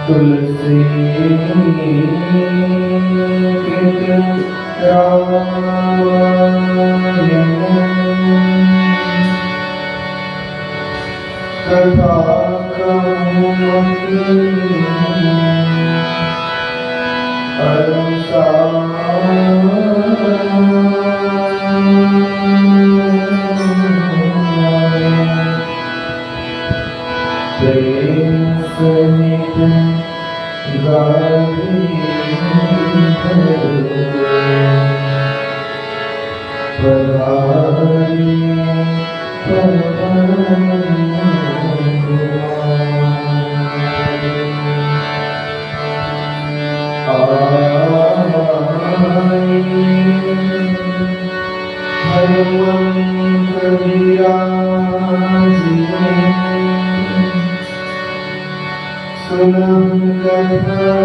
तुलसी कथा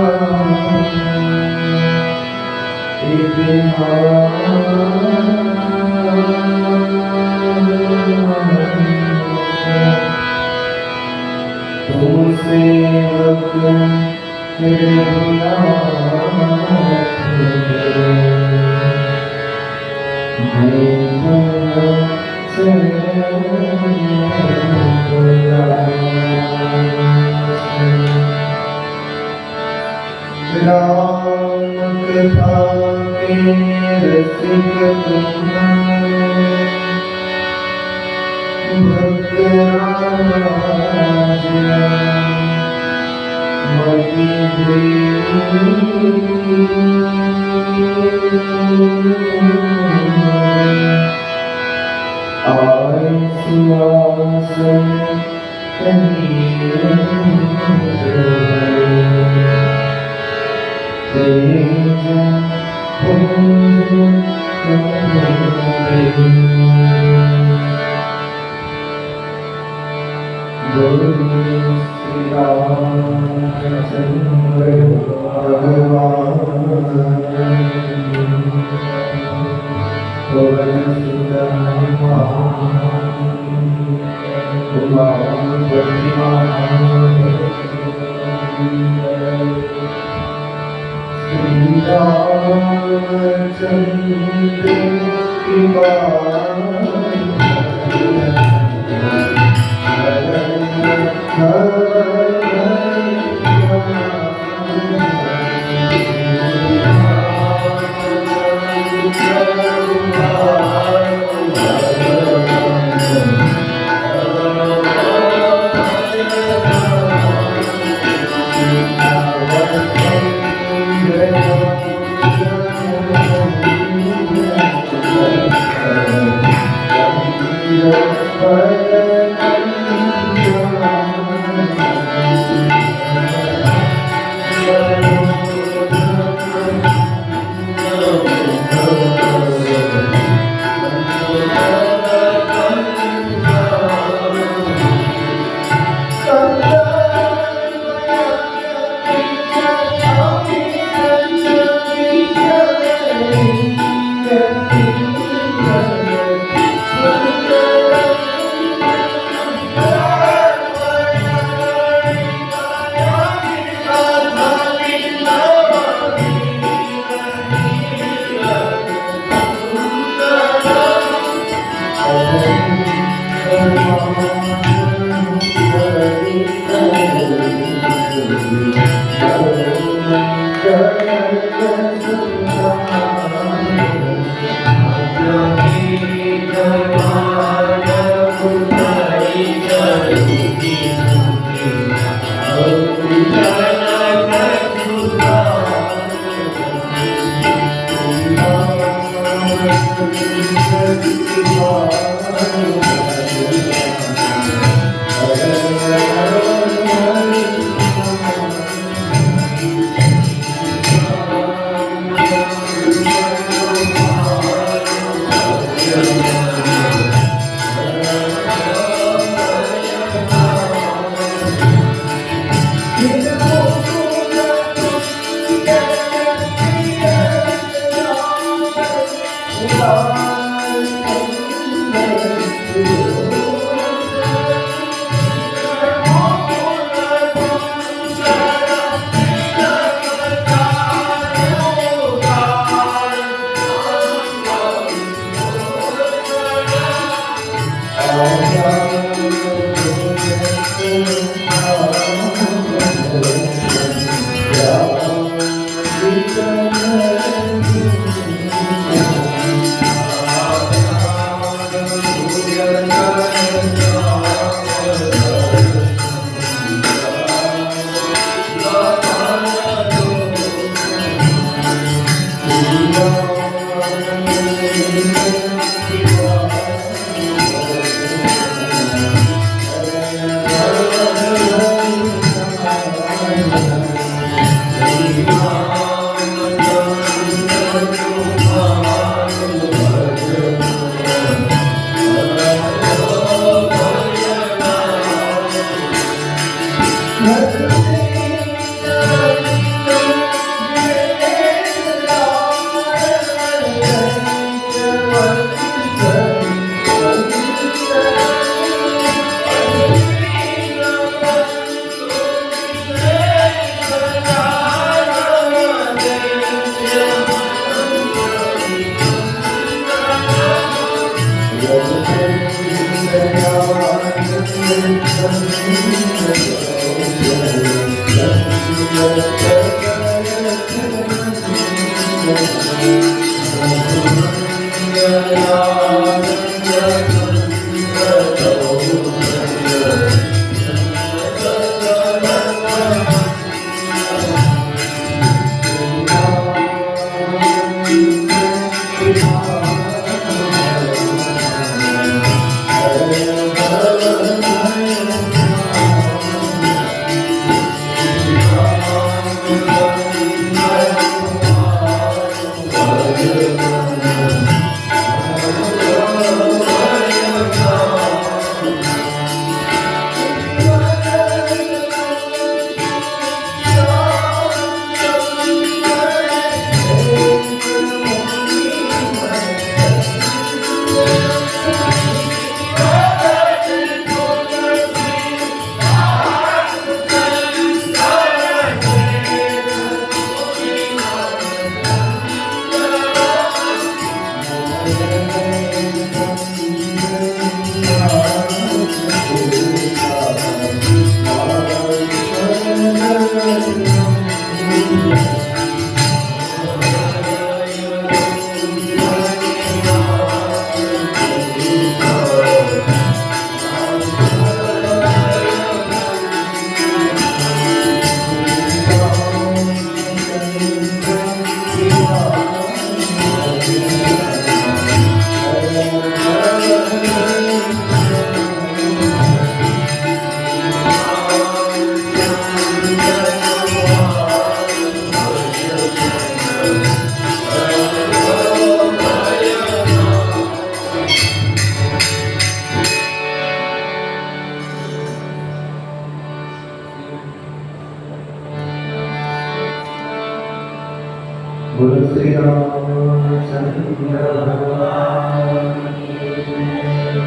बोलो श्री रामचंद्र भगवान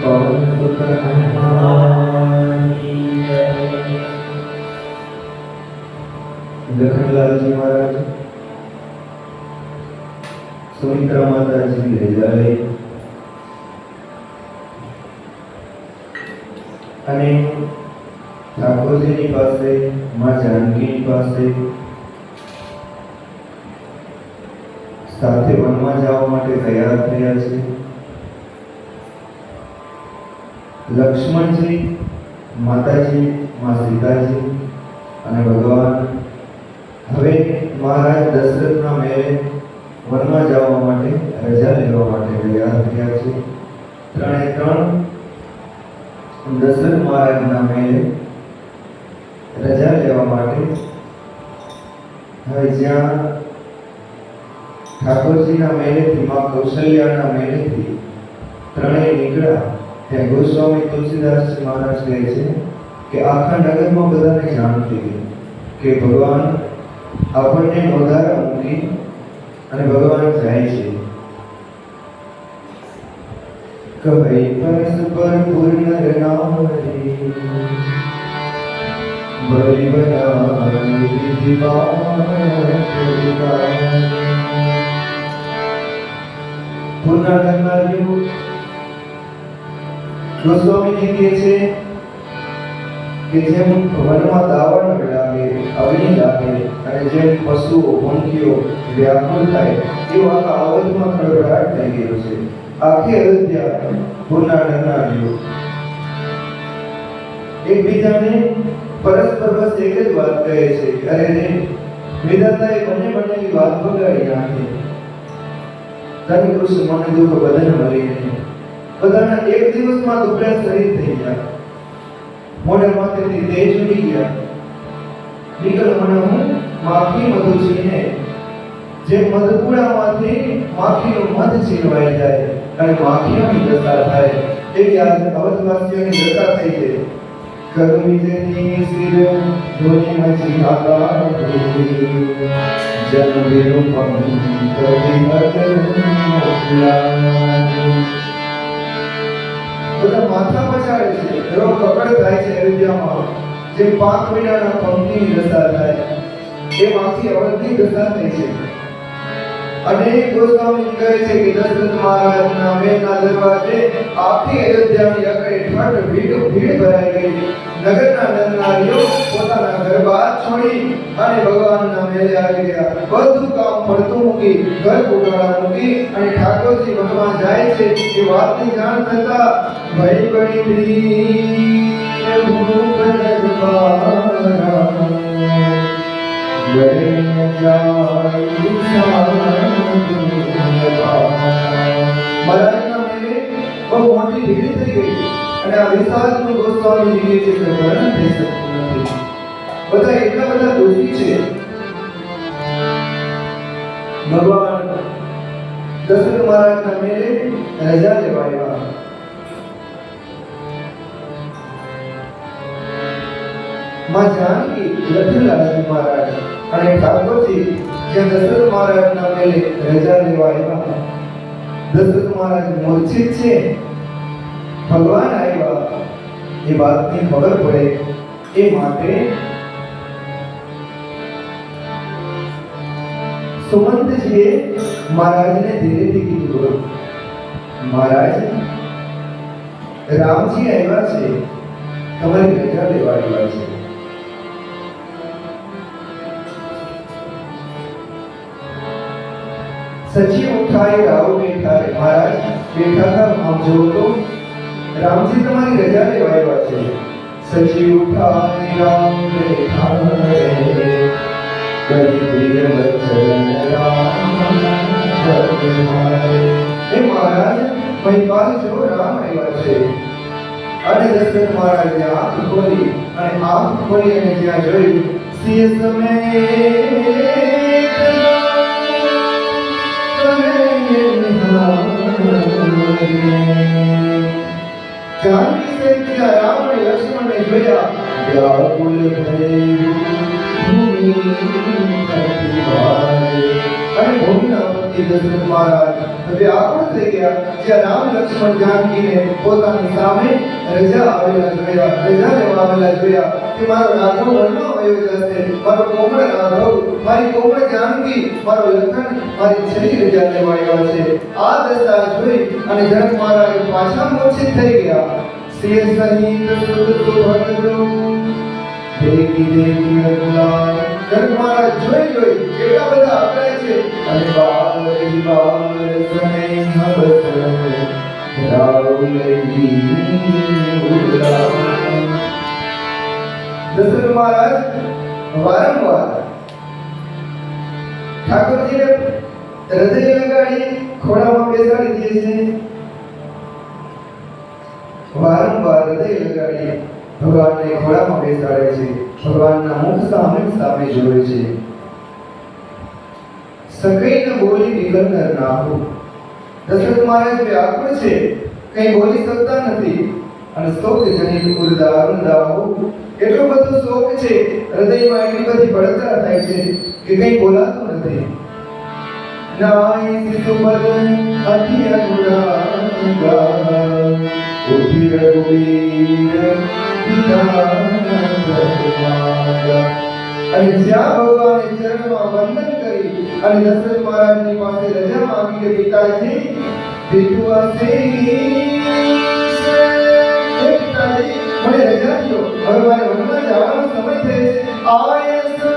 पवन सुत हनुमान की जय। लखनलाल जी महाराज सुमित्रा माता जी ले जाए અને ઠાકોરજીની પાસે માં જાનકીની પાસે સાથે વનમાં જવા માટે તૈયાર થયા છે। લક્ષ્મણજી, માતાજી, માં સીતાજી અને ભગવાન હવે મહારાજ દશરથના મહેલે વનમાં જવા માટે રજા લેવા માટે તૈયાર થયા છે। ત્રણે ત્રણ દશરથ મહારાજના મહેલે રજા લેવા માટે હવે જ્યાં ઠાકોરજીના મહેલેથી માં કૌશલ્યાના મહેલેથી ત્રણેય નીકળ્યા ત્યાં ગોસ્વામી તુલસીદાસજી મહારાજ કહે છે કે આખા નગરમાં બધાને જાણ થઈ ગઈ કે ભગવાન આપણને નોંધારા મૂકી અને ભગવાન જાય છે। કહે પરસ્પર પૂર્ણ રનાવરી બલિ બનાવી પૂર્ણ કરનાર્યું ગોસ્વામીજી કહે છે કે જેમ વનમાં દાવણ લાગે, અગ્નિ લાગે અને જેમ પશુઓ, પંખીઓ વ્યાકુળ થાય એવું આખા અવધમાં ખળભળાટ થઈ ગયો છે। આખી અયોધ્યા પૂર્ણ કરનાર્યું એકબીજાને પરસ્પર બસ એક જ વાત કહે છે કે અરે રે વિધાતાએ બંને બંનેની વાત બગાડી નાખી। ધન કૃષ્ણ મને દુઃખ બધાને મળી નહીં, બધાના એક દિવસમાં દુબળા શરીર થઈ ગયા, મોઢામાંથી તેજ ઉડી ગયા, નીકળ મને હું માખી મધુ છીને જે મધપુડામાંથી માખીનું મધ છીનવાઈ જાય અને માખીઓની દશા થાય એવી આજે અવધવાસીઓની દશા થઈ છે। કરુણિજની શિર ધોનીમાં ચિહાકાર જન વિરૂપમ કવિ બધા માથા પછાડે છે, એવો કકડ થાય છે અયોધ્યામાં જે 5 મહિનાના પંખીની દશા થાય એ માખી અવધની દશા થઈ છે। अनेक गोस्वामी કહે છે કે દશરથ મહારાજના મહેલના દરવાજે આખી અયોધ્યાની આખરે ઠઠ ભીડ ભરાઈ ગઈ. નગરના નરનારીઓ પોતાના ઘર બહાર છોડી અને ભગવાનના મહેલે આવી ગયા. બધું કામ પડતું મૂકી, ઘર ઉગાડા મૂકી અને ઠાકોરજી વનમાં જાય છે એ વાતની જાણ થતા ભઈ બની પ્રિય ભૂપ દરબારા મહારાજના મહેલે બહુ મોટી ભીડ થઈ ગઈ અને આ વિશાળનું ગોસ્વામી કહે છે કે વર્ણન થઈ શકતું નથી. બધા એટલા બધા દુઃખી છે. ભગવાન દશરથ મહારાજના મહેલે રજા લેવા આવ્યા. માં જાનકી લખનલાલ મહારાજ અને ઠાકોરજી જ્યાં દશરથ મહારાજના મહેલે રજા લેવા આવ્યા. દશરથ મહારાજ મૂર્છિત છે. ભગવાન આવ્યા એ વાતની ખબર પડે એ માટે સુમંતજીએ મહારાજને ધીરેથી કીધું, મહારાજ રામજી આવ્યા છે, તમારી રજા લેવા આવ્યા છે. સચી ઉઠાય રાવ બેઠા. મહારાજ બેઠા હતા, આમ જોવો તો રામજી તમારી રજા લેવા આવ્યા છે. સચી ઉઠાય રામ બેઠા કઈ પ્રિય વચન રામ હે મહારાજ મહિપાલ જો રામ આવ્યા છે. અને દશરથ મહારાજે આંખ ખોલી અને જ્યાં જોયું સિંહ સમય જાનકી સહિત રામ અને લક્ષ્મણને જોયા. વ્યાકુલ ભય ભૂમિ અને ભૂમિના પતિ દશરથ મહારાજ વ્યાકુળ થઈ ગયા. જ્યાં રામ લક્ષ્મણ જાનકીને પોતાની સામે રજા લેવા આવેલા જોયા કે મારો રાઘવ વનમાં વયો જશે, મારો કોમળ રાઘવ, મારી કોમળ જાનકી, મારો લખન મારી છેલ્લી રજા લેવા આવ્યા છે. આ દશા જોઈ અને જનક મહારાજ પાછા મૂર્છિત થઈ ગયા. સિંહ સહિત સુત ભગલો દેખી અગલાય. જનક મહારાજ જોઈ કેટલા બધા અકળાય છે અને બાવરી બાવર સને હબસ રાવલજી ઉલા. દશરથ મહારાજ વારંવાર ઠાકોરજીને હૃદય લગાડી ખોળામાં બેસાડી દે છે. વારંવાર હૃદય લગાડી ભગવાનને ખોળામાં બેસાડે છે. ભગવાનના મુખ સામે જોવે છે. સકૈન બોલી વિકલ ના હો. દશરથ મહારાજ વ્યાકુળ છે, કઈ બોલી શકતા નથી અને શોક જનિત ઉર્દા હો. એટલો બધો શોક છે, હૃદયમાં એટલી બધી બળતરા થાય છે કે કઈ બોલાતું નથી. નાય સિસુપદ અતિ અનુરાગા ઉઠી રઘુવીર અને જ્યાં ભગવાને ચરણમાં વંદન કરી અને દશરથ મહારાજની પાસે રજા માંગી કે પિતાજી પિતાજી મને રજા દો, હવે મારે વનમાં જવાનો સમય થયો છે. આયસુ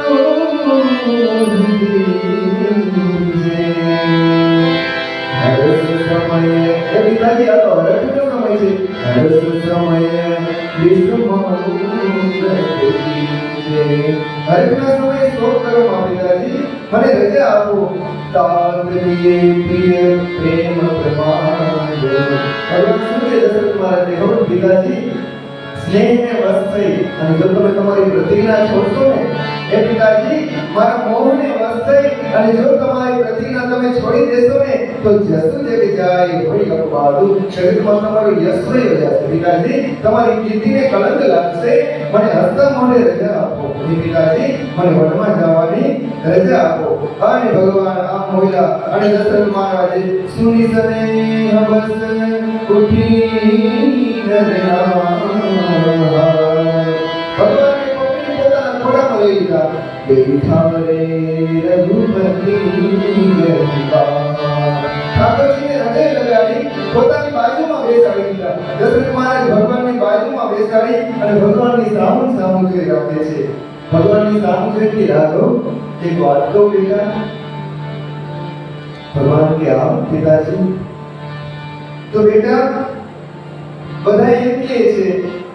સમય પિતાજી આ તો હરખનો સમય છે. હરસ સમય હરકના સમયે શોક કરો પિતાજી, મને રજા આપો. તાતરીએ પ્રિય પ્રેમ પ્રમાદ. ભગવાન સૂર્ય દશરથ મહારાજને ખબર, પિતાજી સ્નેહને વશ થઈ અને જો તમે તમારી પ્રતિજ્ઞા છોડશો ને એ પિતાજી મારા મોહને વશ થઈ અને જો તમારી પ્રતિજ્ઞા તમે છોડી દેશો ને તો જસુ જગ જાય હોય અપવાદુ. જગતમાં તમારું યશ વયો જશે પિતાજી, તમારી કીર્તિને કલંક લાગશે. મને હસતા મોઢે રજા આપો પિતાજી, મને વનમાં જવાની રજા આપો. અને ભગવાન આમ મોયલા અને દશરથ મહારાજે સુની સને હબસ ઉઠી ભગવાને પોતાના ખોળામાં લઈ લીધા. બેઠા રે રઘુપતિ વિચારી અને ભગવાનની સામું જોઈ રાખે છે. ભગવાનની સામું જોઈ રાઘવ એક વાત કહું બેટા. ભગવાન કે આવ પિતાજી. તો બેટા બધા એમ કહે છે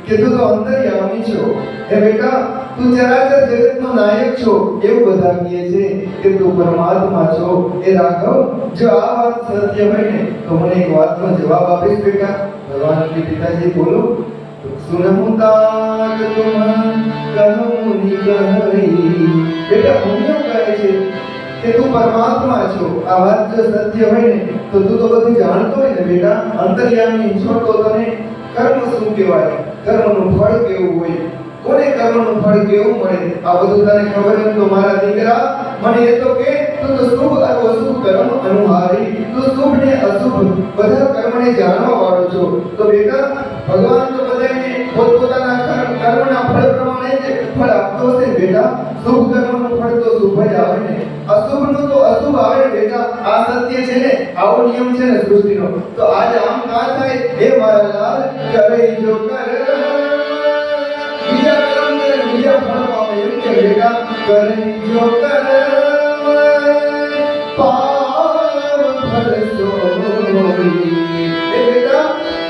કે તું તો અંતર્યામી છો. હે બેટા તું ચરાચર જગતનો નાયક છો એવું બધા કહે છે કે તું પરમાત્મા છો. એ રાઘવ જો આ વાત સત્ય હોય ને તો મને એક વાતનો જવાબ આપીશ બેટા. ભગવાન કે પિતાજી બોલો. સુનમુતા તુમ કહુની કહી. બેટા મુનિઓ કહે છે કે તું પરમાત્મા છો. આ વાત જો સત્ય હોય ને તો તું તો બધું જાણતો હોય ને બેટા. અંતર્યામી છો તો તને કર્મ શું કહેવાય, કર્મનું ફળ કેવું હોય, કોને કર્મનું ફળ કેવું મળે આ બધું તને ખબર હોય તો મારા દીકરા મને એ તો કે તું તો શુભ અને અશુભ કર્મ અનુહારી, તું શુભ ને અશુભ બધા કર્મને જાણવા વાળો છો. તો બેટા ભગવાન તો બધાને પોતપોતાના કર્મના ફળ પ્રમાણે જ ફળ આપતો હશે બેટા. શુભ કર્મનું ફળ તો શુભ જ આવે ને, અશુભનું તો અશુભ આવે ને બેટા. આ સત્ય છે ને, આવો નિયમ છે ને સૃષ્ટિનો. તો આજ આમ કાં થાય એ મારા લાલ કરે જો કર બીજા કર્મ કરે બીજા ફળ પામે. એમ કે બેટા કરે જો કર પાવ ફળ સોઈ. એ બેટા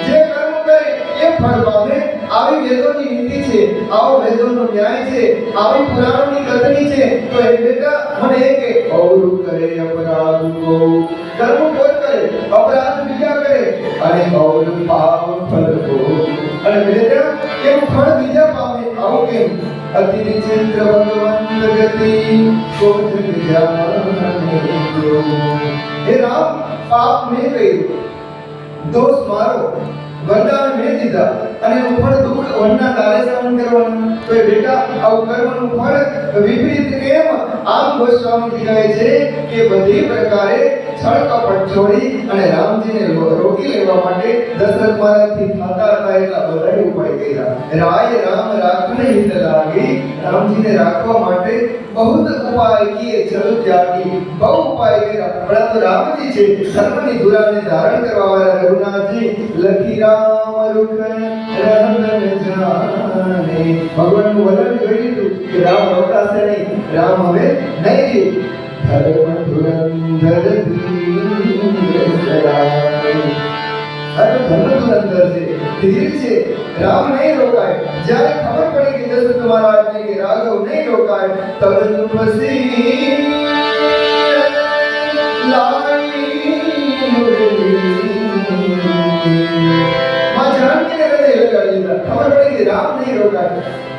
જે કર્મ કરે એ ફળ પામે. આવી વેદોની નીતિ છે, આવો વેદોનો ન્યાય છે, આવી પુરાણોની કથની છે. તો એ બેટા મને એ કે ઔરું કરે અપરાધ કો કર્મ કોઈ કરે અપરાધ બીજા કરે અને ઔર પાપ ફળ કો અને બેટા કેમ ફળ બીજા પામે. આવો કેમ અતિ વિચિત્ર ભગવંત ગતિ કો જગ જાને દો. હે રામ પાપ મેં કર્યું, દોષ મારો, વરદાન મેં દીધા અને એનું ફળ દુઃખ વનના તારે સહન કરવાનું. તો એ બેટા આવું કર્મનું ફળ વિપરીત કેમ? આમ ગોસ્વામી કહે છે કે બધી પ્રકારે છળ કપટ છોડી અને રામજીને રોકી લેવા માટે દશરથ મહારાજથી થતા હતા એટલા બધા ઉપાય કર્યા. રાય રામ રાખને હિત લાગી. રામજીને રાખવા માટે बहुत उपाय किए चलो त्यागी. बहु उपाय કર્યા પણ તો રામજી છે ધર્મની ધુરાને ધારણ કરવા વાળા રઘુનાથજી લખી રામ રૂખ રહન જાને. ભગવાનનું વલણ જોઈ લીધું કે રામ રોકાશે નહીં, રામ હવે નહીં રહ્યું. ધર્મ ધુરંધર ધર્મ છે, ધીર છે, રામ નહીં રોકાય. જ્યારે ખબર પડી કે દશરથ મહારાજને કે રાઘવ નહીં રોકાય તબ તુલસી લાઈ માં જાનકીને હૃદય લગાડી દીધા. ખબર પડી કે રામ નહીં રોકાય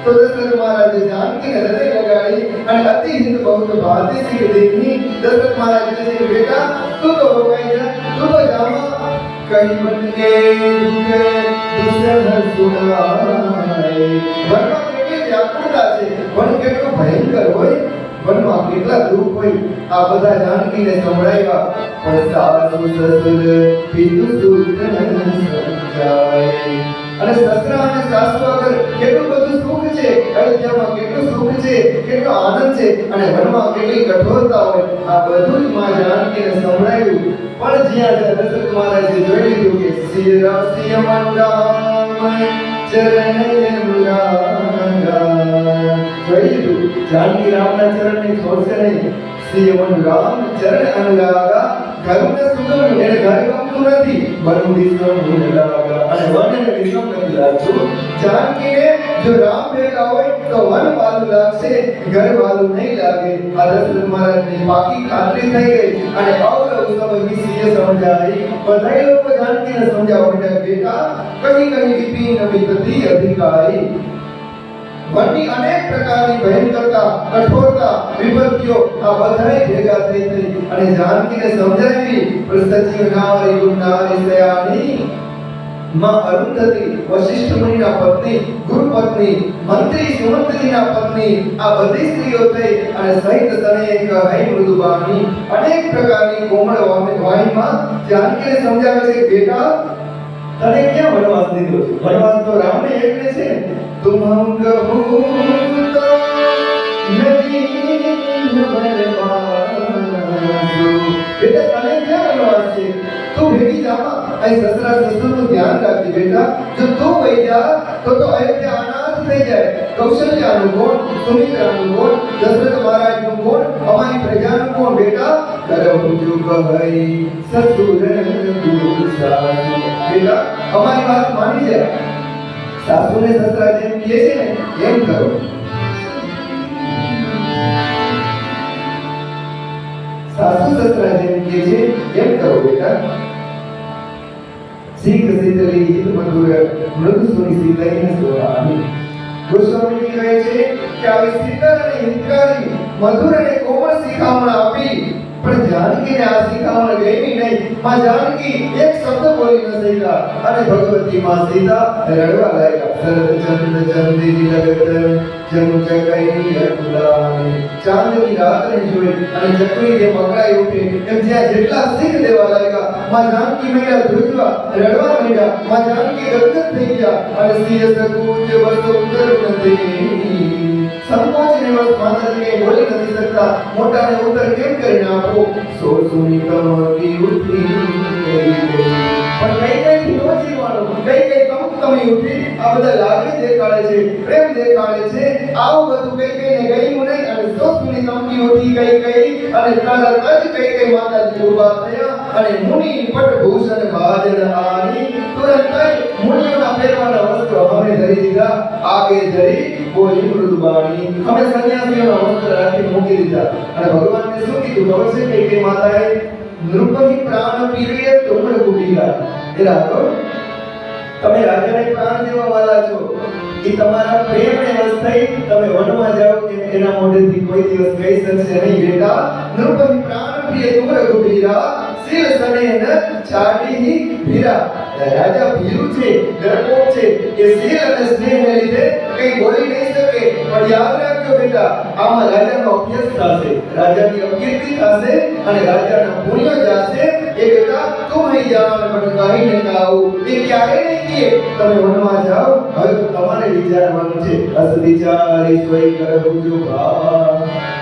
તો દશરથ મહારાજે જાનકીને હૃદય લગાડી અને અતિ હિત બહુત ભારતી સિંહ દેખની. દશરથ મહારાજ કહે છે બેટા તું તો રોકાઈ જા, તું તો જામાં કઈ બન કે દુસર સુનાય. વનમાં કેટલી વ્યાકુળતા છે, વન કેટલું ભયંકર હોય, વનમાં કેટલા દુઃખ હોય. આ બધા જાનકીને સંભળાવ્યા પણ સાસુ સસુર પિતુ સુખ સમજાય. અને સસરા અને સાસુ આગળ કેટલું બધું સુખ છે, અયોધ્યામાં કેટલું સુખ છે, કેટલો આનંદ છે અને વનમાં કેટલી કઠોરતા હોય. આ બધું જ માં જાનકીને સંભળાવ્યું. પણ જ્યાં દશરથ મહારાજે જોઈ લીધું કે સિય મંડામ ચરણ મુરારા. જોઈ લીધું જાનકી રામના ચરણને છોડશે નહીં. સિય મંડામ ચરણ અનુરાગા. ઘરને સુગમ એને ઘર ગમતું નથી, વન વિશ્રમ લાગા અને વન એને વિશ્રમ નથી લાગતું. જાનકીને જો રામ ભેગા હોય તો વન વાલું લાગશે, ઘર વાલું નહીં લાગે. આ દશરથ મહારાજની પાકી ખાતરી થઈ ગઈ અને અવલવ સમય વિશે સમજાઈ. બધા લોકો જાનકીને સમજાવવા માંડ્યા બેટા કहीं कहीं विपिन विपत्ति अधिकारी. વનની અનેક પ્રકારની ભયંકરતા, કઠોરતા, વિપત્તિઓ આ બધાય ભેગા થઈ અને જાનકીને સમજાવી. પ્રસચિવ નારી ગુણનારી સયાની માં અરુંધતી વશિષ્ઠ મુનિના પત્ની, ગુરુ પત્ની, મંત્રી સુમંતજીના પત્ની આ બધી સ્ત્રીઓ થઈ અને સહિત તને કહી મૃદુબાની અનેક પ્રકારની કોમળ વાણીમાં જાનકીને સમજાવે છે બેટા તને ક્યાં વનવાસ દીધો છે? વનવાસ તો રામને એકને છે. तुम कहूँ तो नहीं बनवासु. बेटा तने क्या बनवास છે? तू भेगी जामा आई ससरा ससुर નું ધ્યાન રાખી બેટા જો તું વઈ જા તો અયોધ્યા અનાથ થઈ જાય કૌશલ્યાનું કોણ સુમિત્રાનું કોણ દશરથ મહારાજનું કોણ અમારી પ્રજાનું કોણ બેટા કરવું જો કહી સસુર તું સાસુ બેટા અમારી વાત માની જા સાસુને સસરા જેમ કહે છે ને એમ કરો सासू ससरा जेम के छे एम करो बेटा सीख शीतली हित मधुर मृदु सुनी शीतली ने सोहानी गोस्वामी जी कहे छे कि આવી શીતળ અને હિતકારી મધુર અને કોમળ શિખામણ આપી પણ જાનકીને આ શિખામણ ગમી નહીં માં જાનકી એક શબ્દ બોલી ન શક્યા અને ભગવતી માં સીતા રડવા લાગ્યા શરદ ચંદ ચંદેરી લગત જનુ ચકઈ અતુલાની ચાંદની રાતને જોઈ અને ચકઈ જે મકડાઈ ઉઠી એમ જ્યાં જેટલા શીખ દેવા લાગ્યા માં જાનકી મેળા ધ્રુજવા રડવા માંડ્યા માં જાનકી ગદગદ થઈ ગયા અને સિંહ સકૂચ બસો ઉતર નથી સંકોચ ને બસ માતાજી કઈ બોલી નથી શકતા મોટાને ઉત્તર કેમ કરીને આપો સો સુની કમકી ઉઠી પણ કઈ કઈ નો જીવવાનો કઈ કઈ કમકમી ઉઠી આ બધા લાગણી દેખાડે છે પ્રેમ દેખાડે છે આવું બધું કઈ કઈ ને ગયું નહીં અને સો સુની કમકી ઉઠી કઈ અને તરત જ કઈ કઈ માતાજી ઊભા થયા અને મુનિ પટભૂષણ બાજન આની તુરંત જ મુનિઓના પહેરવાના વસ્ત્રો અમે ધરી દીધા આગે ધરી બોલી મૃદુબાણી અમે સન્યાસીઓના વસ્ત્ર રાખી મૂકી દીધા અને ભગવાનને શું કીધું ખબર છે કે કે માતાએ નૃપહી પ્રાણ પીરે તુમર ગુડીલા એલા તો તમે રાજાને પ્રાણ દેવા વાળા છો કે તમારા પ્રેમને વશ થઈ તમે વનમાં જાઓ કે એના મોઢેથી કોઈ દિવસ કહી શકશે નહીં બેટા નૃપહી પ્રાણ પ્રિય તુમર ગુડીલા શીલ સને ન છાડી ભીરા રાજા ભીરુ છે ડરપોક છે કે શીલ અને સ્નેહને લીધે કઈ બોલી નહીં શકે પણ યાદ રાખજો બેટા આમાં રાજાનો અભ્યાસ થશે રાજાની અપકીર્તિ થશે અને રાજાના પુણ્ય જશે એ બેટા તું અહીં જાન પણ કહીને ગાઓ એ ક્યારે નહીં કહે તમે વનમાં જાઓ હવે તો તમારે વિચારવાનું છે અસ વિચારી સોઈ કરવું જો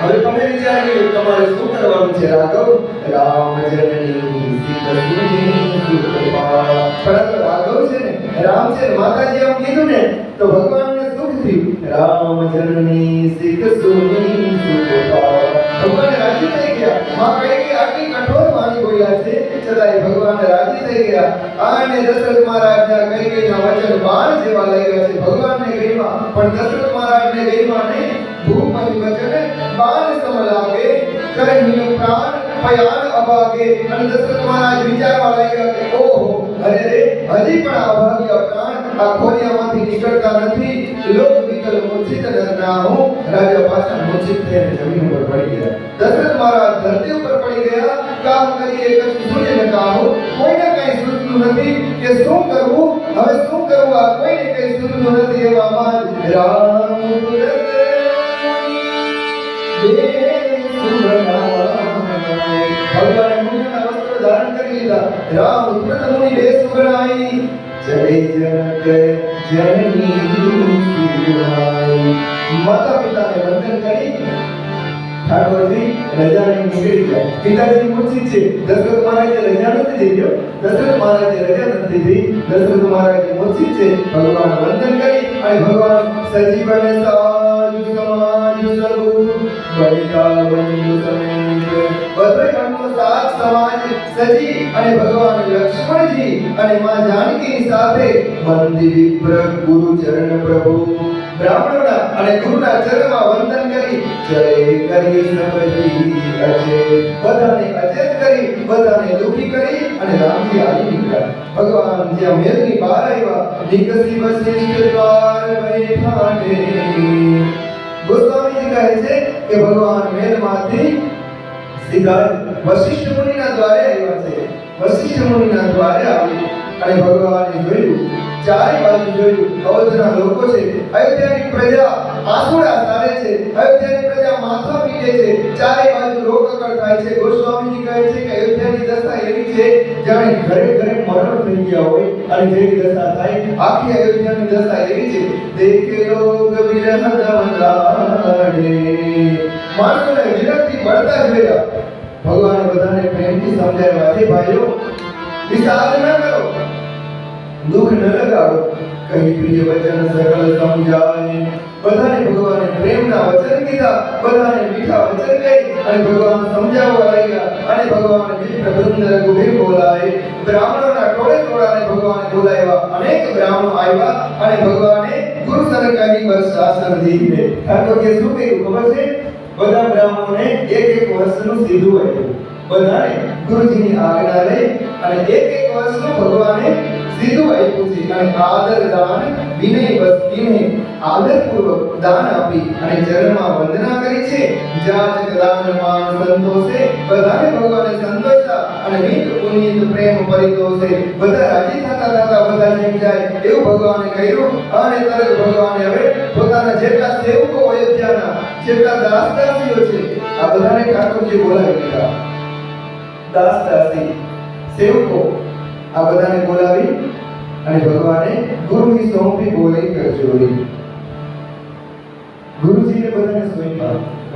હવે તમે વિચારી તમારે શું કરવાનું છે રાઘવ રામ જનની સીતસુની સુખપા પરંતુ રાઘવ છે ને રામ છે માતાજી એમ કીધું ને તો ભગવાનને સુખ થયું રામ જનની સીતસુની સુખપા ભગવાન રાજી થઈ ગયા માં કઈ કે આટલી કઠોર વાણી બોલ્યા છે છતાંય ભગવાન રાજી થઈ ગયા આને દશરથ મહારાજના કઈ કઈના વચન બાણ જેવા લાગ્યા છે ભગવાનને ગઈમાં પણ દશરથ મહારાજને ગઈમાં નહીં ભૂપતિ વચન બાણ સમ લાગે કરે હિન પ્રાણ પયાન અભાગે અને દશરથ મહારાજ વિચારવા લાગ્યા કે ઓહો અરે રે હજી પણ આ અભાગ્ય પ્રાણ આ ખોડિયામાંથી નીકળતા નથી લોક વિકલ મૂર્છિત નરના હું રાજા પાછા મૂર્છિત થઈને જમીન ઉપર પડી ગયા દશરથ મહારાજ ધરતી ઉપર પડી ગયા કામ કરીએ કશું સૂર્યને કાહો કોઈને કઈ સૂઝતું નથી કે શું કરવું હવે શું કરવું આ કોઈને કઈ સૂઝતું નથી એવામાં રામ ભગવાને મુનિના વસ્ત્ર ધારણ કરી લીધા રામ ઉત્તર મુનિ વેશ ઉગડાઈ જય જનક જનની સુરાઈ માતા પિતાને વંદન કરી ઠાકોરજી રજાને નીકળી ગયા પિતાજી મૂર્છિત છે દશરથ મહારાજે રજા નથી દીધી દશરથ મહારાજે રજા નથી દીધી દશરથ મહારાજે મૂર્છિત છે ભગવાન વંદન કરી અને ભગવાન સજીવન સાજુ સમાજુ સબુ બલિકા બંધુ સમેત બધોયનો સાથ સમાજ સજી અને ભગવાન લક્ષ્મણજી અને માં જાનકીની સાથે મંદિર વિપ્ર ગુરુ ચરણ પ્રભુ બ્રાહ્મણોના અને ગુરુના ચરણમાં વંદન કરી જય કરી સપતિ અજય બધાને અજેત કરી બધાને દુખી કરી અને રામજી આવી નીકળ્યા ભગવાન જ્યાં મહેલની બહાર આવ્યા નિકસી વશિષ્ઠ દ્વાર વૈઠાને ગોસ્વામીજી કહે છે કે ભગવાન મહેલમાંથી સીધા વશિષ્ઠ મુનિના દ્વારે આવ્યા છે વશિષ્ઠ મુનિના દ્વારે આવી અને ભગવાને જોયું ચારે બાજુ જોયું અવધના લોકો છે અયોધ્યાની પ્રજા આસુડા સારે છે અયોધ્યાની પ્રજા માથા પીટે છે ચારે બાજુ રોકકળ થાય છે ગોસ્વામીજી કહે છે કે અયોધ્યાની દશા એવી છે જાણે ઘરે ઘરે મરણ થઈ ગયા હોય અને જેવી દશા થાય આખી અયોધ્યાની દશા એવી છે દેખે લોગ વિરહ દવનાડે માણસોને વિરહથી બળતા જોયા ભગવાને બધાને પ્રેમથી સમજાવ્યા છે ભાઈઓ विषाद न करो, दुख न लगाओ, कहीं प्रिय वचन सरल समझाए। बधाने भगवाने प्रेमना वचन कीधा, बधाने मीठा वचन कही અને ભગવાન સમજાવવા લાગ્યા અને ભગવાને મિત્ર વૃંદ રઘુવીર બોલાય। બ્રાહ્મણોના ટોળે ટોળાને ભગવાને બોલાવ્યા, અનેક બ્રાહ્મણો આવ્યા અને ભગવાને ગુરુ સરકારી વર્ષાસન દીધે। ઠાકોરજી શું કહ્યું ખબર છે? બધા બ્રાહ્મણોને એક વર્ષનું સીધું આપ્યું। બધાને ગુરુજીની આજ્ઞા લઈ અને એક વર્ષનું ભગવાને સીધું આપ્યું છે અને આદર દાન વિનય વસ્તીને આદરપૂર્વક દાન આપી અને ચરણમાં વંદના કરી છે। જાત દાન માન સંતોષે, બધાને ભગવાને સંતોષા અને મિત પુનિત પ્રેમ પરિતોષે। બધા રાજી થતા થતા બધા જેમ જાય એવું ભગવાને કહ્યું અને તરત ભગવાને હવે પોતાના જેટલા સેવકો અયોધ્યાના જેટલા દાસ દાસીઓ છે આ બધાને ઠાકોરજી બોલાવી દીધા। દાસ દાસી સેવકો આ બધાને બોલાવી અને ભગવાને ગુરુની સોંપી બોલી કરજોડી। ગુરુજીને બધાને સોંપ્યા,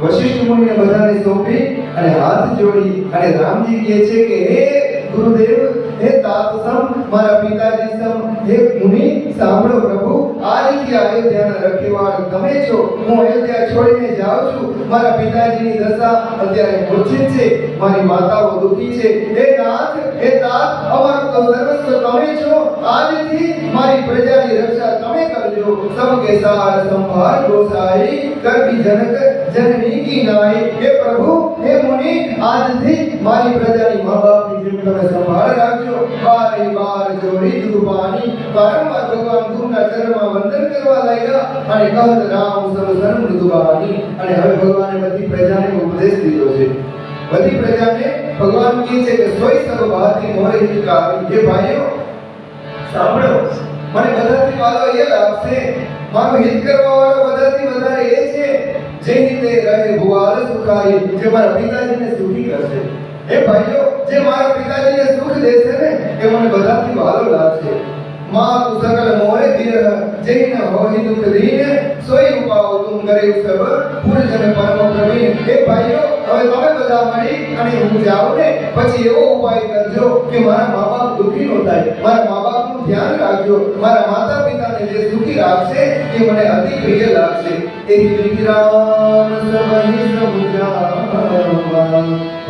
વશિષ્ઠ મુનિને બધાને સોંપી અને હાથ જોડી અને રામજી કહે છે કે હે ગુરુદેવ, હે તાત સમ, મારા પિતાજી સમ, હે મુનિ સાંભળો પ્રભુ, આ રીતે અયોધ્યાના રખેવાળ તમે છો। હું અયોધ્યા છોડીને જાઉં છું। મારા પિતાજીની દશા અત્યારે મૂર્છિત છે, મારી માતાઓ દુખી છે। હે નાથ, હે તાત, અમારું તો સર્વસ્વ તમે છો। આજથી મારી પ્રજાની રક્ષા તમે કરજો। સબકે સાર સંભાળ ગોસાઈ, કરબી જનક જનની કી નાઈ। હે પ્રભુ, હે મુનિ, આજથી મારી પ્રજાની મા બાપની જેમ તમે સંભાળ રાખજો। બારે બાર જોડી દુપાની વારંવાર ભગવાન ગુરુના ચરણમાં વંદન કરવા લાગ્યા અને કહત રામ સર્વ સર્વ મૃદુબાની। અને હવે ભગવાને બધી પ્રજાને ઉપદેશ દીધો છે। બધી પ્રજાને ભગવાન કહે છે કે સોઈ સર્વ ભાતી મોરે હિતકારી। જે ભાઈઓ સાંભળો, મને બધાથી વાલો એ લાગશે, મારું હિત કરવા વાળો બધાથી વધારે એ છે જે રીતે રહે ભુવાલ સુખાઈ, જે મારા પિતાજીને સુખી કરશે। હે ભાઈઓ, જે મારા પિતાજીને સુખ દેશે ને એ મને બધાથી વાલો લાગશે। मां तू सकल मोरे बिरह जैन होहि दुख दीन सोई उपाव तुम करे सब पूर्जन परम प्रवीण। हे भाईओ, હવે તમે બધા મળી અને હું જાઉં ને પછી એવો ઉપાય કરજો કે મારા મા-બાપ દુખી ન થાય, મારા મા-બાપનું ધ્યાન રાખજો, મારા માતા-પિતાને જે સુખી રાખશે એ મને અતિ પ્રિય લાગશે। એ વિરામ સબહી સમજાવા।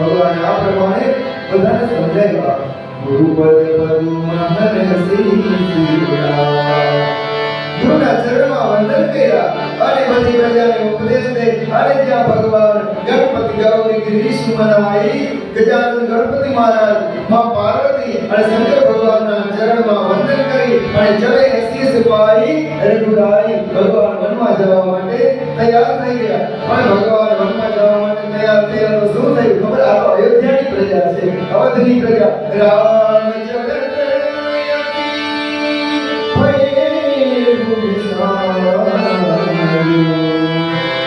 ભગવાન આ પ્રમાણે બધાને સમજાવ્યા। ગુરુપદ પદુમાં હરસી શિરા। ગુરુના ચરણમાં વંદન કર્યા અને બધી પ્રજાને ઉપદેશ દે અને જ્યાં ભગવાન ગણપતિ ગૌરી ગિરીશ મનાઈ, ગજાનંદ ગણપતિ મહારાજ, માં પાર્વતી અને શંકર ભગવાનના ચરણમાં વંદન કરી અને ચલે શીશ પાઈ રઘુરાઈ ભગવાન વનમાં જવા માટે તૈયાર થઈ ગયા। અને ભગવાન વનમાં જવા માટે તૈયાર થયા તો શું થયું ખબર? આ તો અયોધ્યાની પ્રજા છે, અવધની પ્રજા। રામ જગત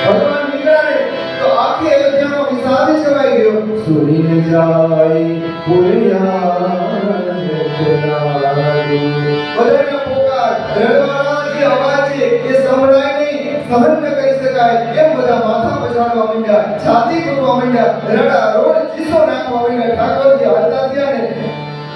भगवान निकले तो आखी अयोध्या में विषाद छवाई गयो। सुनीने जाय पुरिया बधाना पुकार रड़वाना जे अवाज छे ये संभळाय नहीं, सहन न करी शकाय एम बधा माथा पछाड़वा માંડ્યા, છાતી કૂટવા માંડ્યા, રડા રોડ ચીસો નાખવા માંડ્યા। ઠાકોરજી હાલતા થયા ને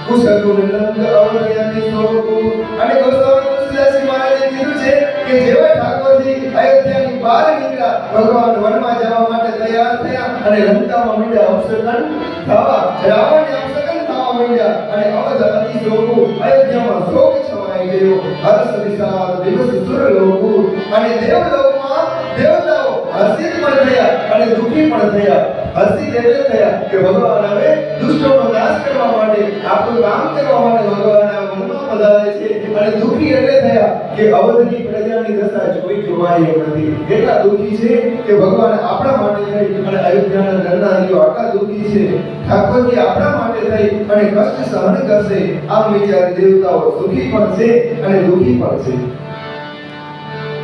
કુશગુણ લંગ અવળિયાની સોગુ અને ગોસ્વામી તુલસીદાસજી મહારાજે કીધું છે કે જેવા ઠાકોરજી અયોધ્યાની બહાર નીકળ્યા, ભગવાન વનમાં જવા માટે તૈયાર થયા અને લંકામાં માંડ્યા અપશકન થવા, રાવણને અપશકન થવા માંડ્યા અને અવધ અતિ સોગુ અયોધ્યામાં શોક છવાઈ ગયો। હર્ષ વિષાદ દિવસ સુરલોકુ અને દેવલોકમાં દેવતાઓ હર્ષિત પણ થયા અને દુઃખી પણ થયા। હર્ષિત એટલે થયા કે ભગવાન હવે દુષ્ટોનો નાશ કરવા માટે આપણું કામ કરવા માટે ભગવાન આ વનમાં પધારે છે અને દુઃખી એટલે થયા કે અવધની પ્રજાની દશા જોઈ જોવાય એમ નથી। એટલા દુઃખી છે કે ભગવાન આપણા માટે થઈ અને અયોધ્યાના નરનારીઓ આટલા દુઃખી છે, ઠાકોરજી આપણા માટે થઈ અને કષ્ટ સહન કરશે આમ વિચારી દેવતાઓ સુખી પણ છે અને દુઃખી પણ છે।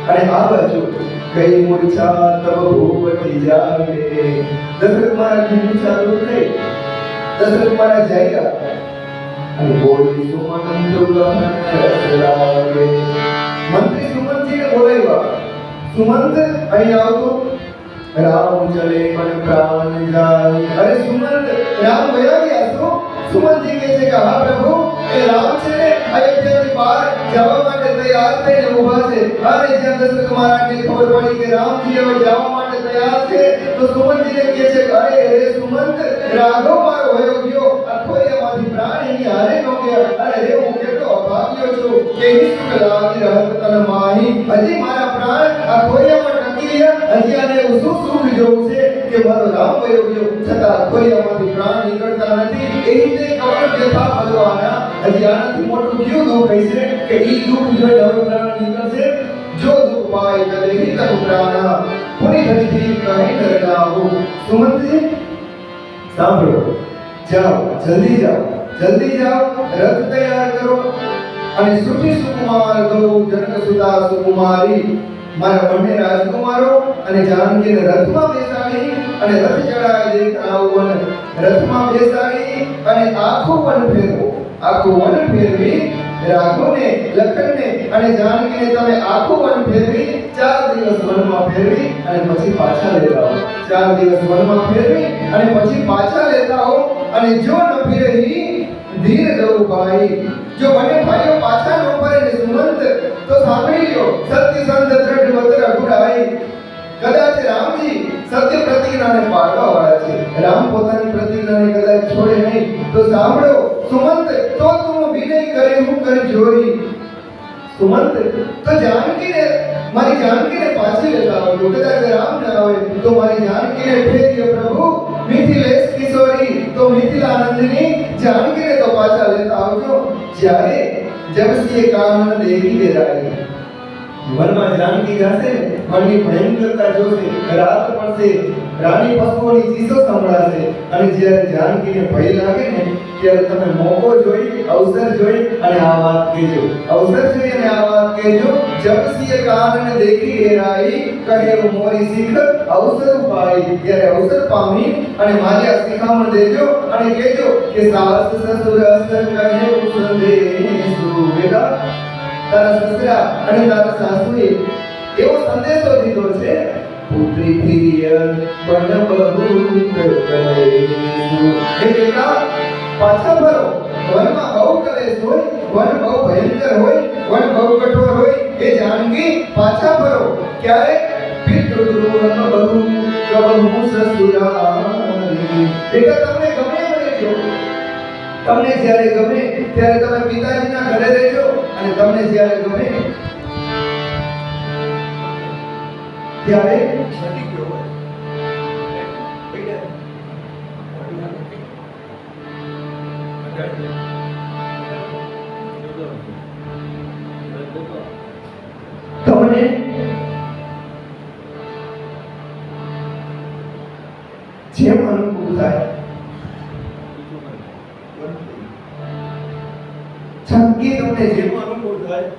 અને આ બાજુ કઈ મૂર્છા તબ ભૂપતિ જાગે। દશરથ મહારાજની મૂર્છા દૂર થઈ, દશરથ મહારાજ જાગ્યા અને બોલી સુમંત ગહન રસ લાગે। મંત્રી સુમંતજીને બોલાવ્યા। સુમંત અહીં આવતો, રામ ચલે પણ પ્રાણ જાય। અરે સુમંત, રામ ગયા ગયા શું? સુમનજી કહે છે કે હા પ્રભુ, એ રામ છે ને અયોધ્યાની બહાર જવા માટે તૈયાર થઈને ઊભા છે. અને જ્યાં દશરથ મહારાજને ખબર પડી કે રામજી હવે જવા માટે તૈયાર છે, તો સુમનજીને કહે છે કે અરે રે સુમંત, રાઘવ મારો વયો ગયો, આ ખોડિયામાંથી પ્રાણ એની હારે ન ગયા. અરે રે, હું કેટલો અભાગ્યો છું કે ઈશ્વર લાગી રહત તન માહી. હજી મારા પ્રાણ આ ખોડિયામાં ટકી રહ્યા, હજી આને શું સુખ જોવું છે કે મારો રામ વયો ગયો, છતાં ખોડિયામાંથી પ્રાણ નીકળતા નથી. એ રીતે કવળ વ્યથા ભરવાના. હજી આનાથી મોટું કયું દુઃખ હશે કે ઈ દુઃખ જોઈને હવે પ્રાણ નીકળશે. જો દુઃખ પાય તને હિતનું પ્રાણ, પુનિ ધનિથી કહે નરનાહુ. સુમંતજી સાંભળો, જાઓ, જલ્દી જાઓ, જલ્દી જાઓ, રથ તૈયાર કરો અને સુખી સુકુમાર દો જનક સુતા સુકુમારી, મારા બંને રાજકુમારો અને જાનકીને રથમાં બેસાડી અને રથ ચડાવી દે આવું. રથમાં બેસાડી અને આખું વન ફેરવો, આખું વન ફેરવી રાઘવને, લખનને અને જાનકીને તમે આખું વન ફેરવી 4 દિવસ વનમાં ફેરવી અને પછી પાછા લેતા આવો. 4 દિવસ વનમાં ફેરવી અને પછી પાછા લેતા આવો. અને જો ન ફિરહી ધીર દઉં ભાઈ, જો બંને ભાઈઓ પાછા ન ફરે ને સુમંત, તો સાંભળી લ્યો, સત્ય સંત દ્રઢ વત રઘુરાઈ. કદાચ રામજી સત્ય પ્રતિજ્ઞાને પાળવા વાળા છે, રામ પોતાની પ્રતિજ્ઞાને કદાચ છોડે નહીં. તો સાંભળો સુમંત, તો તું વિનય કરે હું કર જોરી. સુમંત, તો જાનકીને, મારી જાનકીને પાછી લેતા આવજો. કદાચ રામ ન આવે તો મારી જાનકીને ફેરીએ પ્રભુ. મિથિલેશ કિશોરી, તો મિથિલાનંદની જાનકીને તો પાછા લેતા આવજો. જ્યારે જબસીએ કાનન દેખી દે રાઈ, વનમાં જાનકી જશે, વનની ભયંકરતા જોશે, રાત પડશે, રાની પશુઓની ચીસો સંભળાશે. અને જ્યારે જાનકીને ભય લાગે ને, ત્યારે તમે મોકો જોઈ, અવસર જોઈ અને આ વાત કહેજો. અવસર જોઈ અને આ વાત કહેજો. જબસીએ કાનન દેખી ડેરાઈ, કહે મોરી શીખ અવસર પાઈ. ત્યારે અવસર પામી અને મારી આ શિખામણ દેજો અને કહેજો કે સાસ સસુર અસર કહે સંદેશુ. બેટા, તારા સસરા અને તારા સાસુએ એવો સંદેશો દીધો છે, પુત્રી પ્રિય બન બહુ કલેશુ. હે બેટા, પાછા ફરો. વનમાં બહુ કલેશ હોય, વન બહુ ભયંકર હોય, વન બહુ કઠોર હોય. એ જાનકી પાછા ફરો. ક્યારે? પિતૃદ્રોહ બહુ કબહુ સસુરારી. બેટા, તમને ગમે એમ રહેજો. તમને જ્યારે ગમે ત્યારે તમે પિતાજીના ઘરે રહેજો અને તમને જ્યારે ગમે ત્યારે તમને જેમ અનુકૂળ થાય છંકી, તમને જેમ અનુકૂળ થાય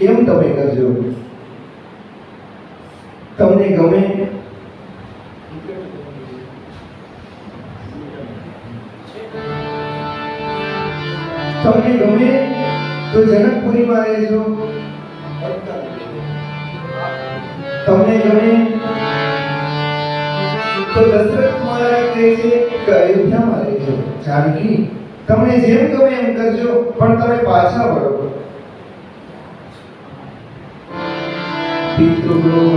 એમ તમે કરજો. તમને ગમે તો જનકપુરીમાં રહેજો. તમને ગમે તો દશરથ મહારાજ કહે છે કે અયોધ્યામાં રહેજો. જાનકી, તમને જેમ ગમે એમ કરજો, પણ તમે પાછા વળો. પિતૃગૃહ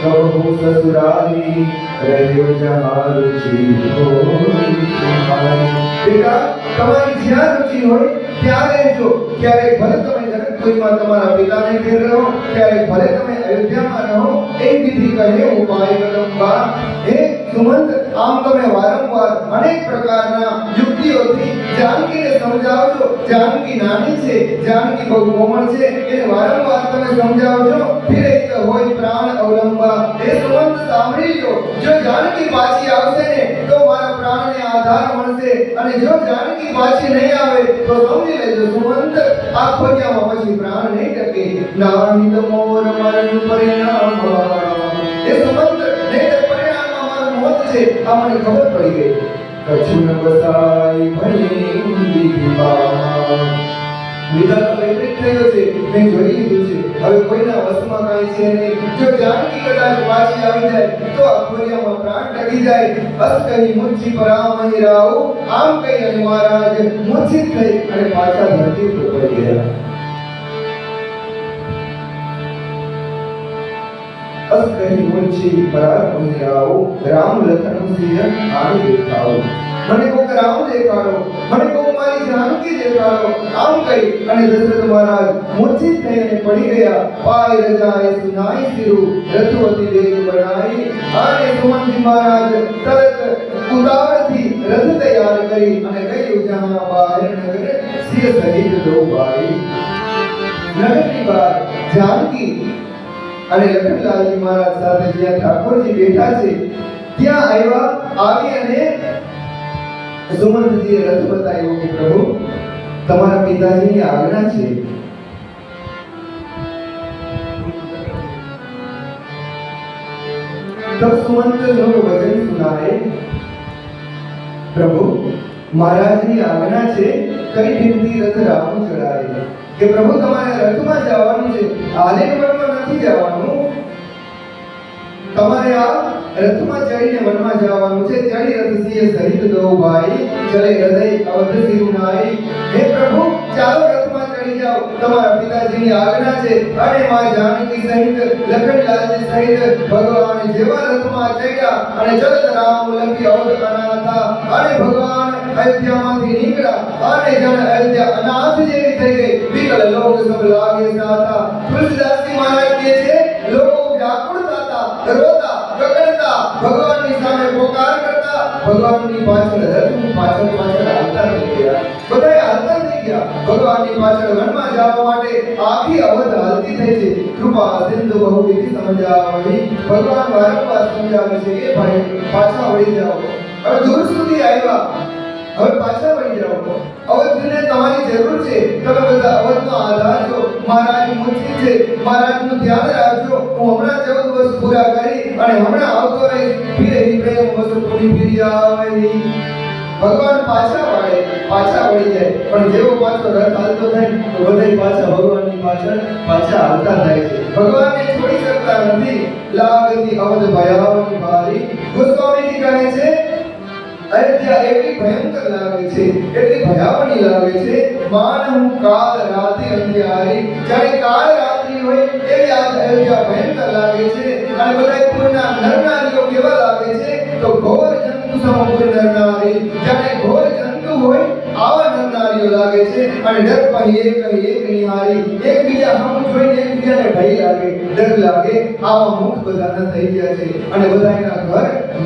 કબહુ સસુરારી, રહ્યો જહાં રુચિ હોય તમારી. બેટા, તમારી જ્યાં રુચિ હોય ત્યાં રહેજો. ક્યારેક ભલે તમે જનકપુરીમાં તમારા પિતાને ઘેર રહો, ક્યારેક ભલે તમે અયોધ્યામાં રહો. એ વિધિ કહે ઉપાય કદંબા. હે સુમંત, આમ તમે વારંવાર અનેક પ્રકારના યુક્તિઓથી જાનકીને સમજાવજો. જાનકી નાની છે, જાનકી બહુ કોમળ છે, એને વારંવાર તમે સમજાવજો. ફિરે હોય પ્રાણ અવલંબા. હે સુમંત, સાંભળી લો, જો જાનકી પાછી આવશે ને તો મારા પ્રાણને આધાર મળશે, અને જો જાનકી પાછી નહીં આવે તો સમજી લેજો સુમંત, આ ખોડિયામાં પછી પ્રાણ નહીં ટકે. નાહિત મોર મરણ પરિણામ. હે સુમંત, નહીં પરિણામમાં મારું મોત છે, આ મને ખબર પડી ગઈ. કછુન બસાઈ ભઈ દીવા. વિધાતા વિપરીત થયો છે, મેં જોઈ લીધું છે, હવે કોઈના વશમાં કાંઈ છે નહીં. જો જાનકી કદાચ પાછી આવી જાય તો અખોરિયામાં પ્રાણ ટકી જાય. બસ કહી મુચ્છી પરામહી રાવ, આમ કહી અને મહારાજ મૂર્છિત થઈ અને પાછા ધરતી ઉપર પડી ગયા. બસ કહી મુચ્છી પરામહી રાવ, રામ લખન સિંહ આણ દેખાઓ. મને કોક રામ દેખાડો, મને કોક મારી જાનકી દેખાડો, આમ કહી અને દશરથ મહારાજ મૂર્છિત થઈ અને પડી ગયા. પાય રજાએ સુનાઈ સિરુ, રથવતી વેગ બનાઈ. અને સુમંતજી મહારાજ તરત ઉતાવળથી રથ તૈયાર કરી અને ગયું જહાં બહાર નગર સિંહ સહિત દો ભાઈ. નગરની બહાર જાનકી અને લખનલાલજી મહારાજ સાથે જ્યાં ઠાકોરજી બેઠા છે ત્યાં આવી અને સુમંતજીએ રથ બતાવ્યો કે પ્રભુ તમારા પિતાજીની આજ્ઞા છે. तब सुमंत लोग वचन सुनाए, प्रभु महाराजની આજ્ઞા છે કઈ ઢીમથી રથ રામ ચડાય કે પ્રભુ તમારે રથમાં જવાનું છે, આલેખવનમાં નથી જવાનું. તમારે આ રથમાં ચડીને વનમાં જવાનું છે. ચડી રથ સિંહ સહિત દો ભાઈ, ચલે હૃદય અવધ સિરુનાઈ. હે પ્રભુ ચાલો રથમાં ચડી જાઓ, તમારા પિતાજીની આજ્ઞા છે. અને માં જાનકી સહિત લખનલાલજી સહિત ભગવાન જેવા રથમાં ચડ્યા અને ચલત રામ લખી અવધ અનાથા. અને ભગવાન અયોધ્યામાંથી નીકળ્યા અને જન અયોધ્યા અનાથ જેવી થઈ ગઈ. વિકલ લોક સબ લાગે સાથા. તુલસીદાસજી મહારાજ કહે છે લોકો વ્યાકુળ થતા, રોતા, ગગડતા, ભગવાનની સામે પોકાર કરતા, ભગવાનની પાછળ રથની પાછળ હાલતા થઈ ગયા. બધાએ હાલતા થઈ ગયા. ભગવાનની પાછળ વનમાં જવા માટે આખી અવધ હાલતી થઈ છે. કૃપા સિંધુ બહુવિધ સમજાવણી. ભગવાન વારંવાર સમજાવે છે કે ભાઈ પાછા વળી જાઓ, હવે દૂર સુધી આવ્યા, હવે પાછા વળી જાઓ. અવધને તમારી જરૂર છે. તમે બધા અવધનો આધાર છો. મહારાજ મૂર્તિ છે, મહારાજનું ધ્યાન રાખજો. હું હમણાં 14 વર્ષ પૂરા કરી અને હમણાં આવતો રહીશ. ફિરે હી પ્રેમ વસ પૂરી ફિરી આવે. ભગવાન પાછા વળી જાય. પણ જેવો પાછો રથ હાલતો થાય તો બધાય પાછા ભગવાનની પાછળ પાછા હાલતા થાય છે. ભગવાનને છોડી શકતા નથી. લાગતી અવધ ભયાવની ભારી. ગોસ્વામીજી કહે છે અયોધ્યા એટલી ભયંકર લાગે છે, એટલી ભયાવની લાગે છે. માનહુ કાલ રાતે અંધિયારી. જાણે કાળ રાત્રિ હોય એવી આ અયોધ્યા ભયંકર લાગે છે. અને બધા પૂરના નરનારીઓ કેવા લાગે છે તો ઘોર જંતુ સમુદ્ર નરનારી. જાણે ઘોર જંતુ હોય આવા નરનારીઓ લાગે છે. અને ડર પાઈ એક નિહારી. એકબીજા હમ જોઈને એકબીજાને ભય લાગે, ડર લાગે. આવા મુખ બધાના થઈ ગયા છે. અને બધાના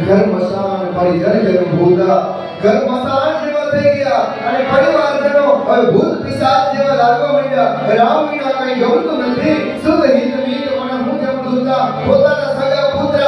ઘર મસાન પરિજન જન ભૂતા. ઘર મસાન જેવા થઈ ગયા અને પરિવારજનો હવે ભૂત પિશાચ જેવા લાગવા માંડ્યા. રામ વિના કઈ ગમતું નથી. સુધ હિત મીત મને હું જેમ દૂતા. પોતાના સગા પુત્ર,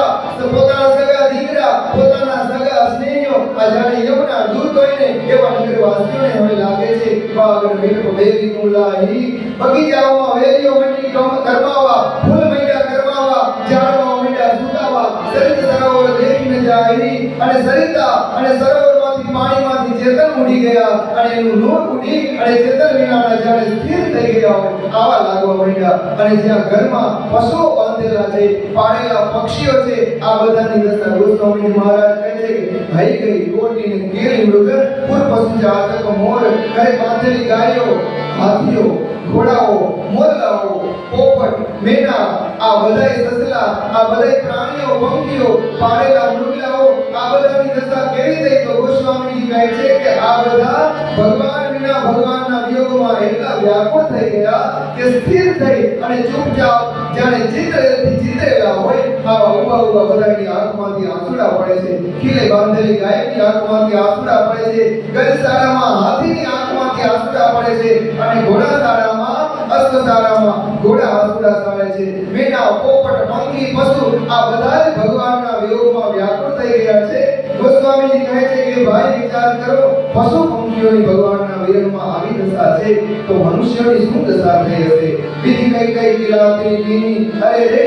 પોતાના સગા દીકરા, પોતાના સગા સ્નેહીઓ આ જાણે યમુના દૂત હોય ને એવા નગરવાસીઓને હવે લાગે છે. બાગડ મીઠ બેરી મુલાહી. બગીચાઓમાં વેલીઓ મંડી કરમાવા, ફૂલ મંડ્યા કરમાવા, ઝાડવા મંડ્યા સુકાવા. સરિત સરોવર દેખી ન જાય. અને સરિતા અને સરોવરમાંથી પાણીમાંથી ચેતન ઉડી ગયા અને એનું નૂર ઉડી અને ચેતન વિનાના જાણે સ્થિર થઈ ગયા હોય આવા લાગવા માંડ્યા. અને જ્યાં ઘરમાં પશુઓ બાંધેલા છે, પાળેલા પક્ષીઓ છે, આ બધાની દશા ગોસ્વામી મહારાજ કહે છે કે ભાઈ ગઈ કોટી ને કેરી મૃગ, પુર પશુ જાતક મોર. ઘરે બાંધેલી ગાયો, હાથીઓ, ઘોડાઓ, મોરલાઓ, પોપટ, મેના, આ બધાય સસલા, આ બધાય પ્રાણીઓ, પંખીઓ, પાળેલા મૃગલાઓ, આ બધાની દશા કેવી થઈ તો ગોસ્વામીજી કહે છે કે આ બધા ભગવાન વિના ભગવાનના વિયોગમાં એટલા વ્યાકુળ થઈ ગયા કે સ્થિર થઈ અને ચૂપચાપ જાણે ચિતરેલા હોય આવા ઉભા બધાની આંખમાંથી આંસુડા પડે છે. ખીલે બાંધેલી ગાયની આંખમાંથી આંસુડા પડે છે. ગજશાળામાં હાથીની આંખમાંથી આંસુડા પડે છે. અને ઘોડાશાળામાં અશ્વશાળામાં ઘોડા આંસુડા સાળે છે. મેના, પોપટ, પંખી, પશુ આ બધા જ ભગવાનના વિયોગમાં વ્યાકુળ થઈ ગયા છે. ગોસ્વામીજી કહે છે કે ભાઈ વિચાર કરો, પશુ પંખીઓની ભગવાનના વિરહમાં આવી દશા છે તો મનુષ્યોની શું દશા થઈ હશે. બીજી કઈ કિરાતી નીની. અરે રે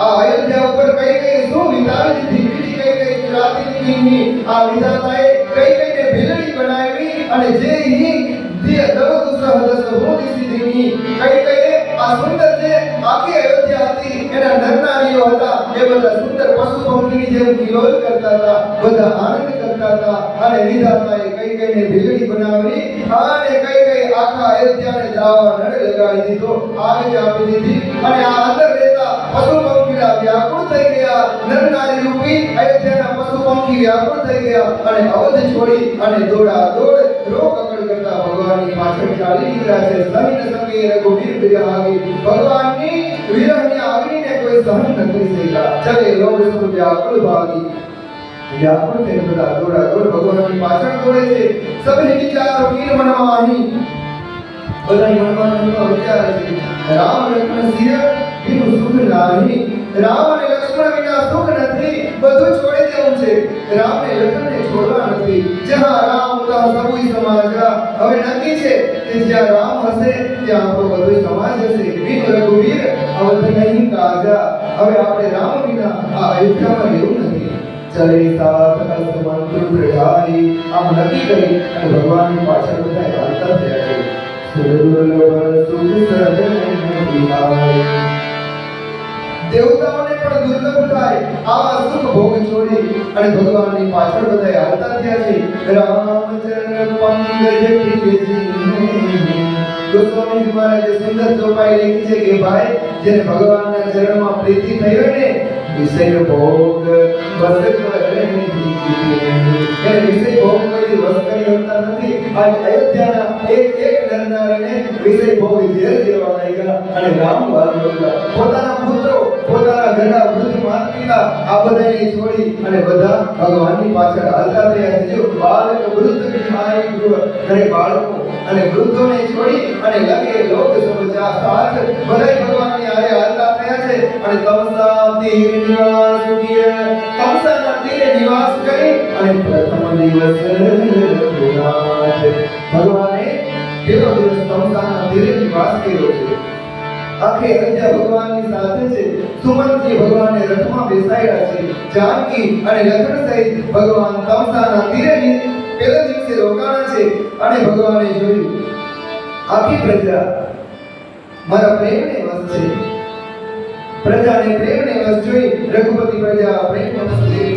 આ અયોધ્યા ઉપર કઈ શું વિતાવી દીધી. બીજી કઈ કિરાતી નીની. આ વિધાતાએ કઈને ભીલડી બનાવી અને જે દવતુ સહદસ ભૂતિ સિદ્ધિની કઈ કઈ આ સુંદર જે આખી અયોધ્યા હતી એના નરનારીઓ હતા એ બધા સુંદર પશુ પંખીની જેમ કિલોલ કરતા હતા, બધા આનંદ કરતા હતા અને વિધાતાએ કઈ કઈને ભીલડી બનાવી અને કઈ આખા અયોધ્યાને દાવા નડે લગાડી દીધો, આગ આપી દીધી અને આ અંદર રહેતા પશુ પંખીના વ્યાકુળ થઈ ગયા, નરનારી રૂપી અયોધ્યાના પશુ પંખી વ્યાકુળ થઈ ગયા અને અવધ છોડી અને દોડા દોડ રોગ અકળ કરતા ભગવાનની પાછળ ચાલી નીકળ્યા છે. સહીન સંગે રઘુવીર વિરહાગી ભગવાનની વિરહની અગ્નિને કોઈ સહન ન કરી શક્યા. ચલે લોક સબ વ્યાકુળ ભાગી વ્યાકુળ થઈને બધા દોડા દોડ ભગવાનની પાછળ દોડે છે. સભે વિચારો વીર મનમાહી બધા મનમાં વિચારે છે રામ લક્ષ્મણ સિંહ બિન સુખ નાહી. રામ અને લક્ષ્મણ વિના સુખ નથી, બધું છોડી દેવું છે. રામ ને લક્ષ્મણને છોડવા નથી. જ્યાં રામ તા સબુઈ સમાજા. હવે નક્કી છે કે જ્યાં રામ હશે ત્યાં આપણો બધો સમાજ હશે. બિન રઘુવીર અવધ નહીં કાજા. હવે આપણે રામ વિના આ અયોધ્યામાં રહેવું નથી. ચલે સાથ અસ્ત મંત્ર પ્રજાઈ. આમ નક્કી કરી અને ભગવાનની પાછળ બધા ચાલતા થયા છે. દેવતાઓને પણ દુર્લભ થાય આવા સુખ ભોગ છોડી અને ભગવાનની પાછળ બધા હાલતા થયા છે. રામચરણ પંકજ પ્રિયજી. ગોસ્વામી મહારાજે સુંદર ચોપાઈ લખી છે કે ભાઈ જેને ભગવાનના ચરણમાં પ્રીતિ થઈ હોય ને વિષય ભોગ વસ કરે એને વિષય ભોગ કોઈ વસ કરી હોતા નથી. આજ અયોધ્યાના એક નરનારીને વિષય ભોગ ઝેર જેવા લાગ્યા અને રામ વાલ બોલ્યા. પોતાના પુત્રો પોતાના ઘરના વૃદ્ધ માતા પિતા આ બધાને છોડી અને બધા ભગવાનની પાછળ હાલતા થયા છે. જો બાળક વૃદ્ધ બિહારી ગૃહ ઘરે બાળકો અને વૃદ્ધોને છોડી અને લગે લોક સમજા સાથ બધા ભગવાનની આરે હાલતા થયા છે. અને તમસા તીર નિવાસ કિય તમસાના તીરે નિવાસ કરી અને પ્રથમ દિવસ ભગવાને કેવો દિવસ તમસાના તીરે નિવાસ કર્યો છે. આખે અયોધ્યા ભગવાનની સાથે છે. સુમંતજી ભગવાનને રથમાં બેસાડ્યા છે. જાનકી અને લક્ષ્મણ સહિત ભગવાન તમસાના તીરે પહેલા દિવસે રોકાણા છે અને ભગવાને જોયું આખી પ્રજા મારા પ્રેમને વશ છે. પ્રજાને પ્રેમને વશ જોઈ રઘુપતિ પ્રજા પ્રેમ વશ થઈ.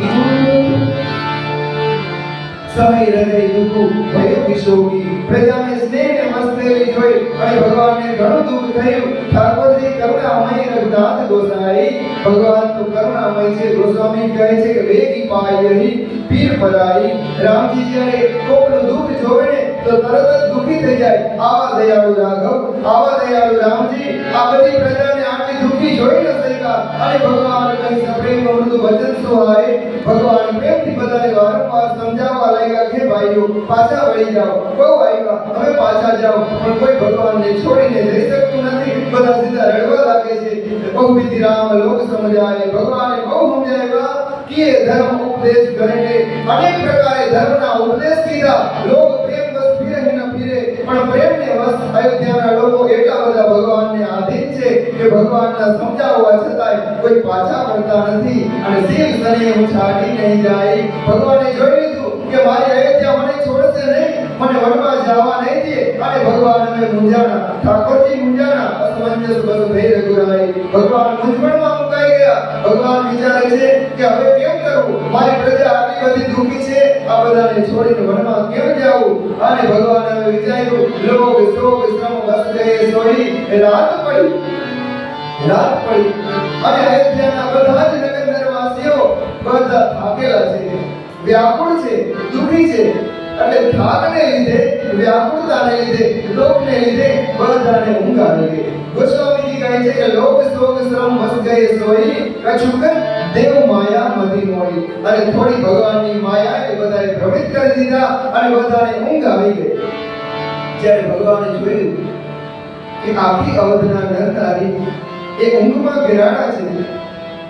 સહી હૃદય દુઃખ ભય વિશોકી. પ્રજાને સ્નેહને મસ્તેલી જોઈ અને ભગવાનને ઘણું દુઃખ થયું. ઠાકોરજી કરુણામય રઘુનાથ ગોસાઈ. ભગવાન તો કરુણામય છે. ગોસ્વામી કહે છે કે વેગી પાયહી પીર પરાઈ. રામજી જ્યારે કોકનું દુઃખ જોવે ને તો તરત જ દુઃખી થઈ જાય. આવા દયાળુ રાઘવ, આવા દયાળુ રામજી આ બધી પ્રજાને આટલી દુઃખી જોઈ ન શક્યા અને ભગવાન કહી સપ્રેમ મૃદુ વચન સુહાય. ભગવાન પ્રેમથી બધાને વારંવાર સમજાવવા લાગ્યા કે ભાઈઓ પાછા વળી જાઓ, બહુ આવ્યા હવે પાછા જાઓ. પણ કોઈ ભગવાનને છોડીને જઈ શકતું નથી. બધા સીધા રડવા લાગે છે. બહુ વિધિ રામ લોક સમજાય. ભગવાને બહુ સમજાવ્યા કે ધર્મ ઉપદેશ કરીને અનેક પ્રકારે ધર્મના ઉપદેશ કીધા. લોક પ્રેમ બસ ફિરે ન ફિરે પણ પ્રેમને વસ અયોધ્યાના લોકો એટલા બધા ભગવાનને આધીન છે કે ભગવાનના સમજાવવા છતાંય કોઈ પાછા પડતા નથી અને શિવ સને હું છાડી નહીં જાય. ભગવાને જોઈ લીધું કે મારી અયોધ્યા મને છોડશે નહીં, મને વનમાં જવા નહીં દે અને ભગવાન અમે મૂંઝાણા. ઠાકોરજી મૂંઝાણા. અસમંજસ બસ ભય રઘુરાઈ. ભગવાન મૂંઝવણમાં મુકાઈ ગયા. ભગવાન વિચારે છે કે હવે કેમ કરવું? મારી પ્રજા આટલી બધી દુઃખી છે, આ બધાને છોડીને વનમાં કેમ જાવું? અને ભગવાન હવે વિચાર્યું લોક શોક શ્રમ બસ ગયે સોઈ. રાત પડી અને અયોધ્યાના બધા જ નગરવાસીઓ બધા થાકેલા છે, વ્યાકુળ છે, દુઃખી છે. એટલે થાકને લીધે, વ્યાકુળતાને લીધે, લોકને લીધે બધાને ઊંઘ આવી ગઈ. ગોસ્વામીજી કહે છે કે લોક શોક શ્રમ બસ ગયે સોઈ કછુક દેવ માયા મધી મોઈ. અને થોડી ભગવાનની માયાએ બધાએ ભ્રમિત કરી દીધા અને બધાને ઊંઘ આવી ગઈ. જ્યારે ભગવાને જોયું કે આખી અવધના નરનારી એ ઊંઘમાં ઘેરાણા છે,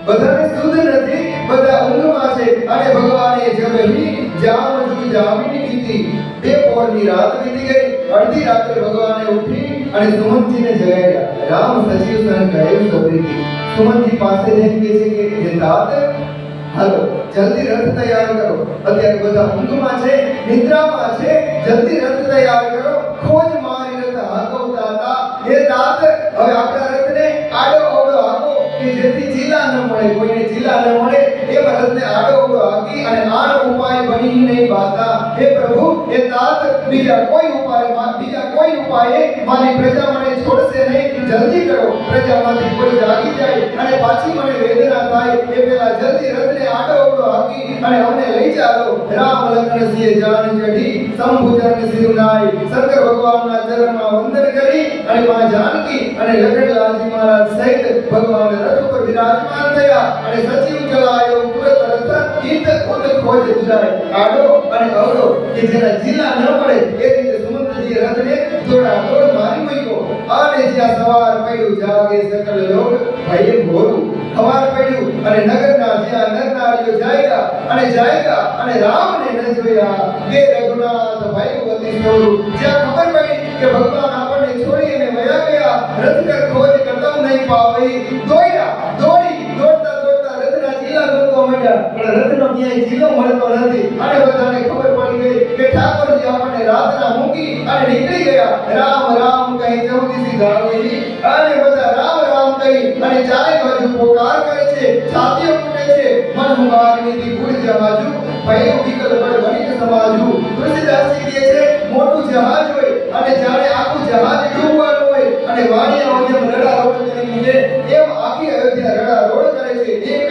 બધાને સુધ નથી, બધા ઊંઘમાં છે અને ભગવાને જબહી જામ જુ જામીની કીધી. બે પોરની રાત વીતી ગઈ. અડધી રાત્રે ભગવાને ઉઠી અને સુમંતજીને જગાડ્યા. રામ સચિવ સન કહ્યું સબરીથી. સુમંતજી પાસે જઈને કહે છે કે હે તાત હાલો જલ્દી રથ તૈયાર કરો. અત્યારે બધા ઊંઘમાં છે, નિદ્રામાં છે, જલ્દી રથ તૈયાર કરો. ખોજ તાત હવે આપણા રથને આડો અવળો હાકો કે જેથી જીલા ન મળે, કોઈને જીલા ન મળે એ રથને આડો અવળો હાકી અને આનો ઉપાય બની નહીં બાતા. હે પ્રભુ, એ તાત બીજા કોઈ ઉપાયે મારી પ્રજા મને છોડશે નહીં. જલ્દી કરો, પ્રજામાંથી કોઈ જાગી જાય અને પાછી મને વેદના થાય એ પેલા જલ્દી રથને આડો અવળો હાકી અને અમને લઈ ચાલો. રામ લખન સિંહ જાન ચઢી સંભુજન સિરુનાઈ. શંકર ભગવાનના ચરણમાં વંદન કરી અને માં જાનકી અને લખનલાલજી મહારાજ સહિત ભગવાન રથ ઉપર વિરાજમાન થયા અને સચિવ ચલાયો તુરત રથ ઈત ઉત ખોજ જાય. આડો અને અવળો કે જેના જિલ્લા ન મળે એ રીતે સુમંતજી રથને દોડ મારી મૂક્યો અને જ્યાં સવાર પડ્યું જાગે સકલ લોક ભય ભોરું. સવાર પડ્યું અને નગરના જ્યાં નર નારીઓ જાયગા અને રામને ન જોયા કે રઘુનાથ ભયવતી સોરું. જ્યાં ખબર પડી કે ભગવાન આપણને છોડી અને વયા ગયા, રથ કર ખોજ કરતા નહીં પાવી, દોડતા રથના જિલ્લા ગોતવા માંડ્યા પણ રથનો ક્યાંય જિલ્લો મળતો નથી. અને બધાને ખબર પડી ગઈ કે ઠાકોરજી આપણને રાતના મૂકી અને નીકળી ગયા. રામ રામ કહી ચૌદીસી ગાવેલી અને બધા રામ રામ કહી અને ચારે બાજુ પોકાર કરે છે, છાતીઓ ફૂટે છે. મન મુગાગ્નિથી ગુડ જહાજુ ભય વિકલ બળ વણિક સમાજુ. તુલસીદાસજી કહે છે મોટું જહાજ હોય અને જાણે આખું જહાજ ડૂબવાનું હોય અને વાણિયાઓ જેમ રડા રોડ કરી મૂકે એમ આખી અયોધ્યા રડા રોડ કરે છે. એક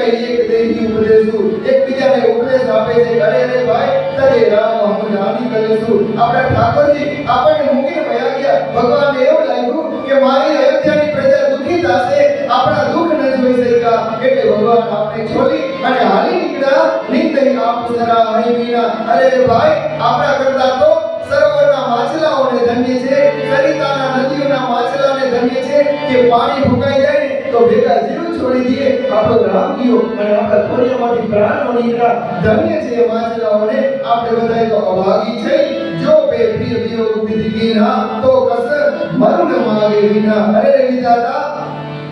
દેહી ઉપદેશુ, એકબીજાને ઉપદેશ આપે છે. અરે ભાઈ તરે રામ હમ જાની કલેશું. આપણા ઠાકોરજી આપણને મૂકીને વયા ગયા. ભગવાનને એવું લાગ્યું કે મારી અયોધ્યાની પ્રજા દુખી થશે, આપણા દુઃખ ન જોઈ શક્યા એટલે ભગવાન આપણે છોડી અને હાલી નીકળ્યા. નિંદઈ આપ સરા હઈ વિના. અરે ભાઈ આપણા કરતા તો સરોવરના માછલાઓને ધન્ય છે, સરિતાના નદીઓના માછલાને ધન્ય છે કે પાણી ફૂંકાઈ જાય ને તો ભેગા જીવ છોડી દઈએ. આપણો રામ ગયો અને આપણા ખોડિયામાંથી પ્રાણો નીકળ્યા. ધન્ય છે એ માછલાઓને. આપણે બધાય તો અભાગી છે. જો પે પ્રિય વિયોગ વિધિ કીના તો કસ મરુન માગે વિના. અરે વિધાતા,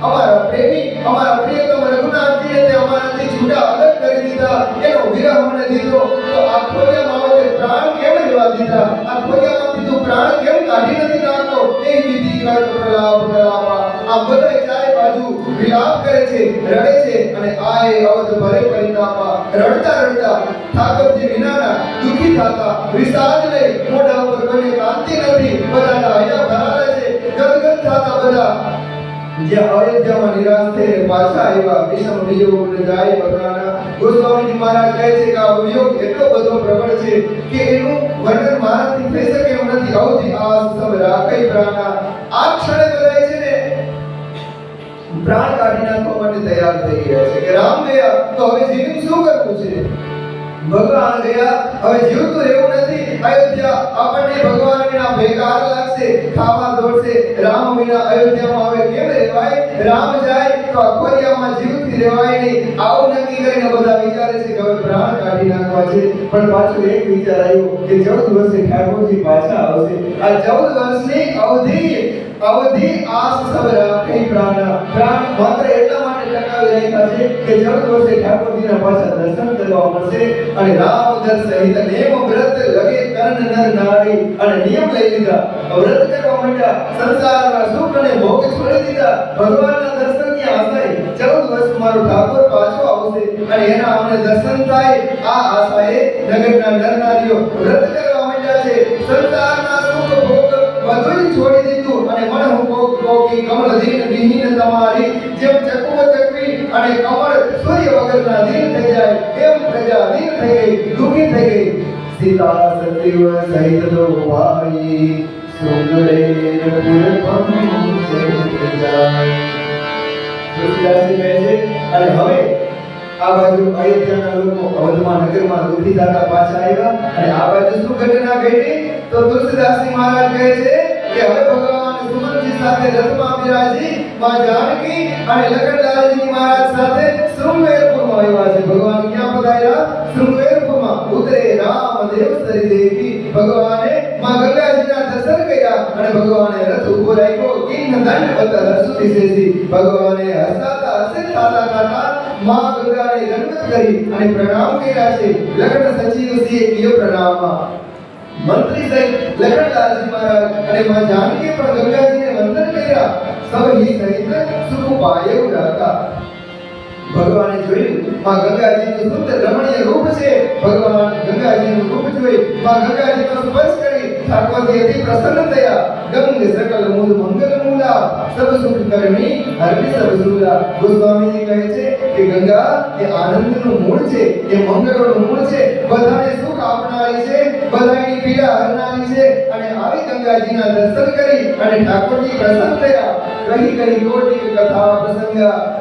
અમારા પ્રેમી, અમારા પ્રિયતમ રઘુનાથજીને તે અમારાથી જુદા અલગ કરી દીધા, એનો વિરહ મને દીધો તો આ ખોડિયામાં આવે પ્રાણ કેમ લેવા દીધા? આ ખોડિયામાંથી તું પ્રાણ કેમ કાઢી નથી નાખતો? એ વિધિ કર પ્રલાપ કરાવા. આ બધાય ચારે બાજુ વિલાપ કરે છે, રડે છે અને આય અવધ ભરે પરિતાપા. રડતા ઠાકોરજી વિનાના દુખી થતા વિષાદ લઈ મોઢા ઉપર કોઈને કાંતિ નથી. બધાના હૈયા ભરાયા છે, ગદગદ થતા બધા જ્યાં અયોધ્યામાં નિરાશ થઈને પાછા આવ્યા. વિષમ વિયોગને જાય બકરાના. ગોસ્વામીજી મહારાજ કહે છે કે આ વિયોગ એટલો બધો પ્રબળ છે કે એનું વર્ણન મારાથી થઈ શકે એમ નથી. અવધિ આસ સબ રાખઈ પ્રાણા. આ ક્ષણે બધાય છે ને પ્રાણ કાઢી નાખવા માટે તૈયાર થઈ ગયા છે કે રામ ગયા તો હવે જીવીને શું કરવું છે? ભગવાન ગયા હવે જીવતું રહેવું નથી. અયોધ્યા આપણને ભગવાન વિના બેકાર લાગશે, ખાવા દોડશે. રામ વિના અયોધ્યામાં હવે કેમ રહેવાય? રામ જાય તો અખોરિયામાં જીવથી રહેવાય નહીં. આવું નક્કી કરીને બધા વિચારે છે કે હવે પ્રાણ કાઢી નાખવા છે. પણ પાછું એક વિચાર આવ્યો કે 14 વર્ષે ઠાકોરજી પાછા આવશે. આ 14 વર્ષની અવધિ આસ સબ રાખી પ્રાણ માત્ર એટલા માટે ટકાવી રહ્યા છે કે 14 વર્ષે ઠાકોરજીના પાછા દર્શન કરવા મળશે. અને રામ દર સહિત નેમ વ્રત લગે કર્ણ નર નારી. અને નિયમ લઈ લીધા, વ્રત કરવા માંડ્યા, સંસારના સુખ અને ભોગ છોડી દીધા. ભગવાનના દર્શનની આશાએ 14 વર્ષ મારો ઠાકોર પાછો આવશે અને એના અમને દર્શન થાય આ આશાએ નગરના નર નારીઓ વ્રત કરવા માંડ્યા છે. સંસારના સુખ ભોગ બધું છોડી દીધું અને મન હું કોકી કમળ દીન વિહીન તમારી. જેમ ચકવો ચકવી અને કમળ સૂર્ય વગરના દીન થઈ જાય એમ પ્રજા દીન થઈ ગઈ, દુઃખી થઈ ગઈ. સીતા સતીવ સહિત દો ભાઈ સુંદરે પુરપમ સહિત જાય. તુલસીદાસજી કહે છે અને હવે આ બાજુ અયોધ્યાના લોકો અવધમાં નગરમાં દુઃખી થતા પાછા આવ્યા અને આ બાજુ શું ઘટના ઘટી? તો તુલસીદાસજી મહારાજ કહે છે કે હવે ભગવાન સુમનજી સાથે રથમાં બિરાજી માં જાનકી અને લખનલાલજી મહારાજ સાથે શૃંગવેરપુરમાં આવ્યા છે. ભગવાન ક્યાં પધાર્યા? શૃંગવેરપુરમાં. ઉતરે રામદેવ સરી દેખી. ભગવાને માં ગંગાજીના દર્શન કર્યા અને ભગવાને રથ ઉભો રાખ્યો. કિન્ન દંડ બતર સુદિશેસી. ભગવાને હસતા હસિત થતા માં ગંગાને દંડવત કરી અને પ્રણામ કર્યા છે. લખન સચિવ સિંહે કયો પ્રણામ? મંત્રી સહિત લખનલાલજી મહારાજ અને માં જાનકી પણ ગંગાજીને વંદન કર્યા. સૌ સહિત સુખ પાયો રાતા. ભગવાને જોયું માં ગંગાજીનું સુંદર રમણીય રૂપ છે. ભગવાન ગંગાજીનું રૂપ જોઈ માં ગંગાજીનો સ્પર્શ કરી ઠાકોરજી અતિ પ્રસન્ન થયા. ગંગ સકલ મૂળ મંગલ મૂલા સબ સુખ કરણી હરણી સબ સુલા. ગોસ્વામીજી કહે છે કે ગંગા એ આનંદનું મૂળ છે, એ મંગળોનું મૂળ છે, બધાને સુખ આપનારી છે, બધાની પીડા હરનારી છે. અને આવી ગંગાજીના દર્શન કરી અને ઠાકોરજી પ્રસન્ન થયા. કહી કહી કોટિક કથા પ્રસંગ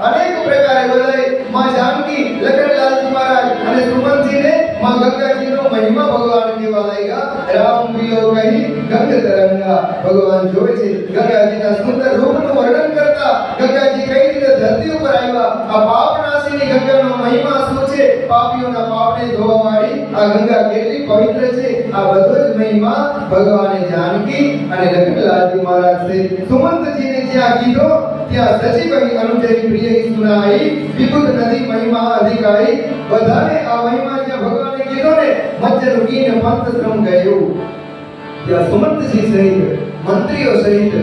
અનેક પ્રકારે બધાય માં જાનકી લખનલાલજી મહારાજ અને સુમનજીને માં ગંગાજીનો મહિમા ભગવાન કેવા લાગ્યા. રામ પિયો કહી ગંગ તરંગા. ભગવાન જોવે છે ગંગાજીના સુંદર રૂપનું વર્ણન કરતા ગંગાજી કઈ રીતે ધરતી ઉપર આવ્યા. આ પાપનાશીની ગંગાનો મહિમા શું છે, પાપીઓના પાપને ધોવાવાળી આ ગંગા કેટલી પવિત્ર છે, આ બધો જ મહિમા ભગવાને જાનકી અને લખનલાલજી મહારાજ છે સુમંતજીને જ્યાં કીધો ત્યાં સચિવની અનુચરી પ્રિય સુનાઈ વિભુત નદી મહિમા અધિકારી. બધાને આ મહિમા જ્યાં ભગવાને કીધો ને મચ્છર ઉગીને પંથ શ્રમ ગયું. ત્યાં સુમંતજી સહિત મંત્રીઓ સહિત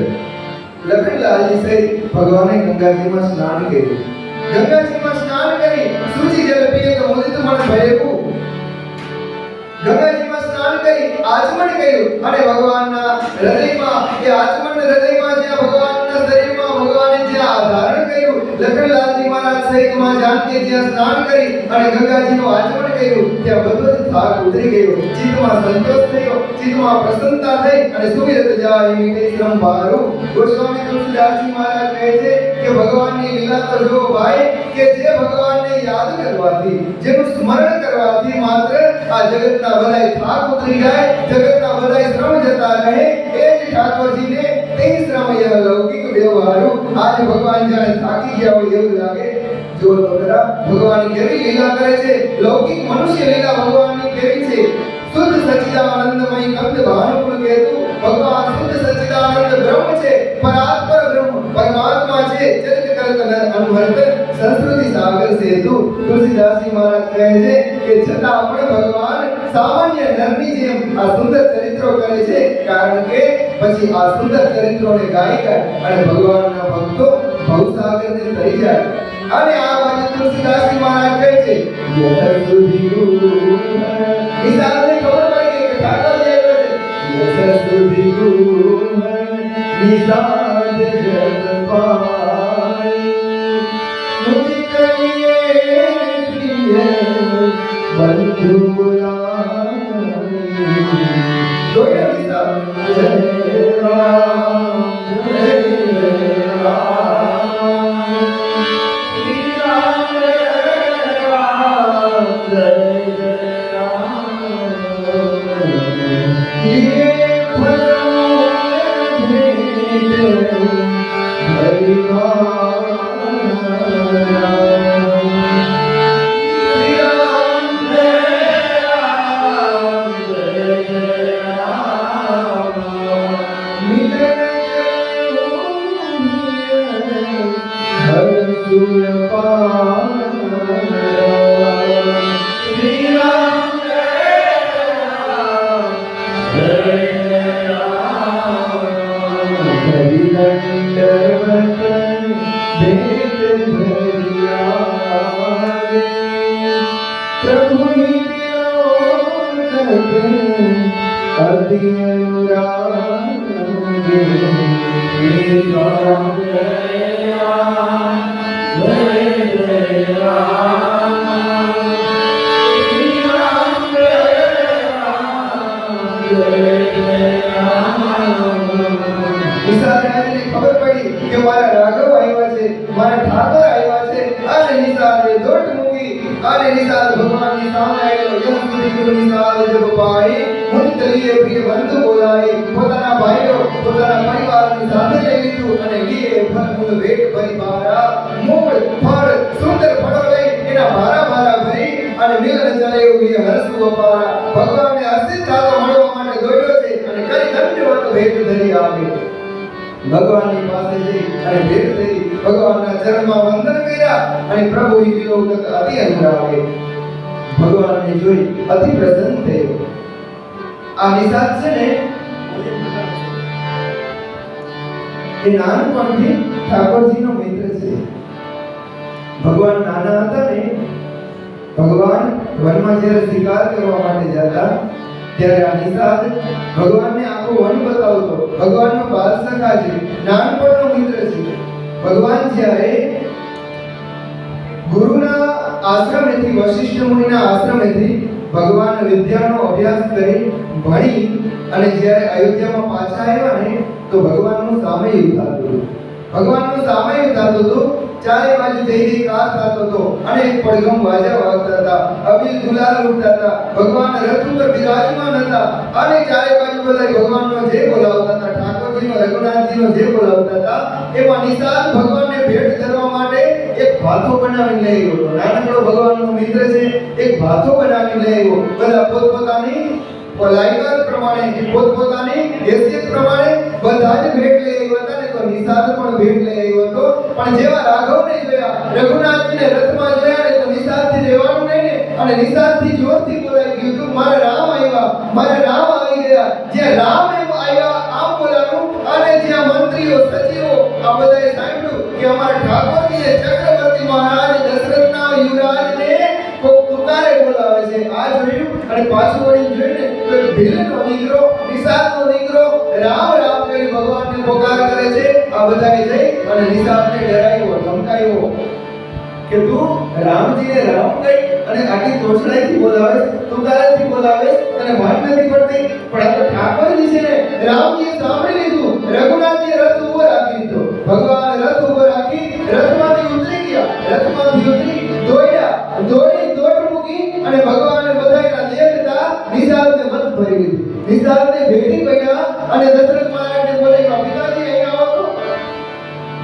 લખનલાલજી સહિત ભગવાને ગંગાજીમાં સ્નાન કર્યું. ગંગાજીમાં સ્નાન કરી સૂચિ જલ પીએ તો મુદિત મન ભયેવું. ગંગાજીમાં સ્નાન કરી આચમન કર્યું અને ભગવાનના હૃદયમાં એ આચમન હૃદયમાં જ્યાં ભગવાનના શરીરમાં ભગવાને જ્યાં ધારણ કર્યું. લખનલાલજી મહારાજ સહિત માં જાનકી જ્યાં સ્નાન કરી અને ગંગાજીનું આચમન કર્યું ત્યાં બધો જ થાક ઉતરી ગયો. ચિત્તમાં સંતોષ થયો, ચિત્તમાં પ્રસન્નતા થઈ અને સુમિરત જાય મીઠે શ્રમ ભારું. ગોસ્વામી તુલસીદાસજી મહારાજ કહે છે કે ભગવાનની લીલા તો જો ભાઈ કે જે ભગવાનને યાદ કરવાથી, જેનું સ્મરણ કરવાથી માત્ર આ જગતના બધાય થાક ઉતરી જાય, જગતના બધાય શ્રમ જતા રહે. એ જ ઠાકોરજીને તે શ્રમ એ લૌકિક વ્યવહારું. આજે ભગવાન જાણે થાકી ગયા હોય એવું લાગે. જો તો ખરા ભગવાન કેવી લીલા કરે છે. લૌકિક મનુષ્ય લીલા ભગવાનની કેવી છે. શુદ્ધ સચ્ચિદાનંદમય કંદ ભાનુકુળ કહેતું ભગવાન શુદ્ધ સચ્ચિદાનંદ બ્રહ્મ છે, પરાત્પર બ્રહ્મ પરમાત્મા છે. ચરિત કરત અનુભર્ત સંસ્કૃતિ સાગર સેતુ. તુલસીદાસજી મહારાજ કહે છે કે છતાં પણ ભગવાન સામાન્ય નરની જેમ આ સુંદર ચરિત્રો કરે છે, કારણ કે પછી આ સુંદર ચરિત્રોને ગાય અને ભગવાનના ભક્તો ભવસાગરને તરી જાય. અને આ બાજુ તુલસીદાસજી મહારાજ કહે છે યથ સુધી નિસાદને ખબર પડી કે ઠાકોરજી આવ્યો છે. યથ સુધી નિસાદ જગ પાઈ મુદિત કરિયે પ્રિય બંધુ બોલાવી. જોયા નિસાદ જય રામ જય રામ શ્રી રામ રામ જય ખબર પડી કે મારા રાઘવ આવ્યા છે, મારા ઠાકોર આવ્યા છે. અને નિસાદે દોટ મૂકી અને નિસાદ ભગવાનની સામે આવ્યો. યહ સુધી ગુરુ નિસાદ જબ પાઈ મુદિત કરિયે પ્રિય બંધુ બોલાઈ. પોતાના ભાઈઓ પોતાના પરિવારની સાથે લઈ લીધું અને લીએ ફળ મૂળ ભેટ ભરી બારા. મૂળ ફળ સુંદર ફળો લઈ એના ભારા ભારા ભરી અને મિલન ચલે એવું એ હરસુ અપારા. ભગવાનને હર્ષિત થતો મળવા માટે દોડ્યો છે અને કરી દંડવત ભેટ ધરી આવે. ભગવાનની પાસે જઈ અને ભેટ થઈ ભગવાનના ચરણમાં વંદન કર્યા અને પ્રભુ વિલોકત અતિ અનુરાગે. ભગવાનને જોઈ અતિ પ્રસન્ન થયો. આ નિષાદ છે ને એ નાનપણથી ઠાકોરજીનો મિત્ર છે. ભગવાન નાના હતા ને, ભગવાન વનમાં જ્યારે શિકાર કરવા માટે જતા ત્યારે આ નિષાદ ભગવાનને આખું વન બતાવતો. ભગવાનનો બાલ સખા છે, નાનપણનો મિત્ર છે. ભગવાન જ્યારે ગુરુના આશ્રમેથી, વશિષ્ઠ મુનિના આશ્રમેથી ભગવાન વિદ્યાનો અભ્યાસ કરી ભણી અને જ્યારે અયોધ્યામાં પાછા આવ્યા ને તો ભગવાનનું સામયિક થતું હતું. ભગવાનનું સામયિક થતું હતું. ચારે બાજુ જય જયકાર થતો હતો. અનેક પડઘમ વાજા વાગતા હતા, અબીલ ગુલાલ ઉડતા હતા. ભગવાન રથ ઉપર બિરાજમાન હતા અને ચારે બાજુ બધા ભગવાનનો જય બોલાવતા હતા. ઠાકોરજીનો, રઘુનાથજીનો જય બોલાવતા હતા. એમાં નિષાદ ભગવાનને ભેટ કરવા માટે એક ભાથો બનાવીને લઈ આવ્યો. નાનકડો ભગવાનનો મિત્ર છે, એક ભાથો બનાવીને લઈ આવ્યો. બધા પોતપોતાની લાયકાત પ્રમાણે, પોતપોતાની હેસિયત પ્રમાણે બધા જ ભેટ લઈ આવ્યા હતા ને તો નિષાદ પણ ભેટ લઈ આવ્યો હતો. પણ જેવા રાઘવને જોયા, રઘુનાથજીને રથમાં જોયા ને તો નિષાદથી રહેવાનું નહીં ને અને નિષાદથી જોરથી બોલાઈ ગયું હતું, મારા રામ આવ્યા, મારા રામ આવી ગયા. જ્યાં રામ એમ આવ્યા આમ બોલાનું અને જ્યાં મંત્રીઓ, સચિવો આ બધાએ સાંભળ્યું કે અમારા ઠાકોરજીએ ચક્રવર્તી મહારાજ દશરથના યુવરાજને કોક તુકારે બોલાવે છે. આ જોયું અને પાછું વળી જોઈને તો ભીલનો દીકરો, નિષાદનો દીકરો રામ રામ કરી ભગવાનને પોકાર કરે છે. આ બધાએ જઈ અને નિષાદને ડરાવ્યો, ધમકાવ્યો કે તું રામજીને રામ કહી અને આટલી તોછડાઈથી બોલાવે, તુકારેથી બોલાવે અને વાત નથી પડતી. પણ આ તો ઠાકોરજી છે ને, રામજીએ સાંભળી લીધું. રઘુનાથજીએ રથ ઉભો રાખી દીધો. ભગવાન રથ ઉભો રાખી રથમાંથી ઉતરી ગયા. રથમાંથી ઉતરી દોડ્યા, દોડ મૂકી અને ભગવાને બધાયના દેખતા નિષાદને મત ભરી દીધી. નિષાદને ભેટી પડ્યા અને દશરથ મહારાજને બોલાવ્યા, પિતાજી અહીં આવો તો.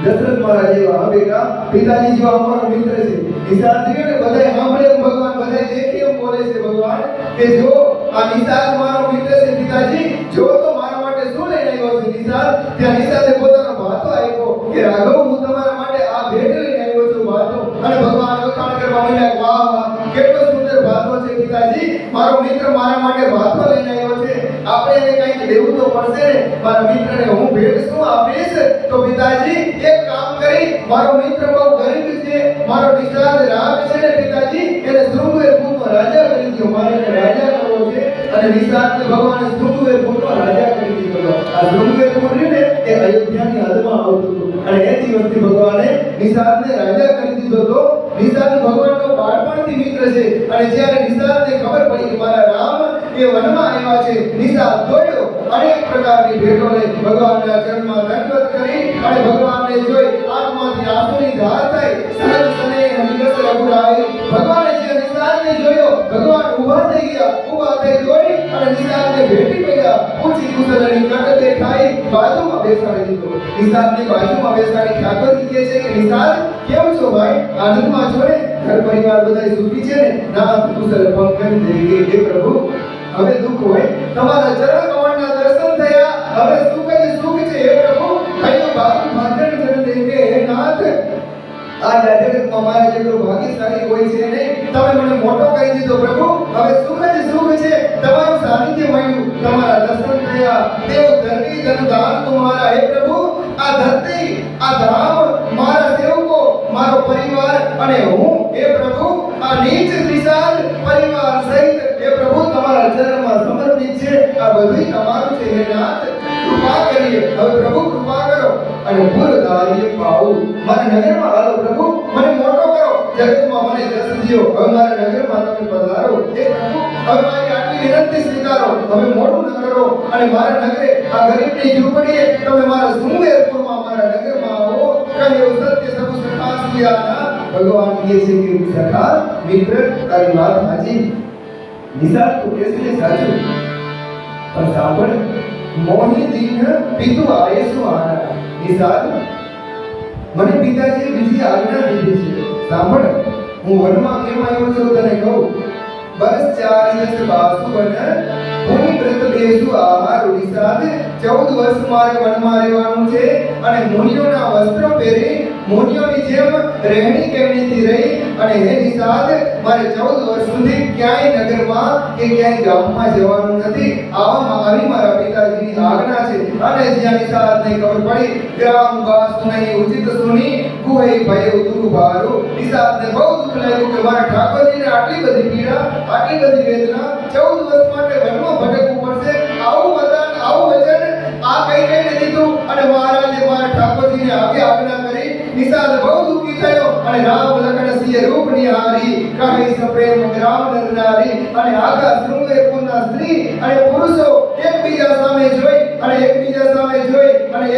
દશરથ મહારાજ એવા, હા બેટા, પિતાજી જો અમારો મિત્ર છે. નિષાદ ને બધાય સાંભળે એમ ભગવાન, બધાય દેખે એમ બોલે છે ભગવાન કે જો આ નિષાદ મારો મિત્ર છે પિતાજી, જો તો મારા માટે શું લઈને આવ્યો છે નિષાદ. ત્યાં નિષાદે પોતાનો ભાતો આપ્યો કે રાઘવ, હું તમારા માટે આ ભેટ લઈને આવ્યો છું, ભાતો. અને ભગવાન વખાણ કરવા માંડ્યા, વાહ વાહ, કેટલો સુંદર ભાતો છે પિતાજી, મારો મિત્ર મારા માટે ભાતો લઈને આવ્યો છે. આપણે એને કંઈક દેવું તો પડશે ને, મારા મિત્રને હું ભેટ શું આપીશ? તો પિતાજી એક કામ કરી, મારો મિત્ર બહુ ગરીબ છે, મારો નિષાદ રાગ છે ને પિતાજી, એને શૃંગવેરપુરનો રાજા કરી દો. મારે એને રાજા કરવો છે અને નિષાદને ભગવાને શૃંગવેરપુરનો રાજા કરી દીધો. આ શૃંગવેરપુર ને એ અયોધ્યાની હદમાં આવતું હતું અને એ દિવસથી ભગવાને નિષાદને રાજા કરી દીધો હતો. નિષાદ ભગવાનનો બાળપણથી મિત્ર છે અને જ્યારે નિષાદને ખબર પડી કે મારા રામ એ વનમાં આવ્યા છે, નિષાદ દોડ્યો, અનેક પ્રકારની ભેટો લઈ ભગવાનના ચરણમાં દંડવત કરી અને ભગવાનને જોઈ આંખમાંથી આંસુની ધાર થઈ. સહજ સ્નેહ વિગસ રઘુરાય. ભગવાને જે નિષાદને જોયો, ભગવાન ઊભા થઈ ગયા, ઊભા થઈ દોડી અને નિષાદને ભેટી પડ્યા. ઊંચી કુશલની કટ દેખાઈ, બાજુમાં બેસાડી દીધો. નિષાદને બાજુમાં બેસાડી ઠાકોરજી કહે છે કે નિષાદ કેમ છો ભાઈ, આનંદમાં છો ને, ઘર પરિવાર બધા સુખી છે ને? નાથ કુશલ પંકજ દેવી, હે પ્રભુ હવે દુઃખ હોય, તમારા ચરણ કમળના દર્શન થયા, હવે સુખ જ સુખ છે. હે પ્રભુ કયો બાપુ ભાગણ ચરણ દેખે, હે નાથ આ જગતમાં મારા જેટલો ભાગ્યશાળી કોઈ છે નહીં, તમે મને મોટો કરી દીધો પ્રભુ, હવે સુખ જ સુખ છે. તમારું સાનિધ્ય મળ્યું, તમારા દર્શન થયા, દેવ ધરતી ધન દાન તમારા. હે પ્રભુ આ ધરતી, આ ધામ, મારા સેવકો, મારો પરિવાર અને હું, હે પ્રભુ આ નીચ નિષાદ પરિવાર સહિત હે પ્રભુ તમારા ચરણમાં સમર્પિત છે. આ બધું તમારું છે. હે નાથ કૃપા કરીએ, હવે પ્રભુ કૃપા કરો અને પૂરધારીએ પાઉ. મારા નગરમાં હાલો પ્રભુ, મને મોટો કરો, જગતમાં મને જસ દિયો. હવે મારા નગરમાં તમે પધારો. હે પ્રભુ હવે મારી આટલી વિનંતી સ્વીકારો, હવે મોટું ન કરો અને મારા નગરે આ ગરીબની ઝૂંપડીએ તમે મારા શૃંગવેરપુરમાં મારા નગરમાં આવો. કહ્યું સત્ય સબુ સખા સુયાના. ભગવાન કહે છે કે સખા મિત્ર તારી વાત સાચી, નિષાદ તો કહે છે સાચું, પણ સાંભળ, મોહી દીન પિતુ આયેસુ આના. નિષાદ મને પિતાજીએ બીજી આજ્ઞા દીધી છે. સાંભળ, હું વનમાં કેમ આવ્યો છું તને કહું. બસ 4 દિવસ બાસુ વન ભૂમિ વ્રત બેસુ આહાર. નિષાદ 14 વર્ષ મારે વનમાં રહેવાનું છે અને મુનિઓના વસ્ત્રો પહેરી મુનિઓની જેમ રહેણી કહેણીથી રહી અને હે નિષાદ મારે 14 વર્ષ સુધી ક્યાંય નગરમાં કે ક્યાંય ગામમાં જવાનું નથી. આવી મારા પિતાજીની આજ્ઞા છે. અને જ્યાં નિષાદને ખબર પડી ગ્રામ વાસ નહીં ઉચિત સુની કુહે ભય દુઃખ ભારો. નિષાદને બહુ દુઃખ લાગ્યું કે મારા ઠાકોરજીને આટલી બધી પીડા, આટલી બધી વેદના, 14 વર્ષ માટે વનમાં ભટકવું પડશે. આવું વચન આ કઈ દીધું અને મહારાજે મારા ઠાકોરજીને આવી આજ્ઞા કરી. નિષાદ બહુ દુઃખી થયો અને રામ લખન સિંહ રૂપ નિહારી કહે સપ્રેમ ગ્રામ નરનારી. અને આખા શૃંગે પુના સ્ત્રી અને પુરુષો એકબીજા સામે જોઈ અને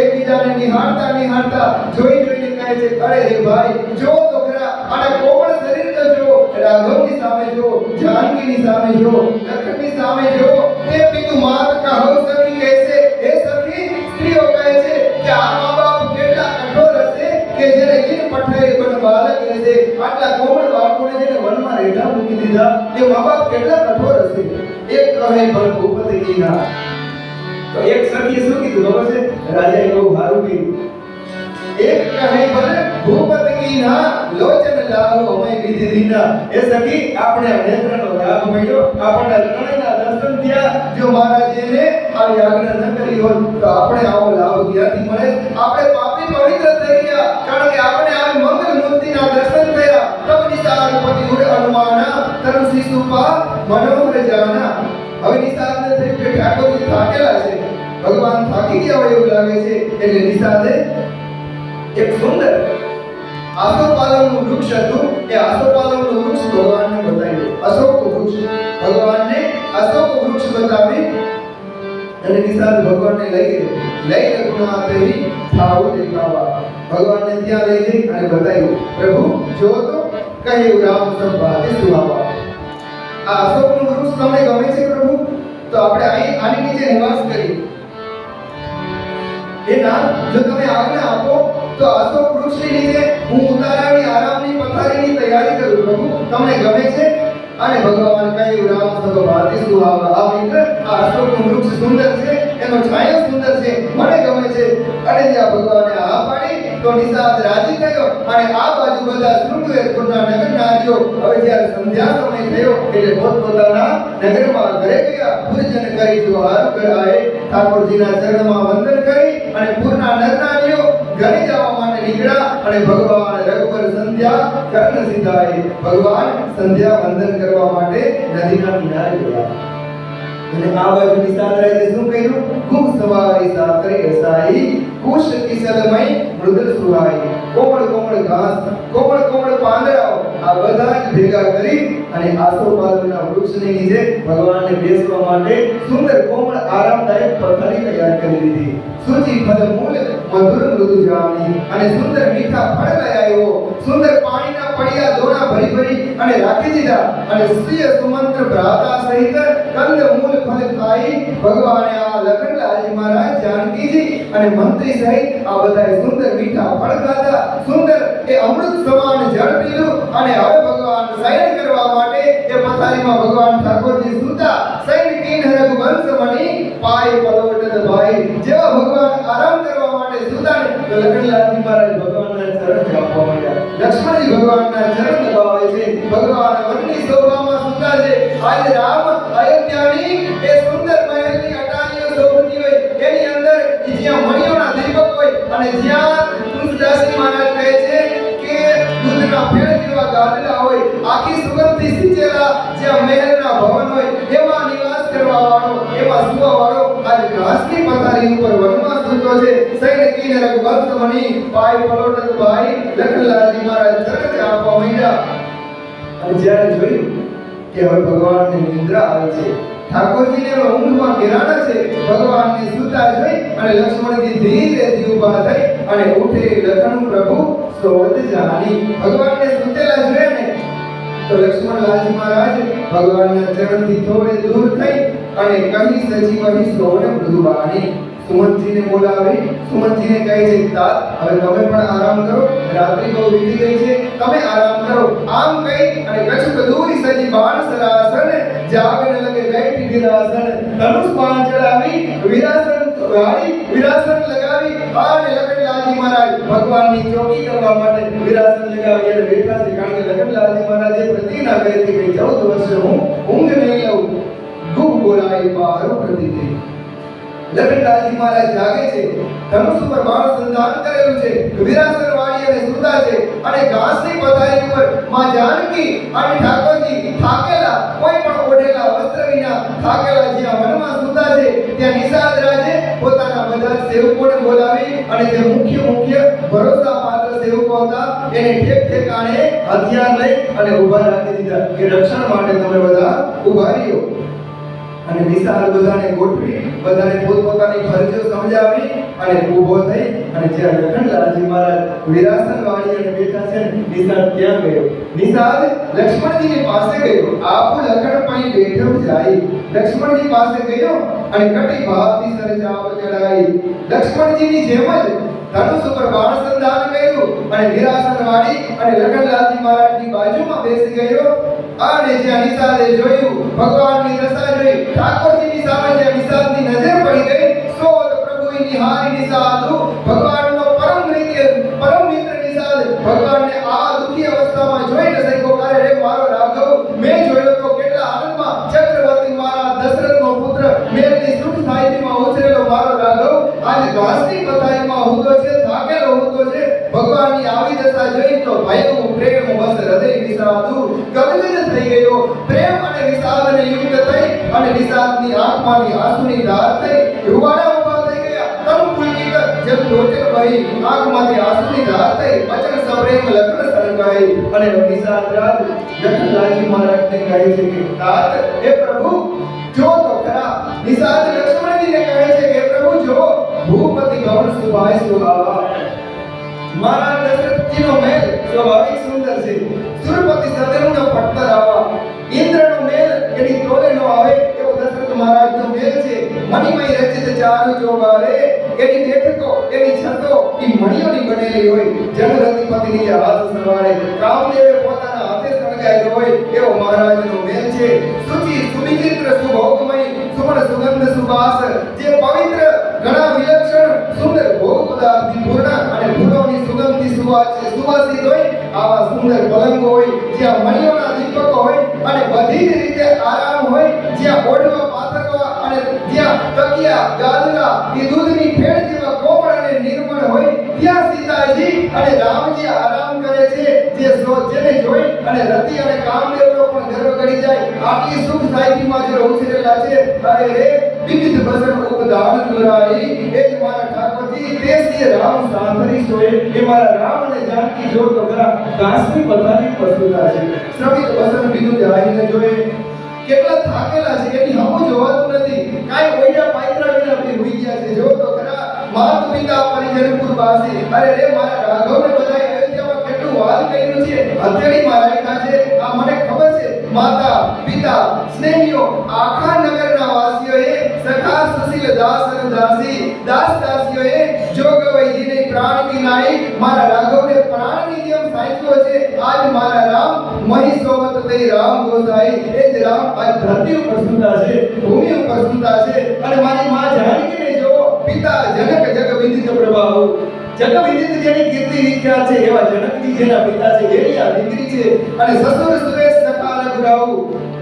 એકબીજાને નિહાળતા જોઈને કહે છે અરે રે ભાઈ જો તો ખરા અને કોમળ શરીર તો જો, રાઘવની સામે જો, જાનકીની સામે જો, લખનની સામે જો. તે પિતુ માત કહો સખી કહેશે હે સખી સ્ત્રીઓ કહે છે કે આ મા બાપ કેટલા કઠોર હશે કે જેને ઈન પઠાઈ બન બાલક રહેશે. આટલા કોમળ બાળકોને જેને વનમાં રેઢા મૂકી દીધા એ મા બાપ કેટલા કઠોર હશે. એક કહે ભલ ભૂપતિ કીના તો એક સખી શું કીધું ખબર છે? રાજાએ બહુ સારું કીધું. એક કહે ભલ ભૂપતિ કીના લોચન લાવો અમે વિધિ દીના. એ સખી આપણે નેત્રનો લાભ મળ્યો, આપણને ત્રણેયના દર્શન થયા. જો મહારાજે આવી આજ્ઞા ન કરી હોત તો આપણે આવો લાભ ક્યાંથી મળે? આપણે પાપી પવિત્ર થઈ ગયા કારણ કે આપણે આવી મંગલ મૂર્તિના દર્શન થયા. તબ નિષાદ પતિ ઉડ અનુમાના તરુ શિશુપા મનોહર જાના. હવે નિષાદને થયું કે ઠાકોરજી થાકેલા છે, ભગવાન થાકી ગયા હોય એવું લાગે છે. એટલે નિષાદે એક સુંદર આસોપાલવનું વૃક્ષ હતું. એ આસોપાલવનું વૃક્ષ ભગવાનને બતાવ્યું. અશોક વૃક્ષ ભગવાનને અશોક વૃક્ષ બતાવી અને નિષાદ ભગવાનને લઈ રઘુનાથેહી થાવ દેખાવા. ભગવાનને ત્યાં લઈ જઈ અને બતાવ્યું પ્રભુ જો તો કહ્યું રામ સંભાતે સુહાવા. આ અશોકનું વૃક્ષ તમને ગમે છે પ્રભુ? તો આપણે આની નીચે નિવાસ કરીએ. એના જો તમે આજ્ઞા આપો તો અશોક વૃક્ષની નીચે હું ઉતારાની આરામની પથારીની તૈયારી કરું પ્રભુ, તમને ગમે છે? અને ભગવાન કહ્યું રામ સંભાતે સુહાવા. આ મિત્ર આ અશોકનું વૃક્ષ સુંદર છે, એનો છાંયો સુંદર છે, મને ગમે છે. અને જ્યાં ભગવાને આ પાડી તો નિષાદ રાજી થયો અને આ બાજુ બધા શૃંગવેરપુરના નગર નારીઓ હવે જ્યારે સંધ્યા સમય થયો એટલે પોતપોતાના નગરમાં ઘરે ગયા. પૂજન કરી જોહાર કરાય, ઠાકોરજીના ચરણમાં વંદન કરી અને પૂરના નરનારીઓ ઘરે જવા માટે નીકળ્યા. અને ભગવાન રઘુબર સંધ્યા કર્ણ સિદ્ધાય, ભગવાન સંધ્યા વંદન કરવા માટે નદીના કિનારે ગયા. અને આ બાજુ નિષાદ રાજે શું કહ્યું? ખૂબ સવારી સાકરે રસાઈ કુશ કિસલમય મૃદલ સુહાઈ. કોમળ ઘાસ, કોમળ પાંદડાઓ આ બધા જ ભેગા કરી અને આસોપાલવના વૃક્ષની નીચે ભગવાનને બેસવા માટે સુંદર કોમળ આરામદાયક પથારી તૈયાર કરી દીધી. સુચિ ફળ મૂળ મધુર મૃદુ જાણી અને સુંદર મીઠા ફળ લઈ આવ્યો. સુંદર પાણીના પડિયા દોણા ભરી અને રાખી દીધા. અને શ્રી સુમંત્ર ભ્રાતા સહિત કંદ મૂળ ફળ ખાઈ ભગવાને આ લખનલાલજી મહારાજ, જાનકીજી અને મંત્રી સહિત આ બધાએ સુંદર મીઠા ફળ ખાધા. સુંદર એ અમૃત સમાન જળ પીધું. અને હવે ભગવાન શયન કરવા માટે એ પથારીમાં ભગવાન ઠાકોરજી સૂતા. શયન કિન રઘુવંશ મણી પાય પલોટત ભાઈ. જેવા ભગવાન આરામ કરવા માટે સૂતા ને તો લખનલાલજી મહારાજ ભગવાનના ચરણ ચાપવા માંડ્યા. લક્ષ્મણજી ભગવાનના ચરણ દબાવે છે. ભગવાન વનની શોભામાં સૂતા છે. આજે રામ અયોધ્યાની એ સુંદર મહેલની અટારીઓ શોભતી હોય એની અંદર જ્યાં મણિયોના દીપક હોય અને જ્યાં તુલસીદાસજી મહારાજ કહે છે કે દૂધના ફેણ જેવા ગાદલા હોય, આખી સુગંધથી સિંચેલા જ્યાં મહેલના ભવન હોય એમાં નિવાસ કરવા વાળો, એમાં સુવા વાળો આજે ઘાસની પથારી ઉપર વનમાં સૂતો છે. સૈન કીને રઘુવંશ મણી પાય પલોટત ભાઈ. લખનલાલજી મહારાજ ચરણ આપવા માંડ્યા. અને જ્યારે જોયું કે હવે ભગવાનને નિંદ્રા આવે છે, ઠાકોરજીને ઊંઘમાં ઘેરાણા છે, ભગવાનને સૂતા જોઈ અને લક્ષ્મણજી ધીરેથી ઊભા થઈ અને ઉઠે લખન પ્રભુ સોવત જાની. ભગવાનને સૂતેલા જોયા ને તો લક્ષ્મણલાલજી મહારાજ ભગવાનના ચરણથી થોડે દૂર થઈ અને કહી સજીવની સોવન મૃદુવાણી. સુમંતજીને બોલાવી સુમંતજીને કહે છે તાત હવે તમે પણ આરામ કરો, રાત્રિ બહુ વીતી ગઈ છે, તમે આરામ કરો. આમ કહી અને કછુક દૂરી સજી બાણ સરાસન જાગને લગે બેઠી વિરાસન. ધનુષ બાણ ચડાવી વિરાસન વાળી વિરાસન લગાવી અને લખનલાલજી મહારાજ ભગવાનની ચોકી કરવા માટે વિરાસત લગાવી અને બેઠા છે, કારણ કે લખનલાલજી મહારાજે પ્રતિજ્ઞા કરી હતી કે 14 વર્ષે હું ઊંઘ નહીં લઉં, દુઃખ બોલાય પારો પ્રતિજ્ઞા. લખનલાલજી મહારાજ જાગે છે, ધનુષ ઉપર બાણ સંધાન કરેલું છે, વિરાસર વાળી અને સુતા છે, અને ઘાસની પથારી ઉપર માં જાનકી અને ઠાકોરજી થાકેલા, કોઈ પણ ઓઢેલા વસ્ત્ર વિના થાકેલા જ્યાં વનમાં સુતા છે, ત્યાં નિષાદ રાજે પોતાના બધા સેવકોને બોલાવી અને જે મુખ્ય ભરોસા પાત્ર સેવકો હતા એને ઠેક ઠેકાણે હથિયાર લઈ અને ઊભા રાખી દીધા કે રક્ષણ માટે તમે બધા ઊભા રહ્યો. અને નિશાળ બધાને ગોઠવી, બધાને પોતપોતાની ફરજો સમજાવી અને ઊભો થઈ અને જ્યારે લખનલાલજી મહારાજ વિરાસન વાળી અને બેઠા છે, નિશાળ ક્યાં ગયો? નિશાળ લક્ષ્મણજીની પાસે ગયો. આપો લખન પઈ બેઠો જાય. લક્ષ્મણજી પાસે ગયો અને કટી ભાવથી સરજાપ ચડાઈ. લક્ષ્મણજીની જેમ જ ધનુષ ઉપર બાણ સંધાન કર્યું અને વિરાસન વાળી અને લખનલાલજી મહારાજની બાજુમાં બેસી ગયો. અને જ્યાં નિષાદે જોયું, ભગવાનની દશા જોઈ, ઠાકોરજીની સામે જ્યાં નિષાદની નજર પડી ગઈ, સોત પ્રભુની નિહારી નિષાદુ ભગવાનનો પરમ મિત્ર નિષાદ ભગવાનને આ દુખી અવસ્થામાં જોઈ ન શક્યો. અરે રે મારો રાઘવ, મેં જોયો તો કેટલા આનંદમાં ચક્રવર્તી મારા દશરથનો પુત્ર, મેલની સુખ સાહિત્યમાં ઉછરેલો મારો રાઘવ આજે ઘાસની પથારીમાં ઊભો છે, થાકેલો ઊભો છે. ભગવાનની આવી દશા જોઈ તો ભયનું પ્રેમ બસ હૃદય નિષાદુ ગદગદ થઈ ગયો. પ્રેમ અને વિષાદને યુક્ત થઈ અને નિષાદની આંખમાંથી આંસુની ધાર થઈ, રૂવાડા ઊભા થઈ ગયા. તમ પુલકિત જબ લોચન વહી, આંખમાંથી આંસુની ધાર થઈ, વચન સપ્રેમ લખન સરકાઈ. અને નિષાદ રાજ લખનલાલજી મહારાજને કહે છે કે તાત હે પ્રભુ જો તો ખરા. નિષાદ લક્ષ્મણજીને કહે છે કે પ્રભુ જો, ભૂપતિ ભવન સુભાય સુહાવા. મારા દશરથજીનો મહેલ સ્વાભાવિક સુંદર છે, સુરપતિ સદનનો પટ્ટર આવા. ઇન્દ્રનો મહેલ એની તોલે નો આવે એવો દશરથ મહારાજનો મહેલ છે. મણિમય રચિત ચારુ ચોબારે, એની બેઠકો એની છતો ઈ મણિયોની બનેલી હોય. જનરતિપતિની હાથ સવારે કામદેવે પોતાના હાથે સળગાયેલો હોય એવો મહારાજનો મહેલ છે. સુચિ સુવિચિત્ર સુભોગમય સુમન સુગંધ સુવાસ, જે પવિત્ર ઘણા વિલક્ષણ સુંદર ભોગ પદાર્થથી પૂર્ણ અને ફૂલોની સુગંધથી સુવાસિત હોય આવા સુંદર પલંગો હોય, જ્યાં મણિયોના દીપકો હોય અને બધી જ રીતે આરામ હોય, જ્યાં ઓઢવા પાથરવા અને જ્યાં તકિયા ગાદલા એ દૂધની ફેણ જેવા કોમળ અને નિર્મળ હોય, ત્યાં સીતાજી અને રામજી આરામ કરે છે. જેને જોઈ અને રતિ અને કામદેવનો પણ ગર્વ કરી જાય. આટલી સુખ સાહિત્યમાં જે ઉછરેલા છે, અરે રે વિવિધ વસન ઉપદાન દુરાઈ, એ જ મારા ઠાકોરજી તે સિંહ રામ સાંભળી સોય. એ મારા રામ અને જાનકી જો તો ખરા ઘાસની પથારી પર સુતા છે. શ્રમિક વસન વિદું જાઈને જોએ, કેટલા થાકેલા છે, એની હમું જોવાતું નથી. કાઈ ઓઈડા પાયત્રા વિના ભી હોઈ ગયા છે. જો તો ખરા માત પિતા પરિજનપુર વાસી. અરે રે મારા રાઘવને બધાય અયોધ્યામાં કેટલું વાલ કર્યું છે, હથેળીમાં રાખ્યા છે. આ મને ખબર છે. માતા પિતા સ્નેહીઓ આખા નગરના વાસીઓએ, સખા સુશીલ દાસ અને દાસી દાસ દાસીઓએ જોગવૈજીને પ્રાણ કિનાઈ મારા રાઘવને પ્રાણની જેમ સાચવ્યો છે. આજ મારા રામ મહિષોવત તે રામ ગોસાઈ, એ જ રામ આજ ધરતી ઉપર સુતા છે, ભૂમિ ઉપર સુતા છે. અને મારી માં જાનકીને જો, પિતા જનક જગ વિદિત પ્રભાવ, જગ વિદિત જેની કીર્તિ વિખ્યાત છે એવા જનકજી જેના પિતા છે, એની આ દીકરી છે. અને સસુર સુરેશ સખા લઘુરાવ,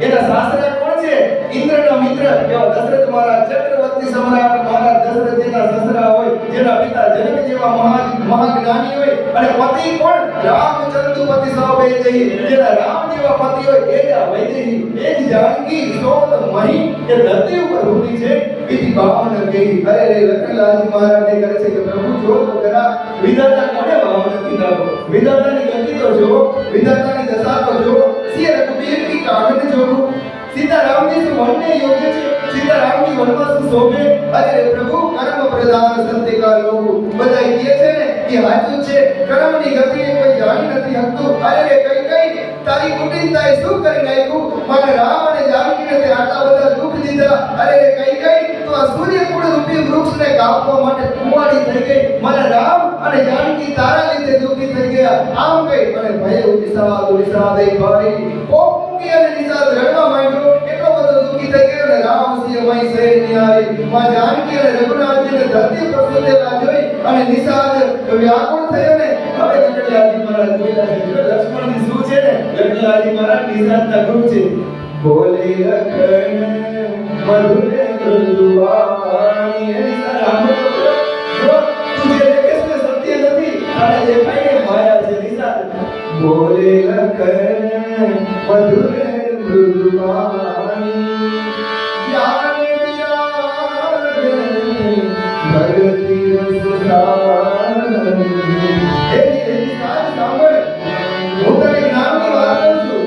એના સાસરા કોણ છે? ઇન્દ્રના મિત્ર એવા દશરથ મહારાજ, ચક્રવર્તી સમ્રાટ મહારાજ દશરથ જેના સસરા હોય, જેના પિતા જનક જેવા મહાજ્ઞાની હોય. અને પતિ કોણ? રામચંદ્રપતિ સૌ વૈદેહી, જેના રામ જેવા પતિ હોય એ જ આ વૈદેહી, એ જ જાનકી સોત મહી એ ધરતી ઉપર હોતી છે. વિધિ ભાવન ગઈ. અરે રે લખનલાલજી મહારાજને કહે છે કે પ્રભુ જો તો ખરા વિધાતા કોને ભાવન કીધા? વિધાતાની ગતિ તો જો, વિધાતાની દશા તો જો. સિંહ રઘુબીર કી કાગન જોગું, સીતારામજી શું વનને યોગ્ય છે? સીતારામજી વનમાં શું શોભે? અરે પ્રભુ કર્મ પ્રધાન સંતિકા લોકો, બધા કહે છે ને એ સાચું છે. કર્મની ગતિને કોઈ જાણી નથી શકતું. અરે કઈ તારી કુટિલતાએ શું કરી નાખ્યું? મારા રામ અને જાનકીને તે આટલા બધા દુઃખ દીધા. અરે કઈ તો આ સૂર્યકુળ રૂપી વૃક્ષને કાપવા માટે કુંવાડી થઈ ગઈ. મારા રામ અને જાનકી તારા લીધે દુઃખી થઈ ગયા. આમ કઈ અને ભય નિષાદે ભારી કોપ મૂકી અને નિષાદ રડવા માંડ્યો. એટલો બધો દુઃખી થઈ ગયો અને રામ સિંહ મય શેરની આવી માં જાનકી અને રઘુનાથજીને ધરતી પર સુતેલા જોઈ અને નિષાદ વ્યાકુળ થયો ને હવે જગતલાજી મહારાજ બોલ્યા છે જો લક્ષ્મણજી શું છે ને જગતલાજી મહારાજ નિષાદના ગુરુ છે બોલે લખન મધુરે મૃદુવાણી એ નિષાદ સાંભળો જો તું જે દેખે છે સત્ય નથી અને દેખાય ને માયા છે નિષાદ બોલે લખન મધુરે મૃદુવાણી જ્ઞાન વિરાગ ભગતિ રસ સારની એ નિષાદ સાંભળ હું તને જ્ઞાનની વાત કરું છું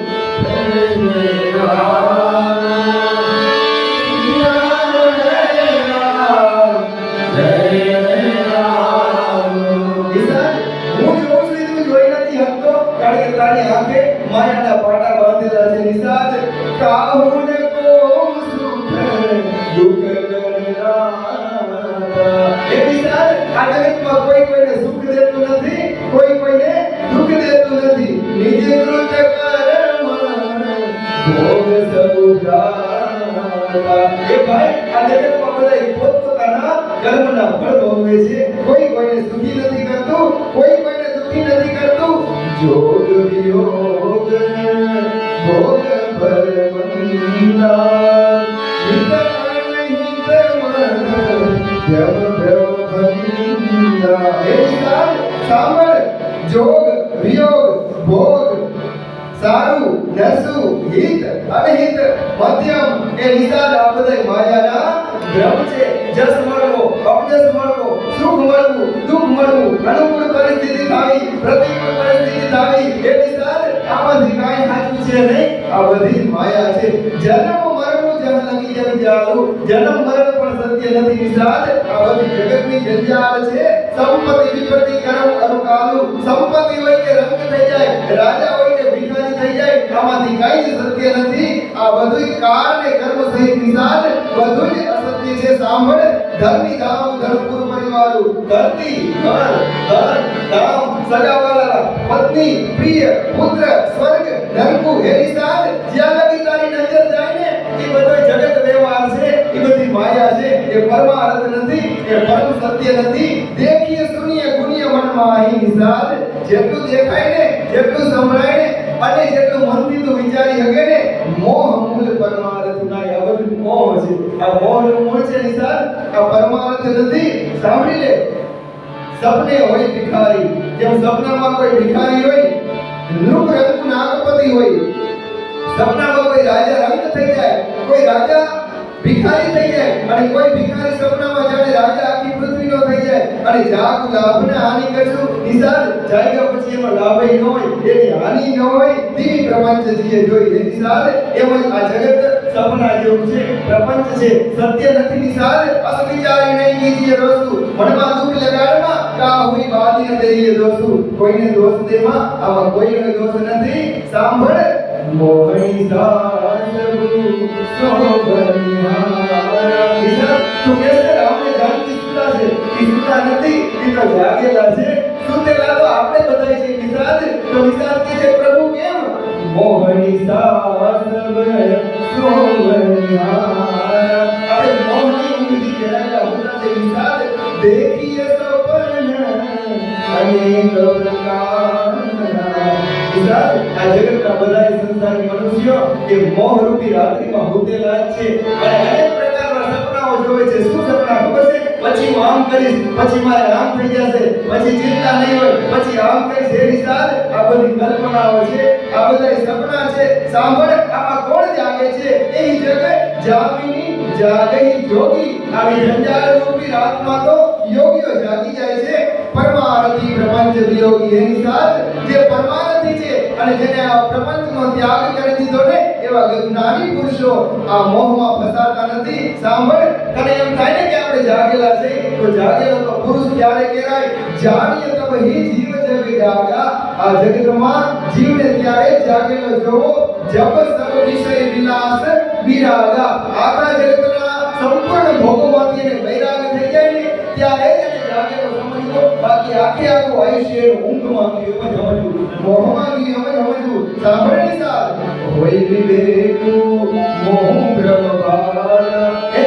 તારી આંખે માયાના પાટા બાંધેલા છે નિષાદ કાહુન કો સુખ દુઃખ કરનારા એ નિષાદ આ જગતમાં કોઈ કોઈને સુખ દેતું નથી કોઈ કોઈને દુઃખ દેતું નથી નિજ કૃત કર્મ ભોગ સબુદ્રા એ ભાઈ આ જગતમાં બધા પોતપોતાના કર્મના ફળ ભોગવે છે કોઈ કોઈને સુખી નથી કરતું કોઈ કોઈને દુઃખી નથી કરતું જોગ વિયોગ ભોગ પરમંદા હિત અનહિત મન જબ પ્રભંદા હે નિષાદ સાંભળ જોગ વિયોગ ભોગ સારું નસું હિત અનહિત મધ્યમ એ નિષાદ આ બધા માયાના ભ્રમ છે જસ મળવો અપજસ મળવો સુખ મળવું દુઃખ મળવું અનુકૂળ પરિસ્થિતિ થાવી પ્રતિકૂળ પરિસ્થિતિ થાવી એ નિષાદ આ બધી કાંઈ સાચું છે નહીં આ બધી માયા છે જન્મ મરણ જન લગી જન જાળું જન્મ મરણ પણ સત્ય નથી નિષાદ આ બધી જગતની જંજાળ છે સંપત્તિ વિપત્તિ કર્મ અનુકાલું સંપત્તિ હોય કે રંગ થઈ જાય રાજા હોય કે ભિખારી થઈ જાય આમાંથી કાંઈ જ સત્ય નથી આ બધું કાળ ને કર્મ સહિત નિષાદ બધું જ અસત્ય છે સાંભળ ધર્મી ધામ ધર્મપુર પરિવારો ધરતી ઘર ધન ધામ સગાવાલા પત્ની પ્રિય પુત્ર સ્વર્ગ નરકુ હે નિષાદ જ્યાં લગી તારી નજર જાય ને એ બધો જગત વ્યવહાર છે એ બધી માયા છે એ પરમાર્થ નથી એ પરમ સત્ય નથી દેખીએ સુનીએ ગુનીએ મનમાં અહીં નિષાદ જેટલું દેખાય ને જેટલું સંભળાય ને અને જેટલું મનથી તું વિચારી શકે ને મોહ મૂળ પરમાર્થ ના આ બધું મોહ છે આ મોહનું મૂળ છે નિષાદ આ પરમાર્થ નથી સાંભળી લે સપને હોય ભિખારી જેમ સપનામાં કોઈ ભિખારી હોય નૃપ રંગનું નાગપતિ હોય સપનામાં કોઈ રાજા રંગ થઈ જાય કોઈ રાજા ભિખારી થઈ જાય અને કોઈ ભિખારી સપનામાં જાણે રાજા આખી પૃથ્વીનો થઈ જાય અને જાગુ લાભને હાનિ કરશું નિષાદ જાગ્યા પછી એનો લાભ ન હોય એની હાનિ ન હોય તેવી પ્રપંચ જીએ જોઈ એ નિષાદ એમ જ આ જગત સપના જેવું છે પ્રપંચ છે સત્ય નથી નિષાદ અસવિચારી નહીં કીજીએ રોસુ મનમાં દુઃખ લગાડમાં કા હુઈ બાદી ન દઈએ દોસુ કોઈને દોષ દેમાં આમાં કોઈનો દોષ નથી સાંભળ મોહની સાસુ સોબનિયા નિષાદ તું કે છે રામને જાનકી સુતા છે એ સુતા નથી એ તો જાગેલા છે સુતેલા તો આપણે બધાય છે નિષાદ તો નિષાદ કે છે પ્રભુ કેમ મોહની સાસુ સોબનિયા આપણે મોહની ઊંઘથી ઘેરાયેલા હોતા છે નિષાદ દેખીએ સપન અનેક પ્રકારના નિષાદ આ જગતના બધા સંસારી મનુષ્યો એ મોહ રૂપી રાત્રિમાં હોતેલા છે અને અનેક પ્રકારના સપનાઓ જોવે છે શું સપના ખબર છે પછી હું આમ કરીશ પછી મારે આમ થઈ જશે પછી ચિંતા નહીં હોય પછી આમ કરીશ એ નિષાદ આ બધી કલ્પનાઓ છે આ બધા સપના છે સાંભળ આમાં કોણ જાગે છે એ જગત જામિની જાગઈ જોગી આવી જંજાળ રૂપી રાતમાં તો યોગીઓ જાગી જાય છે પરમારથી પ્રપંચ વિયોગી એ નિષાદ જે પરમારથી છે અને જેને આ પ્રપંચનો ત્યાગ કરી દીધો ને એવા જ્ઞાની પુરુષો આ મોહમાં ફસાતા નથી સાંભળ તને એમ થાય ને કે આપણે જાગેલા છે તો જાગેલો તો પુરુષ ક્યારે કહેવાય જાણીએ તબ હી જીવ જગ જાગા આ જગતમાં જીવને ત્યારે જાગેલો જોવો જબ સબ વિષય વિલાસ વિરાગા આખા જગતના સંપૂર્ણ ભોગોમાંથી એને વૈરાગ થઈ જાય ને ત્યારે જ એને જાગેલો સમજવો બાકી આખે આખું આયુષ્ય ઊંઘમાં ગયું એમ સમજવું મોહમાં ગયું એમ સમજવું સાંભળ નિષાદ હોય વિવેકુ મોહ ભ્રમ બાલ એ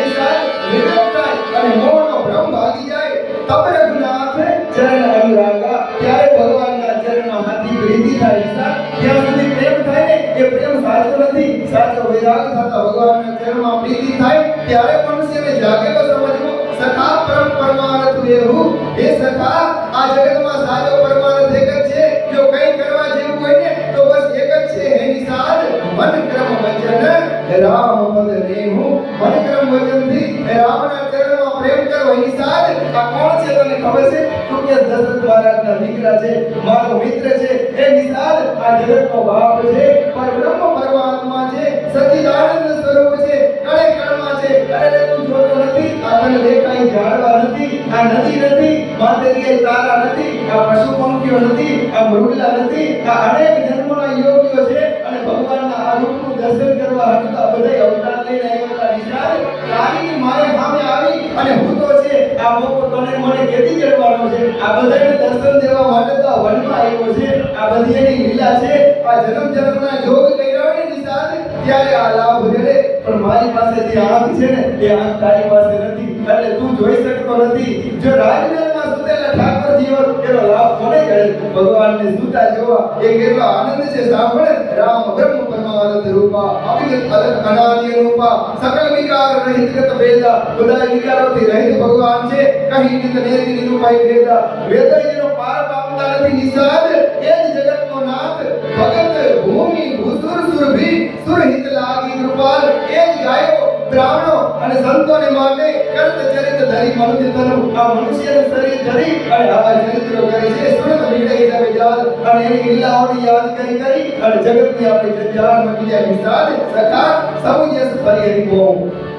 સાચો વૈરાગ થતા ભગવાનના ચરણમાં પ્રીતિ થાય ત્યારે મનુષ્યને જાગેલો સમજવો સખા પરમ પરમાર્થ દેવું એ સખા આ જગતમાં સાચો પરમાર્થ એક જ છે જો કંઈ કરવા જેવું હોય ને તો બસ એક જ છે હે નિષાદ મન ક્રમ વચન રામ પદ નેહુ મન ક્રમ વચનથી રામના ચરણમાં પ્રેમ કરવો એ નિષાદ આ કોણ છે તને ખબર છે તું કે દશરથ મહારાજના દીકરા છે મારો મિત્ર છે એ નિષાદ આ જગતનો બાપ છે પરબ્રહ્મ પરમાત્મા છે સચ્ચિદાનંદ સ્વરૂપ છે કણે કણમાં છે અરે તું જોતો નથી આ તને દેખાય ઝાડવા નથી આ નદી નથી માતેરીએ તારા નથી આ પશુ પંખીઓ નથી આ મૃગલા નથી આ અનેક જન્મોના યોગીઓ છે અને ભગવાનના આ રૂપનું દર્શન કરવા હતા બધા અવતાર લઈને આવ્યા નિષાદ તારી મારે સામે આવી અને હું તો છે આ મોકો તને મને કેદી જડવાનો છે આ બધાને દર્શન દેવા માટે તો આ વનમાં આવ્યો છે આ બધી એની લીલા છે આ જન્મ જન્મના જોગ કર્યા હોય ને નિષાદ ત્યારે આ લાભ જડે પણ મારી પાસે જે આંખ છે ને એ આંખ તારી પાસે નથી એટલે તું જોઈ શકતો નથી જો રાજમહેલમાં સુતેલા ઠાકોરજી હોય એનો લાભ કોને જડે ભગવાનને સુતા જોવા એ કેટલો આનંદ છે સાંભળે રામ બ્રહ્મ પરમાર્થ રૂપા અવિગત અલગ અનાદિ રૂપા સકલ વિકાર રહિત ગત વેદા બધા વિકારોથી રહિત ભગવાન છે કહી નિત નેતિ નિરૂપાઈ વેદા વેદા જેનો પાર પામતા નથી નિષાદ એ જ જગતનો નાથ ભગત ભૂમિ ભૂસુર સુરભી સુરહિત લાગી કૃપાલ એ જ ગાયો બ્રાહ્મણો અને સંતોને માટે કરત ચરિત ધરી મનુષ્ય તનુ આ મનુષ્યનું શરીર ધરી અને આવા ચરિત્રો કરે છે સુરત વિડઈ જાવે જાલ અને એની લીલાઓની યાદ કરી અને જગતની આપણી જંજાળ મટી જાય નિષાદ સખા સૌ જસ ફરી હરી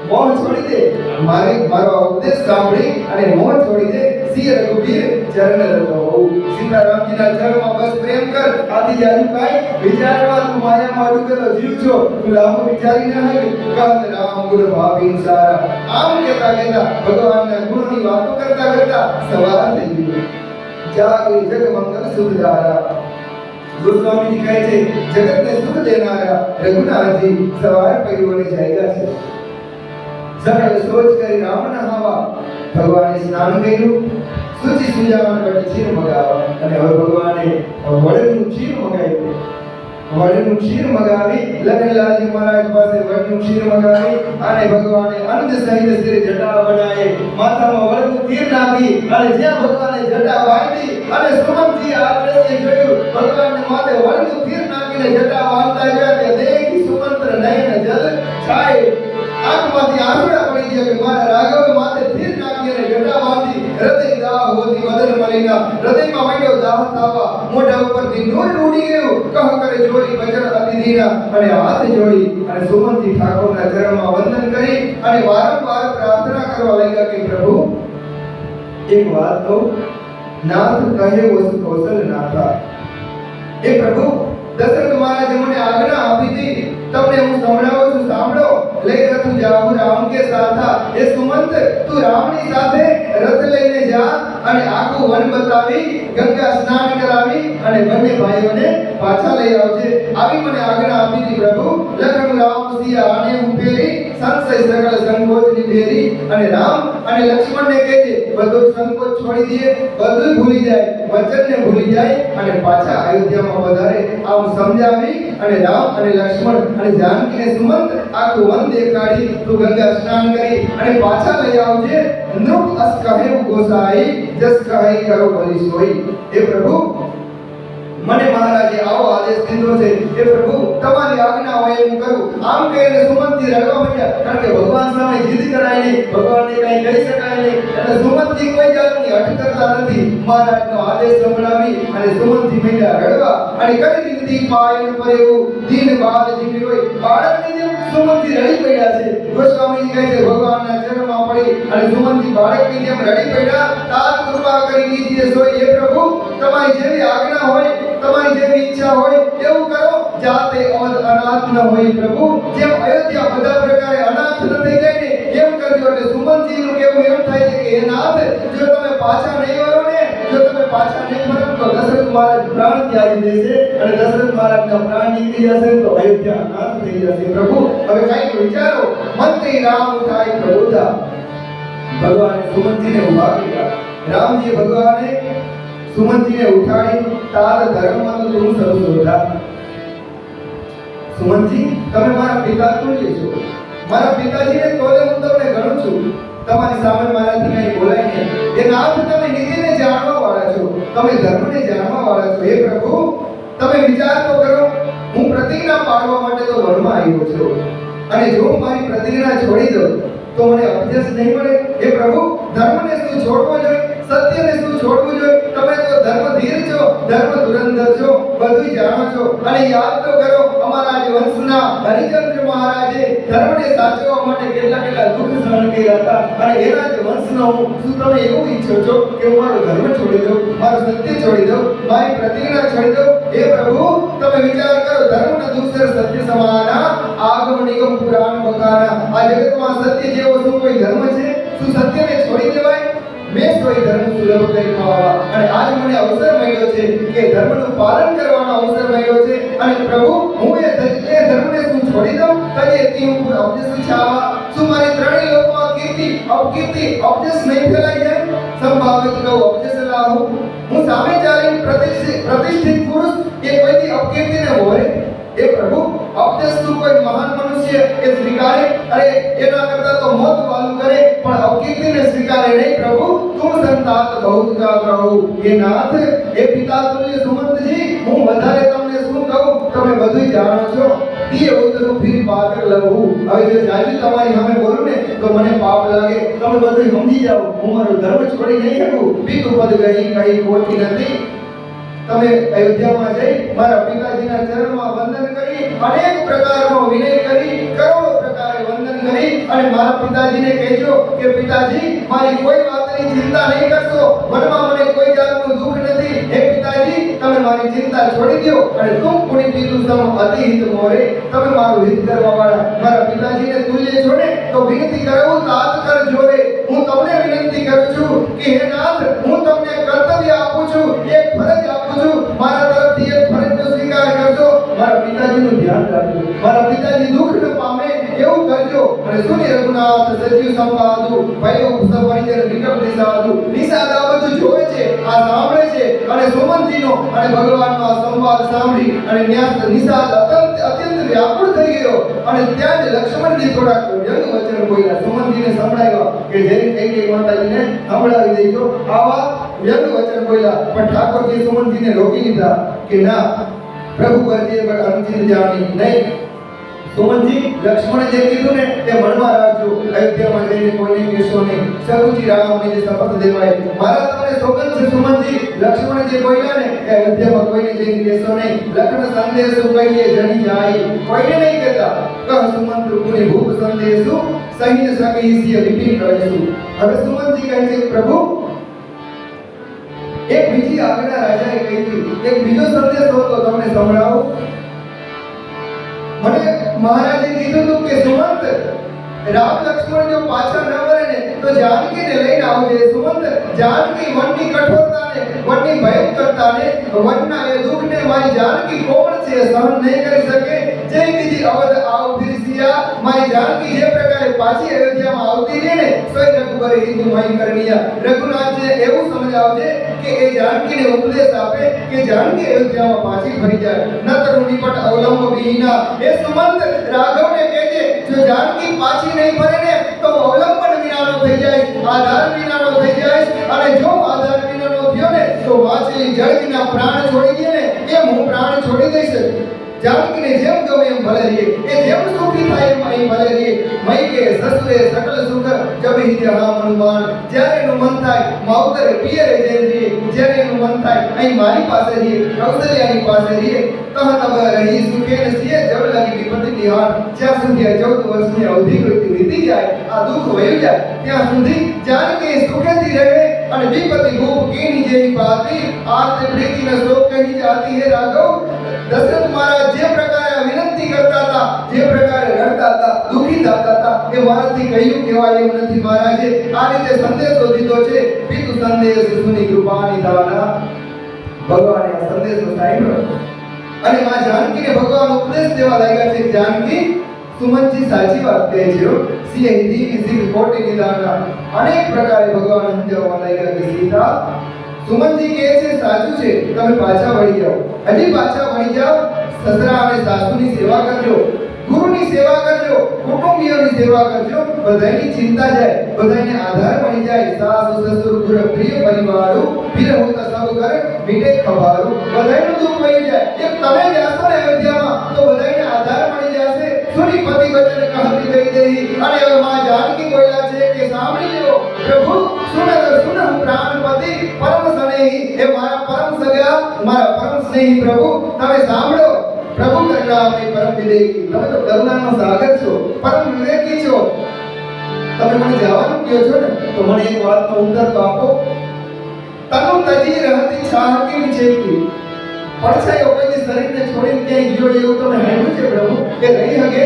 મોહ છોડી દે મારો ઉપદેશ સાંભળી અને મોહ છોડી દે સિંહ રઘુવીર ચરણ રતો સીતારામજીના ચરણમાં બસ પ્રેમ કર આથી જાજુ કાઈ વિચારવા તું માયામાં ડૂબેલો જીવ છો તું લાંબુ વિચારી ન હક કહત રામ ગુણ ભાવી સારા આમ કહેતા ભગવાનના ગુણોની વાતો કરતા સવાર થઈ ગયું જાગી જગ મંગલ સુખ ધારા ગોસ્વામીજી કહે છે જગતને સુખ દેનારા રઘુનાથજી સવાર પૈડોને જાયગા છે સકલ સોચ કરી રામના હવા ભગવાને સ્નાન કર્યું સુચિ સુજાન બટ ચીર મગાવા અને હવે ભગવાને વડનું ચીર મગાવ્યું વડનું ચીર મગાવી લખનલાલજી મહારાજ પાસે વડનું ચીર મગાવી અને ભગવાને અનંત સહિત સિર જટા બનાવે માથામાં વડનું તીર નાખી અને જ્યાં ભગવાને જટા બાંધી અને સુમનજી આ દ્રશ્ય જોયું ભગવાનને માથે વડનું તીર નાખીને જટા બાંધતા ગયા તે દેખી સુમંત્ર નયન જલ છાય આંખમાંથી આંસુડા પડી ગયા કે મારા રાઘવ માથે તીર નાખી અને જટા બાંધી હૃદય દાહ હોતી વદન મલિના હૃદયમાં માંડ્યો દાહ થાવા મોઢા ઉપરથી નૂર ઉડી ગયું કહ કરે જોરી વચન અતિ દીના અને હાથ જોડી અને સુમનજી ઠાકોરના ચરણમાં વંદન કરી અને વારંવાર પ્રાર્થના કરવા લાગ્યા કે પ્રભુ એક વાત કહું નાથ કહે વસુ કૌશલ નાથા એ પ્રભુ દશરથ મહારાજે મને આજ્ઞા આપી હતી તમને હું સંભળાવું છું સાંભળો લઈ રથ જાઉં રામ કે સાથા એ સુમંત તું રામની સાથે રથ લઈને જા અને આખું વન બતાવી ગંગા સ્નાન કરાવી અને બંને ભાઈઓને પાછા લઈ આવજે આવી મને આજ્ઞા આપી હતી પ્રભુ લખન રામ સિયા આને ઉભેરી સંશય સકળ સંકોચ નિભેરી અને રામ અને લક્ષ્મણને કહેજે બધો સંકોચ છોડી દે બધું ભૂલી જાય વચનને ભૂલી જાય અને પાછા અયોધ્યામાં વધારે આમ સમજાવી અને રામ અને લક્ષ્મણ અને જાનકીને સુમંત આખું વન દેખાડી તું ગંગા સ્નાન કરી અને પાછા લઈ આવજે નૃપ અસ કહે ગોસાઈ જસ કહે કરો ભલી સોઈ એ પ્રભુ મને મહારાજે આવો આદેશ દીધો છે એ પ્રભુ તમારી આજ્ઞા હોય હું કરું આમ કહીને સુમંતજી રડવા માંડ્યા કારણ કે ભગવાન સામે જીદ કરાય નહીં ભગવાનને કઈ કહી શકાય નહીં એટલે સુમંતજી કોઈ જાતની હઠ કરતા નથી મહારાજનો આદેશ સંભળાવી અને સુમંતજી માંડ્યા રડવા અને કરી દીધી પાયન પર એવું દીન બાળ જીવી હોય બાળકની જેમ સુમંતજી રડી પડ્યા છે ગોસ્વામીજી કહે છે ભગવાનના ચરણમાં પડી અને સુમંતજી બાળકની જેમ રડી પડ્યા તાર કૃપા કરી દીજીએ સોય એ પ્રભુ તમારી જેવી આજ્ઞા હોય તમારી જેવી ઈચ્છા હોય એવું કરો જાતે અવધ અનાથ ન હોય પ્રભુ જેમ અયોધ્યા બધા પ્રકારે અનાથ ન થઈ જાય ને એમ કરજો એટલે સુમનજીનું કેવું એમ થાય છે કે હે નાથ જો તમે પાછા નહીં વળો ને જો તમે પાછા નહીં વળો તો દશરથ મહારાજ પ્રાણ ત્યાગી દેશે અને દશરથ મહારાજના પ્રાણ નીકળી જશે તો અયોધ્યા અનાથ થઈ જશે પ્રભુ હવે કાંઈક વિચારો મંત્રી રામ થાય પ્રભુતા ભગવાને સુમનજીને ઉભા કર્યા રામજી ભગવાને સુમનજીને ઉઠાડી તાર ધર્મ તું સૌ શોધા સુમનજી, તમે મારા પિતા તુલ્ય છો. મારા પિતાજીને તોલે હું તમને ગણું છું. તમારી સામે મારાથી કંઈ બોલાય નહીં. એ નાથ, તમે નીતિને જાણવા વાળા છો, તમે ધર્મને જાણવા વાળા છો. હે પ્રભુ, તમે વિચાર તો કરો. હું પ્રતિજ્ઞા પાડવા માટે તો વનમાં આવ્યો છું, અને જો હું મારી પ્રતિજ્ઞા છોડી દઉં તો મને અપજસ નહીં મળે. હે પ્રભુ, ધર્મને શું છોડવો જોઈએ, સત્યને શું છોડવું જોઈએ? તમે તો ધર્મધીર છો, ધર્મ ધુરંધર છો, બધું જાણો છો. અને યાદ તો કરો, અમારા જે વંશના હરિચંદ્ર મહારાજે ધર્મને સાચવવા માટે કેટલા કેટલા દુઃખ સહન કર્યા હતા. અને એના જ વંશનો હું. શું તમે એવું ઈચ્છો છો કે હું મારો ધર્મ છોડી દઉં, મારું સત્ય છોડી દઉં, મારી પ્રતિજ્ઞા છોડી દઉં? હે પ્રભુ, તમે વિચાર કરો. ધર્મના દુસર સત્ય સમાના, આગમ નિગમ પુરાણ બકાના. આ જગતમાં સત્ય જેવો શું કોઈ ધર્મ છે? શું સત્યને છોડી દેવાય? મેં કોઈ ધર્મ સુલભ કરી ખાવા, અને આજ મને અવસર મળ્યો છે કે ધર્મનું પાલન કરવાનો અવસર મળ્યો છે. અને પ્રભુ, હું એ ધર્મને શું છોડી દઉં? કદી તે ઉપર અપજસ છાવા. શું મારી ત્રણેય લોકમાં કીર્તિ અપકીર્તિ અપજસ નહીં ફેલાઈ જાય? સંભાવિત કહું અપજસ લાહુ. હું સામે ચાલીને પ્રતિષ્ઠિત પુરુષ એ કોઈથી અપકીર્તિને મોરે? એ પ્રભુ, અપજસ તું કોઈ મહાન મનુષ્ય એ સ્વીકારે? અરે એના કરતા તો મોત વાલું કરે, પણ અપકીર્તિને સ્વીકારે નહીં. પ્રભુ, તું સંતાત બહુત કા કહું. એ નાથ, એ પિતા તુલ્ય સુમંતજી, હું વધારે તમને શું કહું? તમે બધું જાણો છો. દિયે ઉતરું ફિર પાકર લહું. હવે જો જાજી તમારી સામે બોલું ને તો મને પાપ લાગે. તમે બધું સમજી જાઓ. હું મારો ધર્મ છોડી નહીં શકું. પીતું પદ ગઈ કઈ ખોટી નથી. તમે અયોધ્યામાં જઈ મારા પિતાજીના ચરણમાં વંદન કરી, અનેક પ્રકારનો વિનય કરી, કરોડો પ્રકારે વંદન કરી, અને મારા પિતાજીને કહેજો કે પિતાજી, મારી કોઈ વાતની ચિંતા નહીં કરશો. મનમાં મને કોઈ જાતનું દુઃખ નથી. હે પિતાજી, તમે મારી ચિંતા છોડી દો, અને તું પુણી પીતું સમ અતિ હિત મોરે. તમે મારું હિત કરવા વાળા મારા પિતાજીને તુલ્ય છોડે તો વિનંતી કરું તાત કર જોરે. હું તમને વિનંતી કરું છું કે હે નાથ, હું તમને કર્તવ્ય આપું છું, એક ફરજ આપું છું. મારા તરફથી એક ફરજનો સ્વીકાર કરજો. મારા પિતાજીનું ધ્યાન રાખજો, મારા પિતાજી દુઃખ ન પામે એવું કરજો. અને સુનિ રઘુનાથ સજીવ સંવાદુ ભયો સપરિજન નિકટ નિસાદુ. નિસાદ આ બધું જોવે છે, આ સાંભળે છે, અને સુમનજીનો અને ભગવાનનો આ સંવાદ સાંભળી અને નિસાદ અત્યંત વ્યાકુળ થઈ ગયો. અને ત્યાં જ લક્ષ્મણજી થોડાક વ્યંગ વચન બોલ્યા, સુમનજીને સંભળાવ્યા કે જેની કઈ માતાજીને સંભળાવી દેજો. આવા વ્યંગ વચન બોલ્યા, પણ ઠાકોરજી સુમનજીને રોકી લીધા કે ના, પ્રભુ કરજે પણ અનુચિત જાણી નહીં. સુમનજી, લક્ષ્મણે જે કીધું ને તે મનમાં રાખજો. અયોધ્યામાં જઈને કોઈને કહેશો નહીં. સરુચિ રામને જે શપથ દેવાય, મારા તમને સોગંદ છે સુમનજી. લક્ષ્મણે જે બોલ્યા ને તે અયોધ્યામાં કોઈને જઈને કહેશો નહીં. લખન સંદેશો કહીએ જણી જાય, કોઈને નહીં કહેતા. કહ સુમંત રૂપની ભૂપ સંદેશો સહીન સકી સિય વિપિન કહેશું. હવે સુમનજી કહે છે, પ્રભુ, એક બીજી આજ્ઞા રાજાએ કહી હતી, એક બીજો સંદેશ હતો, તમને સંભળાવું. મને મહારાજે કીધું હતું કે સુમંત, રામ લક્ષ્મણ જો પાછા ન વળે ને તો જાનકીને લઈને આવજે. સુમંત, જાનકી વનની કઠોરતાને, વનની ભયંકરતાને, વનના એ દુઃખને મારી જાનકી કોણ છે સહન નહીં કરી શકે. જય કીધી અવધ આવ ફિરસિયા. મારી જાનકી જે પ્રકારે પાછી અયોધ્યામાં આવતી રહે ને, સોય રઘુબર હિન્દુ મય કરણીયા. રઘુનાથે એવું સમજાવજે કે એ જાનકીને ઉપદેશ આપે કે જાનકી અયોધ્યામાં પાછી ફરી જાય. નતર નિપટ અવલંબ વિહીના. એ સુમંત, રાઘવને કહેજે જો જાનકી પાછી નહીં ફરે ને તો અવલંબન વિનાનો થઈ જાય, આધાર વિનાનો થઈ જાય. અને જો આધાર વિનાનો થયો ને તો માછલી જળ વિના પ્રાણ છોડી દે ને એમ હું પ્રાણ છોડી દઈશ. જાનકીને જેમ ગમે એમ ભલે રહીએ, એ જેમ સુખી થાય એમ અહીં ભલે રહીએ. મય કે સસુરે સકલ સુખ જબહી જહા મનુમાન. જ્યારે એનું મન થાય માવતરે પિયરે જઈને રહીએ, જ્યારે એનું મન થાય અહીં મારી પાસે રહીએ, કૌશલ્યાની પાસે રહીએ. કહત અબ રહી સુખે નસીએ જબ લગી વિપત્તિ નિહાર. જ્યાં સુધી 14 વર્ષની અવધિ વીતી જાય, આ દુઃખ વયું જાય, ત્યાં સુધી જાનકી સુખેથી રહે. અને વિપત્તિ રૂપ કીની જેવી બાતી આર્ત પ્રીતિને શોક કહી જાતી હે રાઘવ. દશરથ મહારાજ જે પ્રકારે વિનંતી કરતા હતા, જે પ્રકારે રડતા હતા, દુઃખી થતા હતા, એ મારાથી કહ્યું કહેવાય એવું નથી. મહારાજે આ રીતે સંદેશો દીધો છે. પિતુ સંદેશ સુની કૃપાની દાના. ભગવાને આ સંદેશો સાંભળ્યો અને માં જાનકીને ભગવાન ઉપદેશ દેવા લાગ્યા છે. જાનકી, સુમનજી સાચી વાત કહે છે. સિંહ હિન્દી સિંહ કોટી નિદાના. અનેક પ્રકારે ભગવાન સમજાવવા લાગ્યા કે સીતા, સુમનજી કહે છે સાચું છે, તમે પાછા વળી જાઓ, હજી પાછા વળી જાઓ. સસરા અને સાસુની સેવા કરજો, ગુરુની સેવા કરજો, કુટુંબીઓની સેવા કરજો, બધાની ચિંતા જાય, બધાને આધાર બની જાય। સાસુ સસુર ગુરુ પ્રિય પરિવારો ફિર હોતા સબ ઘર મીઠે ખવારો, બધાનું દુઃખ વહી જાય। એક તમે જાશો ને અયોધ્યામાં તો બધાને આધાર મળી જશે। સુની પતિ વચન કહતી ગઈ દેહી, અને હવે માં જાનકી બોલ્યા છે કે સાંભળી લો પ્રભુ, સુન સુન પ્રાણપતિ પરમ સ્નેહી, એ મારા પરમ સગા, મારા પરમ સ્નેહી પ્રભુ, તમે સાંભળો। પ્રભુ કરુણા આપણી પરમ વિવેકી, તમે તો કરુણાનો સાગર છો, પરમ વિવેકી છો। તમે મને જવાનું કહો છો ને, તો મને એક વાતનો ઉત્તર તો આપો। તનુ તજી રહતી છાહ કેવી છે કે પડછાયો કોઈ શરીરને છોડીને ક્યાંય ગયો એવું તમે હાંભળ્યું છે પ્રભુ? કે રહી હગે?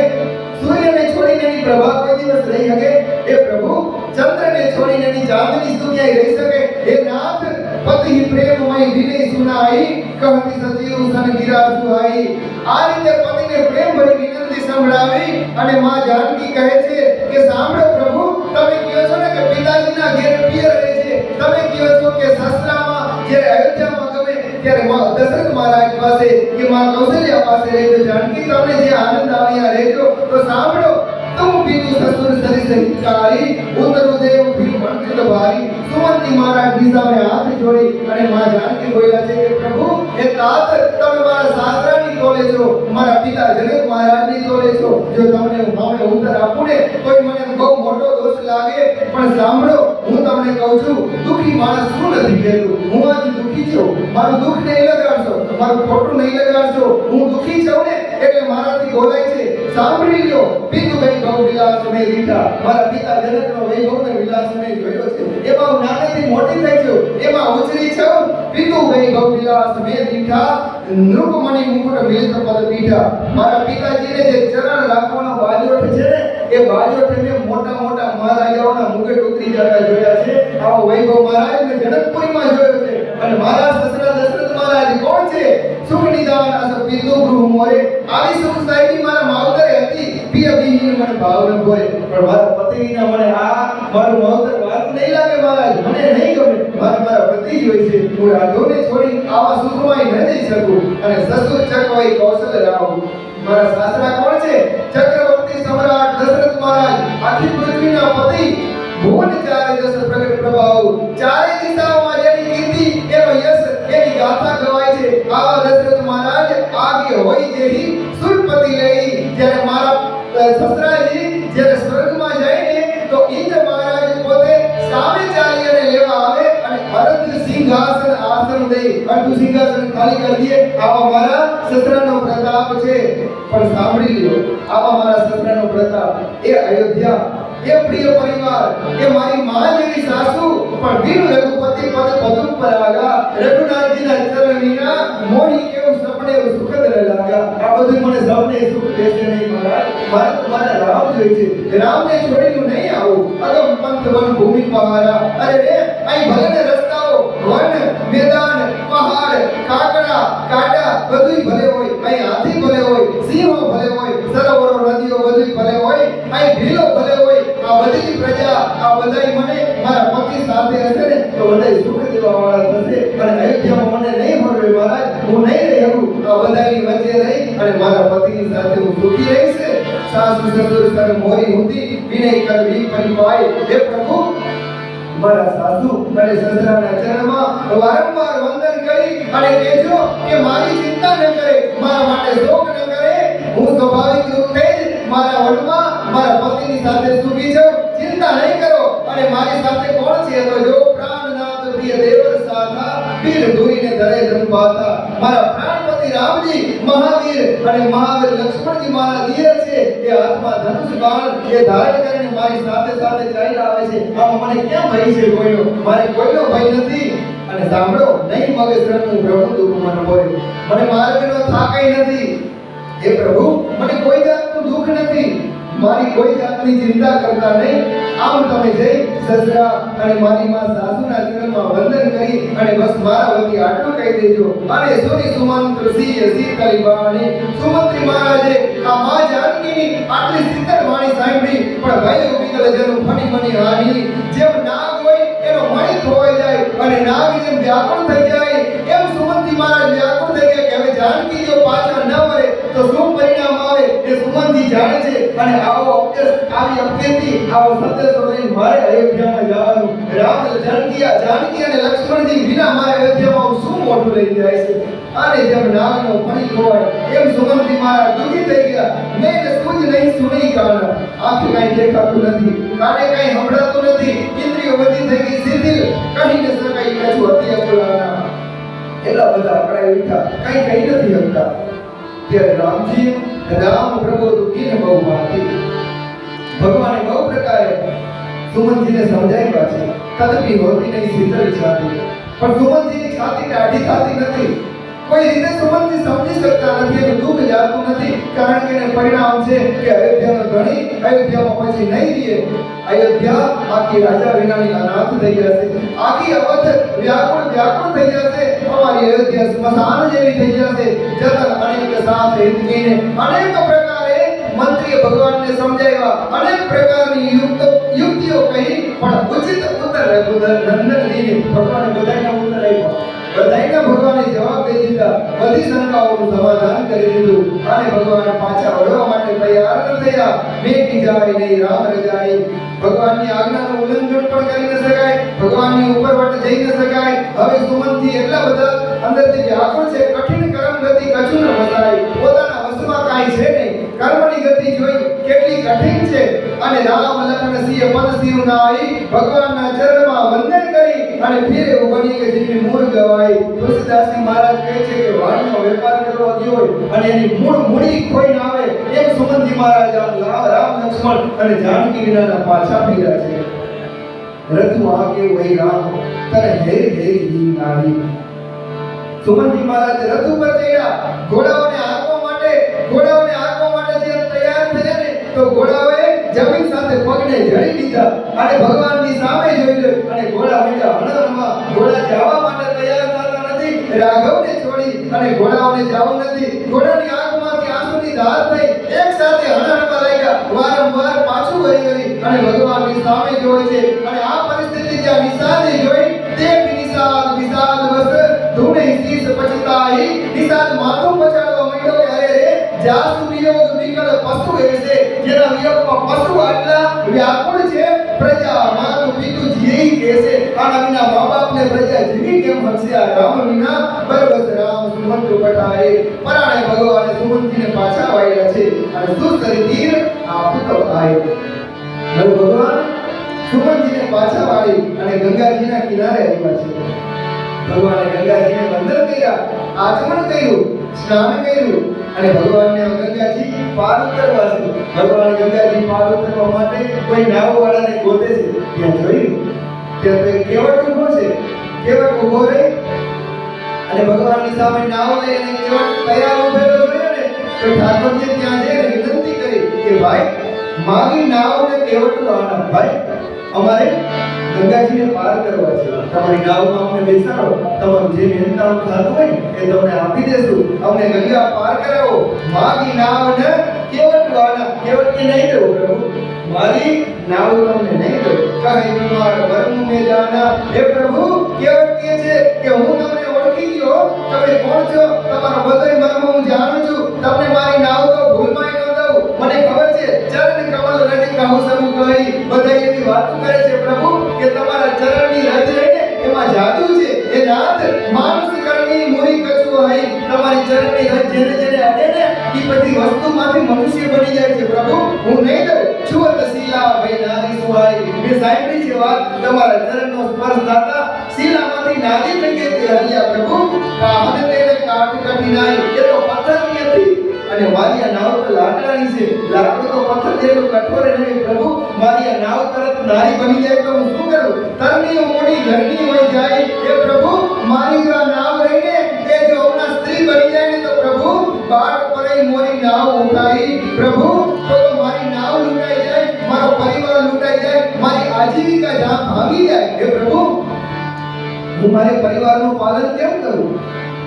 સૂર્યને છોડીને એની પ્રભા કોઈ દિવસ રહી હગે? એ પ્રભુ, ચંદ્રને છોડીને એની ચાંદની શું ક્યાંય રહી શકે? હે નાથ, પતિ પ્રેમમય વિનય સુનાઈ, કહતી સજીવ સન ગિરા સુહાઈ। આ રીતે પતિને પ્રેમ ભરી વિનંતી સંભળાવી અને માં જાનકી કહે છે કે સાંભળો પ્રભુ, તમે કહો છો ને કે પિતાજીના ઘેર પિયર રહે છે, તમે કહો છો કે સસરામાં જ્યારે અયોધ્યામાં ગમે ત્યારે માં દશરથ મહારાજ પાસે કે માં કૌશલ્યા પાસે રહેજો। જાનકી, તમને જે આનંદ આવ્યા રહેજો, તો સાંભળો, तुम बिनु ससुर सरिस हितकारी, उतरु देव फिर मंत्रित भारी। सुमंती महाराज दिशा में हाथ जोड़ी અને માં જાનકી બોલ્યા છે કે પ્રભુ, એ તાત તમે મારા સાસરાની તોલે છો, મારા પિતા જનક મહારાજની તોલે છો। જો તમને હું સામે ઉત્તર આપું ને તોય મને બહુ મોટો દોષ લાગે, પણ સાંભળો, હું તમને કહું છું, દુખી માણસ શું નથી કહેતું? હું આજ દુખી છું, મારું દુઃખ નહીં લગાડશો, મારું ખોટું નહીં લગાડશો। હું દુખી છું ને એટલે મારાથી બોલાય છે। સાંભળી લ્યો, પિતુ ગઈ ગૌ વિલાસ મેં દીઠા, મારા પિતા જનકનો વૈભવને વિલાસ મેં જોયો છે। એમાં હું નાનેથી મોટી થઈ છું, એમાં ઉછરી છું। પિતુ ગઈ ગૌ વિલાસ મેં દીઠા, નૃપમણી મુકુટ મિલિત પદ પીઠા। મારા પિતાજીને જે ચરણ રાખવાનો બાજોઠ છે ને, એ બાજોઠ મેં મોટા મોટા મહારાજાઓના મુકટ ઉતરી જતા જોયા છે। આવો વૈભવ મહારાજ મેં જનકપુરીમાં જોયો છે। અને મારા સસરા દશરથ મહારાજ કોણ છે? સુખ નિદાન અસ પિતુ ગૃહ મોરે, આવી સુખ સાહેબી મારા માવતરે હતી। પિય વિહીન મને ભાવ ન ભરે, પણ મારા પતિના મને આ મારું માવતર વાત નહીં લાગે મહારાજ, મને નહીં ગમે। મારા પતિ જ હોય છે, હું રાઘવને છોડી આવા સુખમાં ન જઈ શકું। અને સસુર ચકવાઈ કૌશલ રાવ, મારા સાસરા કોણ છે? ચક્રવર્તી સમ્રાટ દશરથ મહારાજ, આખી પૃથ્વીના પતિ, ભુવન ચારે દસ પ્રગટ પ્રભાવ, ચારે દિશાઓમાં જેની કીર્તિ, એનો યશ, એની ગાથા ગવાય છે। આવા દશરથ મહારાજ આગે હોય જેહી સુરપતિ લઈ, જ્યારે મારા સસરાજી જ્યારે સ્વર્ગમાં જાય ને તો ઇન્દ્ર મહારાજ પોતે સામે ચાલી અને લેવા આવે અને અર્ધ સિંહાસન આસન દે, અર્ધ સિંહાસન ખાલી કરી દે। આવા મારા સસરાનો પ્રતાપ છે। પણ સાંભળી લો, આવા મારા સસરાનો પ્રતાપ, એ અયોધ્યા, એ પ્રિય પરિવાર, એ મારી માં જેવી સાસુ, પણ બિન રઘુપતિ પદ પદું પર આગા, રઘુનાથજીના ચરણ વિના મોહી કેવું સપને સુખદ ન લાગા। આ બધું મને સપને સુખ દેશે નહીં મહારાજ, મારે તો મારા રામ જોઈએ છે। રામને છોડીને નહીં આવું, અગમ પંથ વન ભૂમિ પહારા। અરે રે, અહીં ભલે ને રસ્તાઓ, વન, મેદાન, પહાડ, કાકડા, કાંટા બધું ભલે હોય, અહીં હાથી ભલે હોય, સિંહો ભલે હોય, સરોવરો, નદીઓ બધું ભલે હોય, અહીં ભીલો ભલે હોય, આ બધી પ્રજા, આ બધાય મને મારા પતિ સાથે હશે ને તો બધાય સુખ દેવા વાળા થશે। અને અયોધ્યામાં મને નહીં મળે મહારાજ, હું નહીં રહી શકું। આ બધાની વચ્ચે રહી અને મારા પતિની સાથે હું સુખી રહીશ। સાસુ સસુર સર મોરી હતી, વિનય કરવી પરિપાય। હે પ્રભુ, મારા સાસુ અને સસરાના ચરણમાં વારંવાર વંદન કરી અને કહેજો કે મારી ચિંતા ન કરે, મારા માટે શોક ન કરે। હું સ્વાભાવિક રૂપે જ મારા વનમાં મારા પતિની સાથે સુખી છું, ચિંતા નહીં કરો। અને મારી સાથે કોણ છે? તો જો પ્રાણનાથ પ્રિય દેવર સાથા, વીર ધુરીને ધરે ધનપાતા। મારા પ્રાણપતિ રામજી મહાવીર અને મહાવીર લક્ષ્મણજી મારા દિયર છે। એ હાથમાં ધનુષ બાણ એ ધારણ કરીને મારી સાથે સાથે ચાલી આવે છે। આમાં મને ક્યાં ભય છે કોઈનો? મારે કોઈનો ભય નથી। અને સાંભળો, નહીં મગે શરણું પ્રભુ દુઃખ મન હોય, મને માર્ગનો થાકય નથી। હે પ્રભુ, મને કોઈ જાતનું દુઃખ નથી, મારી કોઈ જાતની ચિંતા કરતા નહીં। આમ તમે જઈ સસરા અને મારી માં સાસુના ચરણમાં વંદન કરી અને બસ મારા વતી આટલું કહી દેજો। અને સોની સુમંત્ર સિંહ શીતળી વાણી, સુમંત્રી મહારાજે આ માં જાનકીની આટલી શીતળ વાણી સાંભળી, પણ ભય વિકલ જનું ફણી ફણી હાની। જેમ નાગ હોય એનો મણી ખોવાઈ જાય અને નાગ જેમ વ્યાકુળ થઈ જાય, એમ સુમંત્રી મહારાજ વ્યાકુળ થઈ ગયા કે હવે જાનકી જો પાછા ન વળે તો શું પરિણામ આવે એ સુમનજી જાણે છે અને આવી અપકેતી આવો સંદેશો લઈને મારે અયોધ્યામાં જવાનું રામ જાનકી અને લક્ષ્મણજી વિના મારે અયોધ્યામાં શું મોટું લઈ જાય છે અને જેમ નાગનો ફણી હોય એમ સુમનજી મારા દુઃખી થઈ ગયા મેં સૂજ નહીં સુની કાન આંખ કાંઈ દેખાતું નથી કાને કાંઈ સંભળાતું નથી ઇન્દ્રિયો બધી થઈ ગઈ શિથિલ કહી ન શકાય કશું અત્યારે બોલાના એટલા બધા અકળાઈ ઉઠા કાંઈ કહી નથી શકતા ત્યારે રામ પ્રભુ દુઃખીને બહુ વાતી ભગવાને બહુ પ્રકારે સુમનજીને સમજાવ્યા છે તદપી હોતી નહીં શીતળ છાતી પણ સુમનજીની છાતી ટાઢી થતી નથી કોઈ રીતે સુમનજી સમજી શકતા નથી એનું દુઃખ જાતું નથી કારણ કે એને પરિણામ છે કે અયોધ્યાનો ધણી અયોધ્યામાં પછી નહીં રહે અયોધ્યા આખી રાજા વિનાની અનાથ થઈ જશે આખી અવધ વ્યાકુળ થઈ જશે અમારી અયોધ્યા સ્મશાન જેવી થઈ જશે જતન અનેક સાથ હિતકીને અનેક પ્રકારે મંત્રીએ ભગવાનને સમજાવ્યા અનેક પ્રકારની યુક્તિઓ કહી પણ ઉચિત ઉત્તર નંદન દીને ભગવાને બધાયના ઉત્તર આપ્યા બધાયના ભગવાને જવાબ દઈ દીધા બધી શંકાઓનું સમાધાન કરી દીધું અને ભગવાન પાછા વળવા માટે તૈયાર ન થયા મેકી જાય નહીં રામ રજાય ભગવાનની આજ્ઞાનું ઉલ્લંઘન પણ કરી ન શકાય ભગવાનની ઉપર વટ જઈ ન શકાય હવે સુમનજી એટલા બધા અંદરથી વ્યાકુળ છે કઠિન કર્મ ગતિ કછું ન વસાય પોતાના વશમાં કાંઈ છે નહીં કર્મની ગતિ જોઈ કેટલી કઠિન છે અને રામ લખન સિંહ પદ સિંહ નાઈ ભગવાનના ચરણમાં વંદન કરી અને ફિર એવું બની કે જેની મૂળ ગવાઈ તુલસીદાસજી મહારાજ કહે છે કે વાણીનો વેપાર કરવા ગયો હોય અને એની મૂડી ખોઈ ના આવે એક સુમનજી મહારાજ રામ લક્ષ્મણ અને જાનકી વિનાના પાછા ફર્યા છે રતુ આગે વહી રામ તને હે હે જી નારી સુમનજી મહારાજ રથ ઉપર ચડ્યા ઘોડાઓને હાંકવા માટે જે તૈયાર થયા ને તો ઘોડાઓએ જમીન સાથે પગને જડી દીધા અને ભગવાનની સામે જોઈ અને ઘોડા મીઠા હણનમાં ઘોડા જવા માટે તૈયાર થતા નથી રાઘવને છોડી અને ઘોડાઓને જવું નથી ઘોડાની આંખમાંથી આંસુની ધાર થઈ એક સાથે હણનમાં લાગ્યા વારંવાર પાછું વળી અને ભગવાનની સામે જોવે છે અને આ પરિસ્થિતિ જ્યાં નિષાદે જોઈ દેખ નિષાદ બસ ધૂણે શીશ પછતાઈ નિષાદ માથું પછાડવા માંડ્યો કે અરે રે જાસુ વિયોગ વિકલ પશુ એસે જેના વિયોગમાં પશુ આટલા વ્યાકુળ છે પ્રજા માતુ પિતુ જીઈ કેસે આના વિના મા બાપને પ્રજા જીવી કેમ હશે આ રામ વિના બરબસ રામ સુમંત પટાએ પરાણે ભગવાને સુમંતીને પાછા વાળ્યા છે અને સુસ્તરી તીર આપતો આય હવે ભગવાન સુમંતીને પાછા વાળી અને ગંગાજીના કિનારે આવ્યા છે ભગવાને ગંગાજીને વંદન કર્યા આચમન કર્યું સ્નાન કર્યું અને ભગવાનને ગંગાજી પાર ઉતરવા છે ભગવાન ગંગાજી પાર ઉતરવા માટે કોઈ નાવવાળાને ગોતે છે ત્યાં જોયું ત્યાં તો કેવટ ઊભો છે કેવટ ઊભો રહી અને ભગવાનની સામે નાવ લઈ અને કેવટ તૈયાર ઊભેલો જોયો ને તો ઠાકોરજી ત્યાં જઈને વિનંતી કરી કે ભાઈ મારી નાવને કેવટ આના ભાઈ અમારે ગંગાજીને પાર કરવા છે તમારી નાવમાં અમને બેસાડો તમારું જે મહેનતાણું થતું હોય એ તમને આપી દેશું અમને ગંગા પાર કરાવો મારી નાવને કેવટવાના કેવટ કે નહીં દો પ્રભુ મારી નાવ તમને નહીં દો કહે તમાર વર્મ મે જાના હે પ્રભુ કેવટ કહે છે કે હું તમને ઓળખી ગયો તમે કોણ છો તમારો બધોય મર્મ હું જાણું છું તમને મારી નાવ તો ભૂલમાં ન દઉં મને ખબર છે ચરણ કમલ રજ કહું સબુ કહી બધા એવી વાતો કરે છે પ્રભુ કે તમારા ચરણની રજ રહીને એમાં જાદુ છે એ નાથ માનુષ કરણી મોરી કચું હઈ તમારી ચરણની રજ જેને જેને અડે ને એ બધી વસ્તુમાંથી મનુષ્ય બની જાય છે પ્રભુ હું નહીં દઉં છુઅત શીલા ભઈ નારી સુહાઈ મેં સાંભળી છે વાત તમારા ચરણનો સ્પર્શ થતા શીલામાંથી નારી તંગે તે હલ્યા પ્રભુ કામને તેને કાટ કઠિનાઈ એ તો પથ્થરની હતી અને મારી આ નાવ તો લાકડાની છે લાકડું તો પથ્થર જેટલું કઠોર નહીં પ્રભુ મારી આ નાવ તરત નારી બની જાય તો હું શું કરું તરની મોડી ઘરની હોય જાય એ પ્રભુ મારી આ નાવ રહીને એ જો હમણાં સ્ત્રી બની જાય ને તો પ્રભુ બાળ પરાઈ મોરી નાવ ઉઠાઈ પ્રભુ તો મારી નાવ લૂંટાઈ જાય મારો પરિવાર લૂંટાઈ જાય મારી આજીવિકા જામ ભાંગી જાય હે પ્રભુ હું મારા પરિવારનું પાલન કેમ કરું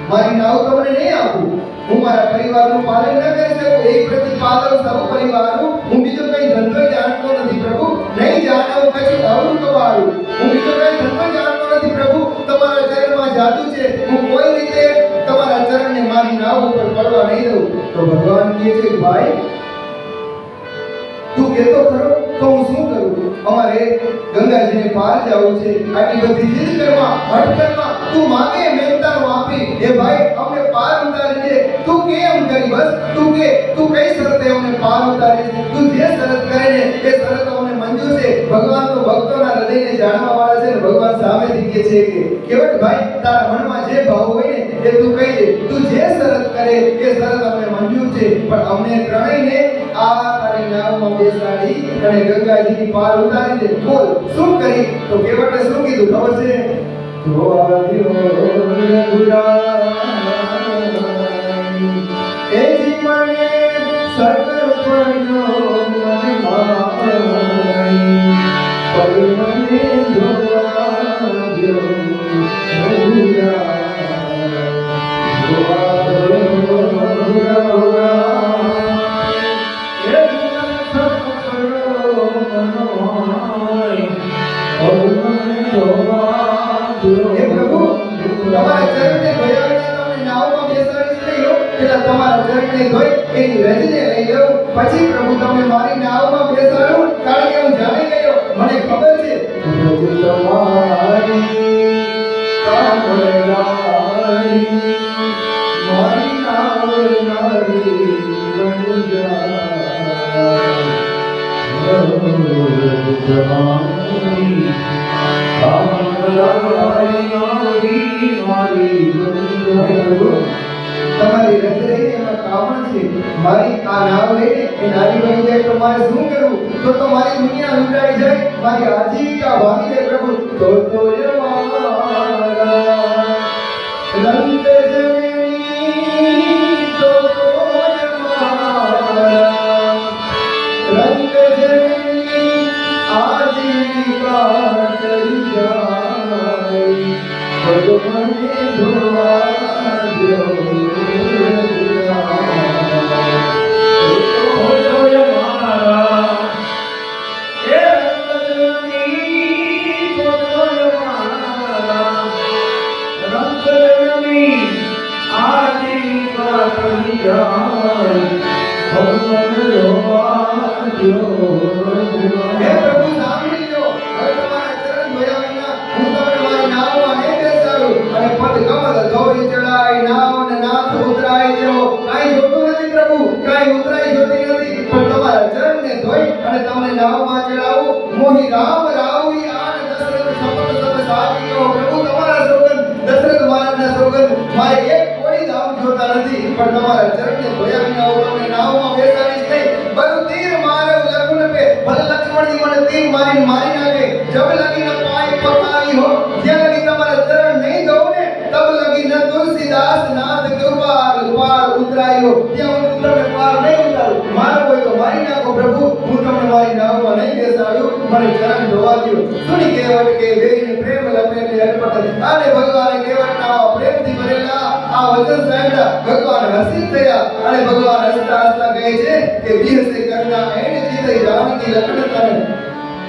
મારી નાવ તમને નહીં આપું હું મારા પરિવારનું પાલન ન કરી શકું એક પ્રતિપાદન સૌ પરિવારનું હું બીજો કઈ ધંધો જાણતો નથી પ્રભુ નહીં જાણવું કશું અવરું કવાળું હું બીજો કઈ ધંધો જાણતો નથી પ્રભુ તમારા ચરણમાં જાદુ છે હું કોઈ રીતે તમારા ચરણને મારી નાવ ઉપર પડવા નહીં દઉં. તો ભગવાન કહે છે કે ભાઈ તું કહેતો ખરો તો હું શું કરું? અમારે ગંગાજીને પાર જવું છે. આટલી બધી જીદ કરવા, હઠ કરવા, તું માંગે મેઘતાનો આપી. એ ભાઈ અમને પાર ઉતારી દે. તું કેમ કરી? બસ તું કે તું કઈ શરતે અમને પાર ઉતારી છે? તું જે શરત કરે ને એ શરત અમને મંજૂર છે. ભગવાન તો ભક્તોના હૃદયને જાણવા વાળા છે ને ભગવાન સામેથી કહે છે કે કેવટ ભાઈ તારા મનમાં જે ભાવ હોય ને એ તું કહી દે. તું જે શરત કરે એ શરત અમને મંજૂર છે. પણ અમને ત્રણેયને આ તારી નાવમાં બેસાડી અને ગંગાજીની પાર ઉતારી દે. બોલ શું કરી? તો કેવટે શું કીધું ખબર છે? તો આવ્યો રઘુરાય એ જીવને સકળ પડ્યો મને માય પગ મને ધોવાયો હે પ્રભુ તમારા ચરણને ધોયા વિના તમને નાવમાં બેસાડીશ નહીં હો. એટલે તમારા ચરણને ધોઈ એની રજને લઈ લઉં. પછી પ્રભુ તમને મારી નાવમાં બેસાડું. કારણ કે હું જાણી ગયો, મને ખબર છે રજ તમારી કામળારી મારી નાવ નારી બની જાય તમારી રજ લઈને એમાં કામણ છે. મારી આ નાવ લઈને એ નારી બની જાય તો મારે શું કરવું? તો મારી દુનિયા લૂંટાઈ જાય, મારી આજીવિકા ભાગી જાય. પ્રભુ તો યમારા રંગ જનની તો યમારા રંગ જનની આજીવિકા ચલી જાય પગ મને ધોવાયો હે પ્રભુ સાંભળી લો. હવે તમારા ચરણ ધોયા વિના હું તમને મારી નાવમાં નહીં બેસાડું. અને પદ કમલ ધોઈ ચડાય નાવ ને નાથ ઉતરાય જેવો કાંઈ જોતું નથી પ્રભુ, કાંઈ ઉતરાય જોતી નથી. પણ તમારા ચરણને ધોઈ અને તમને નાવમાં ચડાવું. મોહી રામ રાવડી આન દશરથ સપત સત સાથી કહો. પ્રભુ તમારા સોગંદ, દશરથ મહારાજના સોગંદ, મારે એક કોડી ધામ જોતા નથી. પણ તમારા ચરણને ધોયા વિના હું તમને નાવમાં બેસાડીશ નહીં. બધું તીર મારે લખન પે ભલે લક્ષ્મણજી મને તીર મારી નાખે. જબ લગી ન પાય પકારી હો. જ્યાં લગી તમારા ચરણ નહીં ધોઉં ને તબ લગી ન તુલસીદાસ નાથ કૃપાલ પાર ઉતરાયો. ત્યાં હું તમને પાર નહીં ઉતારું. મારો હોય તો મારી નાખો પ્રભુ, હું તમને મારી નાવમાં નહીં બેસાડું. મને ચરણ ધોવા દો. સુની કહેવત કે વેઈને પ્રેમ લપેટે અટપટ. આને ભગવાને કહેવતના પ્રેમથી ભરેલા આ વચન સાંભળ્યા ભગવાન હર્ષિત થયા. અને ભગવાન હસતા હસતા કહે છે કે વિહસે કરના એને જીતે જાનકી લખન તને.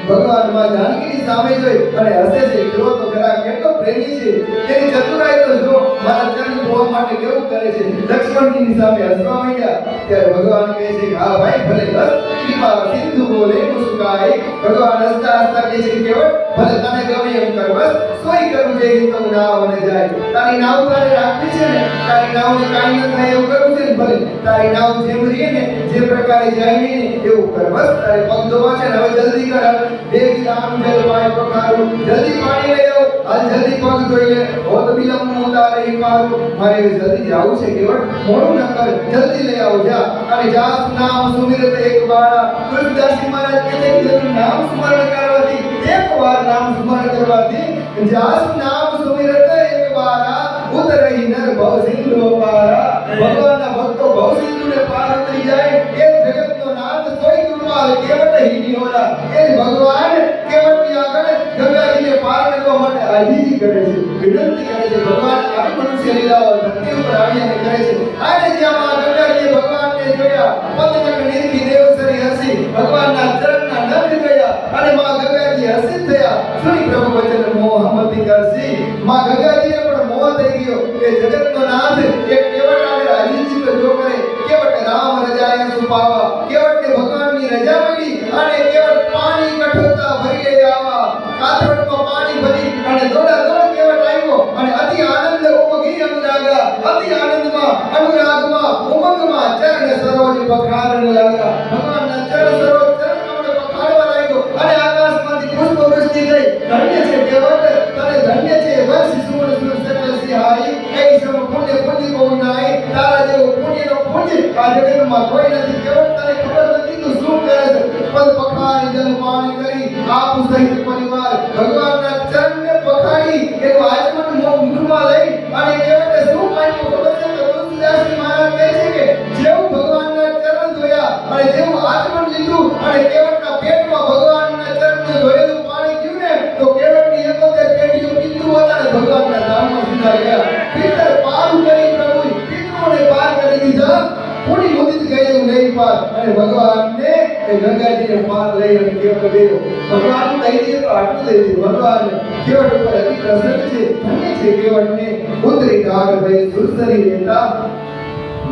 ભગવાન માં જાનકીની સામે જોઈ અને હસે છે. જો તો ખરા કેટલો પ્રેમી છે. તેની ચતુરાઈ તો જો મારા ચરણ ધોવા માટે કેવું કરે છે. લક્ષ્મણજીની સામે હસવા માંડ્યા. ત્યારે ભગવાન કહે છે કે હા ભાઈ ભલે બસ કૃપા સિંધુ બોલે મુસ્કાય. ભગવાન હસતા હસતા કહે છે કેવળ ભલે તને ગમે એમ કર. બસ સોઈ કરું જે તો નાવ અને જાય. તારી નાવ તારે રાખવી છે ને, તારી નાવને કાંઈ ન થાય એવું કરવું છે ને. ભલે તારી નાવ જેમ રહે ને જે પ્રકારે જાય નહીં ને એવું કર. બસ તારે પગ ધોવા છે ને હવે જલ્દી કર. બે ગિલામ જલ પાય પખારું. જલ્દી પાણી લઈ આવ. હાલ જલ્દી પગ ધોઈ લે. હોત વિલંબ ઉતારે પારું. મારે જલ્દી જાવું છે કેવળ, મોડું ન કર. જલ્દી લઈ આવ જા. અને જાસ નામ સુમિરત એક બારા. તુલસીદાસજી મહારાજ કહે છે કે નામ સ્મરણ કરવાથી, એકવાર નામ સ્મરણ કરવાથી જાસ નામ સુમિરત એક બારા ઉતરઈ નર ભવ સિંધુ પારા. ભગવાનના ભક્તો ભવ સિંધુને પાર ઉતરી જાય. એ જગતનો નાથ સોઈ કૃપાલ કેવટ હીની હોરા. એ ભગવાન કેવટની આગળ ગંગાજીને પાર કરવા માટે આજીજી કરે છે, વિનંતી કરે છે. ભગવાન આવી મનુષ્ય લીલાઓ ધરતી ઉપર આવીને કરે છે. આજે જ્યાં ગંગાજીએ ભગવાનને જોયા, પતંગ નિરખી દેવસરી હસી. ભગવાનના ચરણના નખ જોયા અને માં ગંગાજી હસિત થયા. સુની પ્રભુ વચન મોહમ્મદી કરસી. માં ગંગાજીને પણ મોહ થઈ ગયો કે જગતનો નાથ એક કેવટ આગળ હાજીજી તો જો કરે કેવટ રામ રજાએ સુપાવા કેવટને ભગવાનની રજા મળી અને કેવટ પાણી કઠોળતા ભરી લઈ આવા કાથરોટમાં પાણી ભરી અને દોડા દોડ કેવટ આવ્યો અને અતિ આનંદ ઉમગી અનુરાગા અતિ આનંદમાં અનુરાગમાં ઉમંગમાં ચરણ સરોજ પખારણ લાગા ભગવાનના ચરણ સરોજ ચરણ કમળ પખાળવા લાગ્યો અને આકાશમાંથી પુષ્પ વૃષ્ટિ થઈ ધન્ય છે કેવટ તને ધન્ય છે વર્ષ સુવર્ણ સુર સકલ સિહાઈ એ સમ પુણ્ય પુણ્ય કો નાય તારા જેવો પુણ્યનો પુણ્ય આ જગતમાં કોઈ નથી કેવટ તને ખબર નથી તું શું કરે છે પદ પખારી જલ પાણી કરી આપ સહિત પરિવાર ભગવાનના ચરણને પખાડી એનો આચમન મુખમાં લઈ અને કેવટે શું પામ્યું ખબર છે તો તુલસીદાસજી મહારાજ કહે છે કે જેવું ભગવાનના ચરણ ધોયા અને જેવું આચમન લીધું અને કેવટના પેટમાં ભગવાનના ચરણનું ધોયેલું પાણી પીયું ને તો કેવટની 71 પેટીઓ પિતૃ હતા ને ભગવાનના ધામમાં સીધા ગયા પિતર પાર કરી પ્રભુ પિતૃઓને પાર કરી દીધા પૂરી મુદિત ગયું નહીં પાર અને ભગવાનને એ ગંગાજીને પાર લઈ અને કેવટ ગયો ભગવાન દઈ દે તો આટલું દઈ દે ભગવાન કેવટ ઉપર અતિ પ્રસન્ન છે ધન્ય છે કેવટને ઉતરી ઢાળ ભઈ સુરસરી રહેતા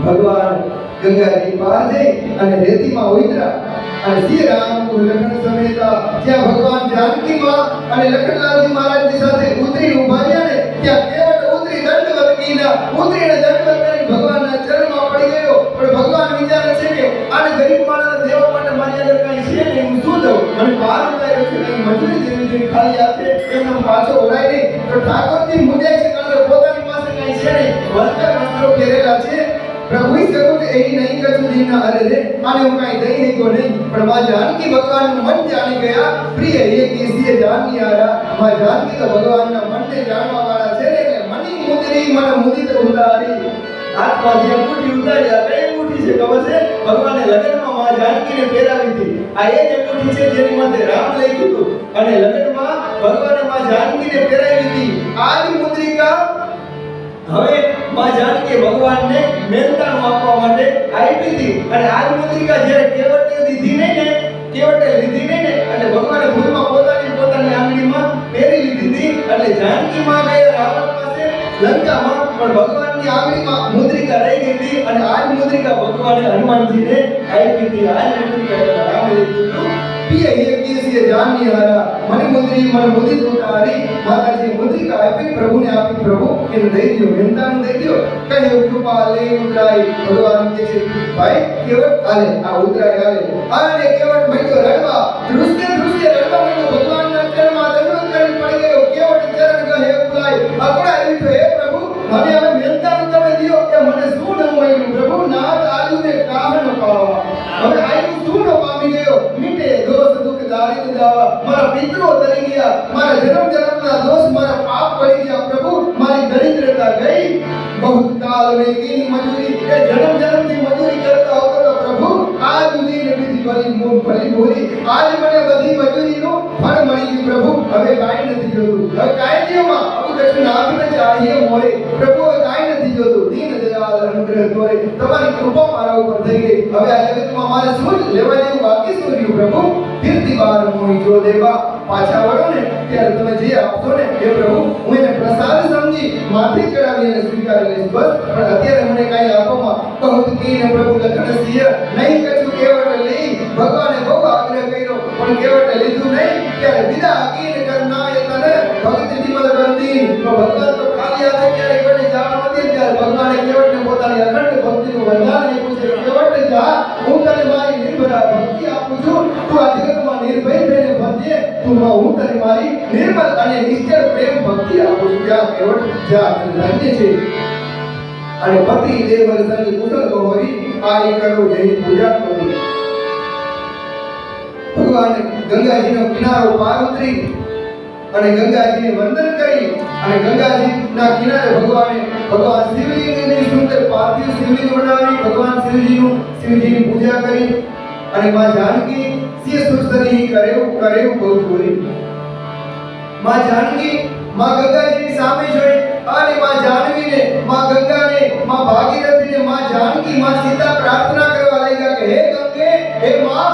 ભગવાન ગંગાજી પાર જઈ અને રેતીમાં ઉતરા અને શ્રી રામ લખન સમેતા ત્યાં ભગવાન જાનકી માં અને લખનલાલજી મહારાજની સાથે ઉતરીને ઊભા રહ્યા ને ત્યાં કેવટ ઉતરી દંડવત કીધા ઉતરીને દંડવત કરી ભગવાનના ચરણમાં પડી ગયો પણ ભગવાન વિચારે છે કે આને ગરીબ માણસને દેવા માટે મારી આગળ કઈ છે નહીં હું શું દઉં મને પાર ઉતાર્યો છે કઈ મજૂરી દેવી જોઈએ ખાલી હાથે એમને પાછો ઓળાય નહીં તો ઠાકોરજી મુંજાય છે કારણ કે પોતાની પાસે કઈ છે નહીં વસ્ત્ર વસ્ત્રો પહેરેલા છે પ્રભુ કહ્યું કે એની નહીં કછું દીના અરે રે આને હું કાંઈ દઈ નહીં તો નહીં પણ માં જાનકી ભગવાનનું મન જાણી ગયા પ્રિય એ કેસીએ જાની આરા માં જાનકી તો ભગવાનના મનને જાણવા વાળા છે ને એટલે મની મુદરી મન મુદિત ઉતારી હાથમાં જે અંગૂઠી ઉતારી આ કઈ અંગૂઠી છે ખબર છે ભગવાને લગ્નમાં માં જાનકીને પહેરાવી હતી આ એ જ અંગૂઠી છે જેની માથે રામ લખ્યું હતું અને લગ્નમાં ભગવાને માં જાનકીને પહેરાવી હતી આ જ મુદ્રિકા હવે માં જાનકી ભગવાનને મહેનતાણું આપવા માટે આપી હતી અને આ મુદ્રિકા જ્યારે કેવટે લીધી નહીં ને એટલે ભગવાને ભૂલમાં પોતાની આંગળીમાં પહેરી લીધી હતી એટલે જાનકી માં ગયા રાવણ પાસે લંકામાં પણ ભગવાનની આંગળીમાં મુદ્રિકા રહી ગઈ હતી અને આ મુદ્રિકા ભગવાને હનુમાનજીને આપી હતી આ મુદ્રિકા રામ લીધું હતું पिया ये केसिए जानी हारा मनि मुद्री मन मुदित उतारी माताजी मुद्रिका आपी प्रभु ने आपी प्रभु इन दे दियो मेहनता दे दियो कहे कृपा ले उतराई भगवान के से भाई केवट आले आ उतराई आले केवट मइयो रडवा दृष्टि रडवा मइयो भगवान ना चरण में दंडवत करी पड़ी गयो केवट चरण गहे बुलाई अकड़ा ईठो हे प्रभु મને હવે મેલતા તમે દિયો કે મને શું ન મળ્યું પ્રભુ નાથ આજુ ને કામ ન પાવા હવે આજુ શું ન પામી ગયો મીટે દોષ દુઃખ દારિદ્ર દાવા મારા પિતરો તરી ગયા મારા જન્મના દોષ મારા પાપ પડી ગયા પ્રભુ મારી દરિદ્રતા ગઈ बहुत काल में की मजूरी ए जन्म की मजूरी करता होता तो प्रभु आज दिन विधि भरी मूल भरी भूरी आज મને બધી મજૂરીનો ફળ મળી ગયું પ્રભુ હવે કાઈ નથી જોતું હવે કાઈ દેવા अब કશું નાથને ચાહીએ મોરે પ્રભુ હવે કાઈ નથી જોતું દીન દયાળ અનુગ્રહ તોરે તમારી કૃપા મારા ઉપર થઈ ગઈ હવે આ જગતમાં મારે શું લેવા જેવું બાકી શું રહ્યું પ્રભુ કીર્તિ બાર મોહી જો દેવા પાછા વળો ને ત્યારે તમે જે આપશો ને એ પ્રભુ હું એને પ્રસાદ સમજી માથે ચડાવી અને સ્વીકારી લઈશ બસ પણ અત્યારે મને કાઈ આપોમાં કહું કે ને પ્રભુ લખનસિંહ નહીં કછું કેવટ લઈ ભગવાને બહુ આગ્રહ કર્યો પણ કેવટ લીધું નહીં ત્યારે વિદા અકીન કરના એ તને ભક્ત નિમલ બંધી તો ભગવાન તો ખાલી હાથે ક્યારે કોઈને જવા નથી ત્યારે ભગવાને કેવટને પોતાની અખંડ ભક્તિનું વરદાન આપ્યું છે કેવટ જા હું તને મારી નિર્ભરા ભક્તિ આપું છું તું આ જગતમાં નિર્ભય થઈને ભજે તું હું તને મારી નિર્મલ અને નિશ્ચળ પ્રેમ ભક્તિ આપું છું ત્યાં કેવટ જા ધન્ય છે અને પતિ દેવર સંગ કુશલ ગોરી આઈ કરો જય પૂજા કરી ભગવાન ગંગાજીનો કિનારો પાર ઉતરી અને ગંગાજીને વંદન કરી અને ગંગાજીના કિનારે ભગવાન શિવલિંગની સુંદર પાર્થિવ શિવલિંગ બનાવી ભગવાન શિવજીની પૂજા કરી અને માં જાનકી સિંહ સુરસરી કરેવ બહુ જોરી માં જાનકી માં ગંગાજીની સામે જોઈ અને માં જાનવીને માં ગંગાને માં ભાગીરથીને માં જાનકી માં સીતા પ્રાર્થના કરવા લાગ્યા કે હે ગંગે હે માં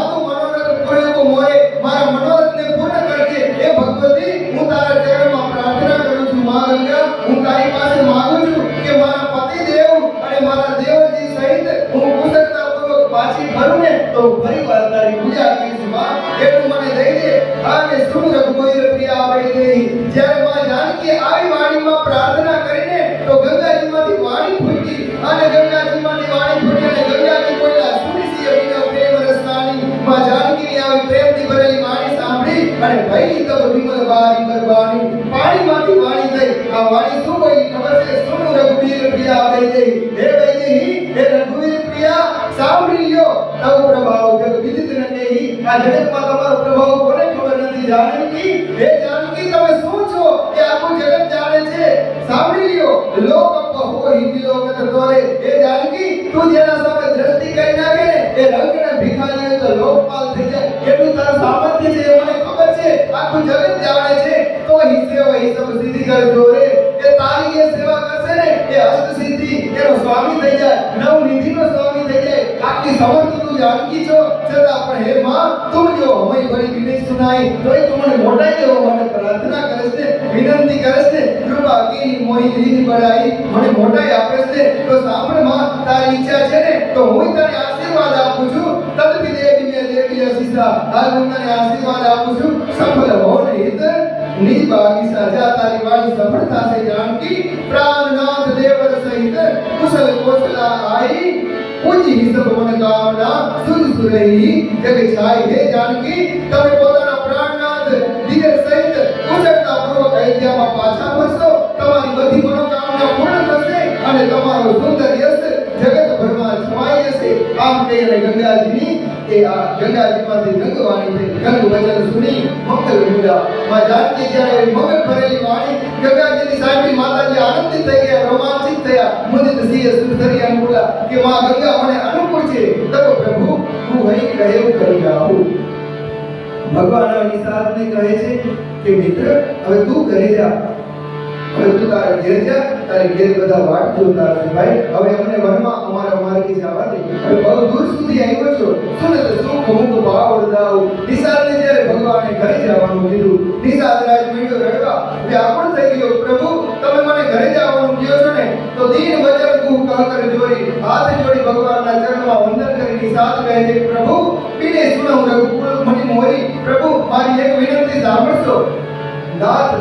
તું મનોરથ પૂર્ણ કો મોરે મારા મનોરથને પૂર્ણ કરજે હે ભગવતી હું તારા ચરણમાં પ્રાર્થના કરું છું માં ગંગા હું તારી પાસે માંગુ છું કે મારા પતિદેવ અને મારા દેવજી સહિત હું કુશળતાપૂર્વક પાછી ફરું ને તો ફરીવાર તારી પૂજા કરીશ માં, એટલું મને દઈ દે. અને સુન રઘુવીર પ્રિયા આવી ગઈ. જ્યારે માં જાનકી આવી વાણીમાં પ્રાર્થના કરીને તો ગંગાજીમાંથી વાણી ફૂટી અને ગંગાજીમાંથી વાણી ફૂટી અને ગંગાજી બોલ્યા સુનિસિંહ વિનો પ્રેમ રસનાની. માં જાનકીની આવી પ્રેમથી ભરેલી વાણી સાંભળી અને ભઈ તબ વિમલ બારી પરબાની પાણીમાંથી વાણી થઈ. આ વાણી શું બોલી ખબર છે? સુન રઘુવીર પ્રિયા આવી ગઈ. હે વૈદેહી, હે રઘુવીર પ્રિયા, સાંભળી લ્યો તવ પ્રભાવ જગ વિદિત ન દેહી. આ જગતમાં તમારો પ્રભાવ કોને ખબર નથી? જાનકી, હે જાનકી, તમે શું છો એ આખું જગત જાણે છે. સાંભળી લ્યો લોક પહો હિંદલોક તોરે. હે જાનકી, તું જેના સામે દ્રષ્ટિ કરી નાખે ને એ રંગના ભિખારી તો લોકપાલ થઈ જાય. એટલું તારું સામર્થ્ય છે એ મને ખબર છે. આખું જગત જાણે છે. તો હિ સેવા હિ સબ સિદ્ધિ કર જોરે. એ તારી એ સેવા કરશે ને એ અષ્ટ સિદ્ધિ એનો સ્વામી થઈ જાય, નવ નિધિનો સ્વામી થઈ જાય. આટલી સમર્થ તું જાનકી છો, છતાં પણ હે માં, તું જો હમઈ બડી વિનય સુનાઈ તોય તું મને મોટાઈ દેવા માટે પ્રાર્થના કરે છે, વિનંતી કરે છે. કૃપા કીની મોહી લીધી બડાઈ, મને મોટાઈ આપે છે. તો સાંભળ માં, તારી ઈચ્છા છે ને તો હું તને આશીર્વાદ આપું છું. તદ વિદેવી મે દેવી અશીષા. હાલ હું તને આશીર્વાદ આપું છું. સફળ હો ને હિત નિજ બાગીસા. જા તારી વાણી સફળ થશે જાનકી. પ્રાણનાથ દેવર સહિત કુશલ કોશલા આઈ. પૂજી હિસબ મનોકામના સુજ સુરહી જગ છાઈ. હે જાનકી, તમે પોતાના પ્રાણનાથ દિગર સહિત કુશળતાપૂર્વક અયોધ્યામાં પાછા ફરશો. તમારી બધી મનોકામના પૂર્ણ થશે અને તમારો સુંદર યશ જગતભરમાં છવાઈ જશે. આમ કહીને ગંગાજીની એ આ ગંગાજીમાંથી ગંગવાણી થઈ. ગંગ વચન સુની મંગલ મૂલા. માં જાનકી જ્યારે મંગલ ભરેલી વાણી ગંગાજીની સાંભળી માતાજી આનંદિત થઈ ગયા, રોમાંચિત થયા. મુદિત સિંહ સુંદરી અનુકૂલા કે માં ગંગા મને અનુકૂળ છે. તબ પ્રભુ હું અહીં કહેવું કરી જાઉં. ભગવાન નિષાદને કહે છે કે મિત્ર, હવે તું ઘરે જા. હવે તું તારા ઘેર જા. તારે ઘેર બધા વાટ જોતા હશે. ભાઈ, હવે અમને વનમાં અમારા માર્ગે જવા દે. હવે બહુ દૂર સુધી આવ્યો છો. સુનત સુખ મુખ ભાવ દાવ. નિષાદને જ્યારે ભગવાને ઘરે જવાનું કીધું, નિષાદ રાજ મીંડો રડવા વ્યાકુળ થઈ ગયો. પ્રભુ, તમે મને ઘરે જવાનું કહો છો ને તો દીન વચન કુ કહકર જોરી હાથ જોડી ભગવાનના ચરણમાં વંદન કરી નિષાદ કહે છે, પ્રભુ પીને સુનઉ રઘુકુળ મણિ મોરી. પ્રભુ, મારી એક વિનંતી સાંભળશો. નાથ,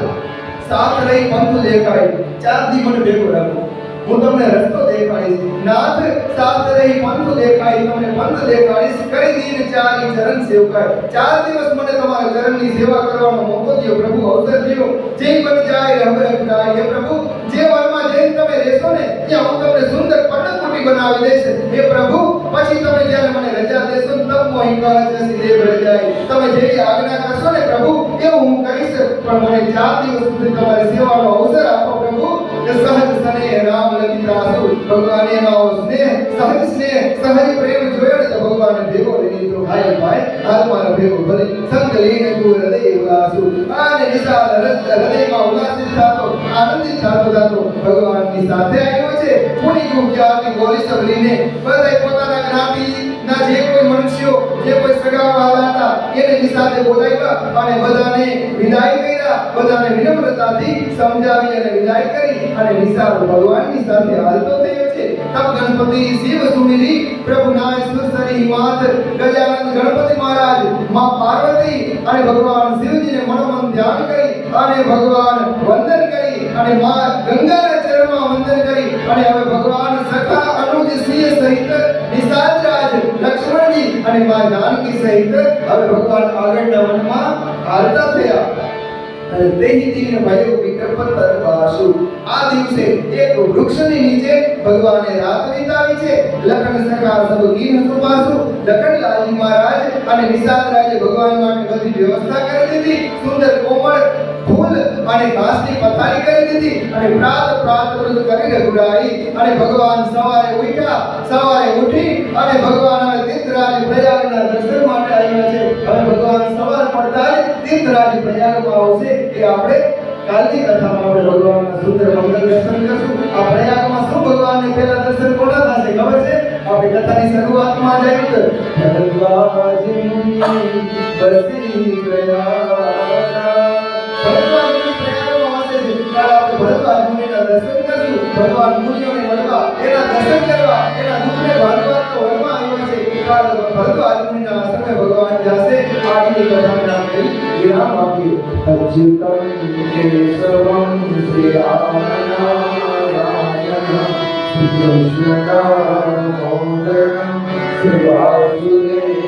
સાથ રહી પંથ દેખાય. 4 દી મને ભેગો રાખો, હું તમને રસ્તો દેખાડીશ. નાથ, સાથ રહી પંથ દેખાય, તમને પંથ દેખાડીશ. કરી દીન ચારી ચરણ સેવકાય. 4 દિવસ મને તમારા ચરણની સેવા કરવાનો મોકો દો પ્રભુ, અવસર દો. જે બન જાય રબ રખડાય. હે પ્રભુ, જે વનમાં જઈને તમે રહેશો ને ત્યાં હું તમને સુંદર પર્ણકુટી બનાવી દઈશ. હે પ્રભુ, પછી તમે જ્યારે મને રજા દેશો તબ મોહી કહે જસી દેવ રજાય. તમે જેવી આજ્ઞા કરશો ને પ્રભુ એવું હું કરીશ. પણ મને 4 દિવસ સુધી તમારી સેવાનો અવસર આપો પ્રભુ. એ સહજ સ્નેહ રામ લખિતાસુ. ભગવાને એનો સ્નેહ, સહજ સ્નેહ, સહજ પ્રેમ જોયો ને તો ભગવાને ભેગો લઈ તો હાય ભાઈ હાલ મારા ભેગો ભલે સંગ લઈને તું હૃદય ઉલાસુ. અને નિશાળ હૃદયમાં ઉલ્લાસિત થતો, આનંદિત થતો ભગવાનની સાથે આવ્યો છે. પુણી તું ક્યાંથી બોલી સબલીને બધાય પોતાના જ્ઞાતિ ના જે કોઈ મનુષ્યો, જે કોઈ સગા વહાલા હતા એને નિશાળે બોલાવ્યા અને બધાને વિદાય કર્યા. બધાને વિનમ્રતાથી સમજાવી અને વિદાય કરી અને નિશાળ ભગવાનની સાથે હાલતો થયો છે. તબ ગણપતિ શિવ સુમિરી પ્રભુ નાય સુરસરી માત. ગજાનંદ ગણપતિ મહારાજ, માં પાર્વતી અને ભગવાન શિવજીને મનોમન ધ્યાન કરી અને ભગવાન વંદન કરી અને માં ગંગાના ચરણમાં વંદન કરી અને હવે ભગવાન સખા અનુજ સિંહ સહિત નિષાદરાજ લક્ષ્મણજી અને માં જાનકી સહિત હવે ભગવાન આગળના વનમાં હાલતા થયા. અને તેહી દિન ભયો વિકલ્પતર વાસુ. આ દિવસે એક વૃક્ષની નીચે ભગવાને રાત વિતાવી છે. લખન સખા સબ ગીન સુપાસુ. લખનલાલજી મહારાજ અને નિષાદરાજે ભગવાન માટે બધી વ્યવસ્થા કરી દીધી. સુંદર કોમળ ફૂલ અને ઘાસની પથારી કરી દીધી અને પ્રાત વૃદ્ધ કરીને ગુડાઈ અને ભગવાન સવારે ઉઠી અને ભગવાન તીર્થરાજ પ્રયાગના દર્શન માટે આવ્યા છે. હવે ભગવાન સવાર પડતા જ તીર્થરાજ પ્રયાગમાં આવશે. એ આપણે કાલની કથામાં આપણે ભગવાનના સુંદર મંગલ દર્શન કરશું. આ પ્રયાગમાં શું ભગવાનને પહેલા દર્શન કોના થશે ખબર છે? આપણે કથાની શરૂઆતમાં જ આવ્યું ભરદ્વાજ મુનિ બસી પ્રયાગ. ભરદ્વાજ મુનિ પ્રયાગમાં વાસે છે. આપણે ભરદ્વાજ મુનિ ભગવાનના દર્શન કરશું, ભગવાન મુનિઓને મળવા, એના દર્શન કરવા, એના દુઃખને ભાગવા તો વનમાં આવ્યા છે. ભરદ્વાજ મુનિના આશ્રમે ભગવાન જશે. આજની કથાને આપણે વિરામ આપીએ. અચ્યુતમ કેશવમ શ્રી રામ નારાયણ શ્રી કૃષ્ણ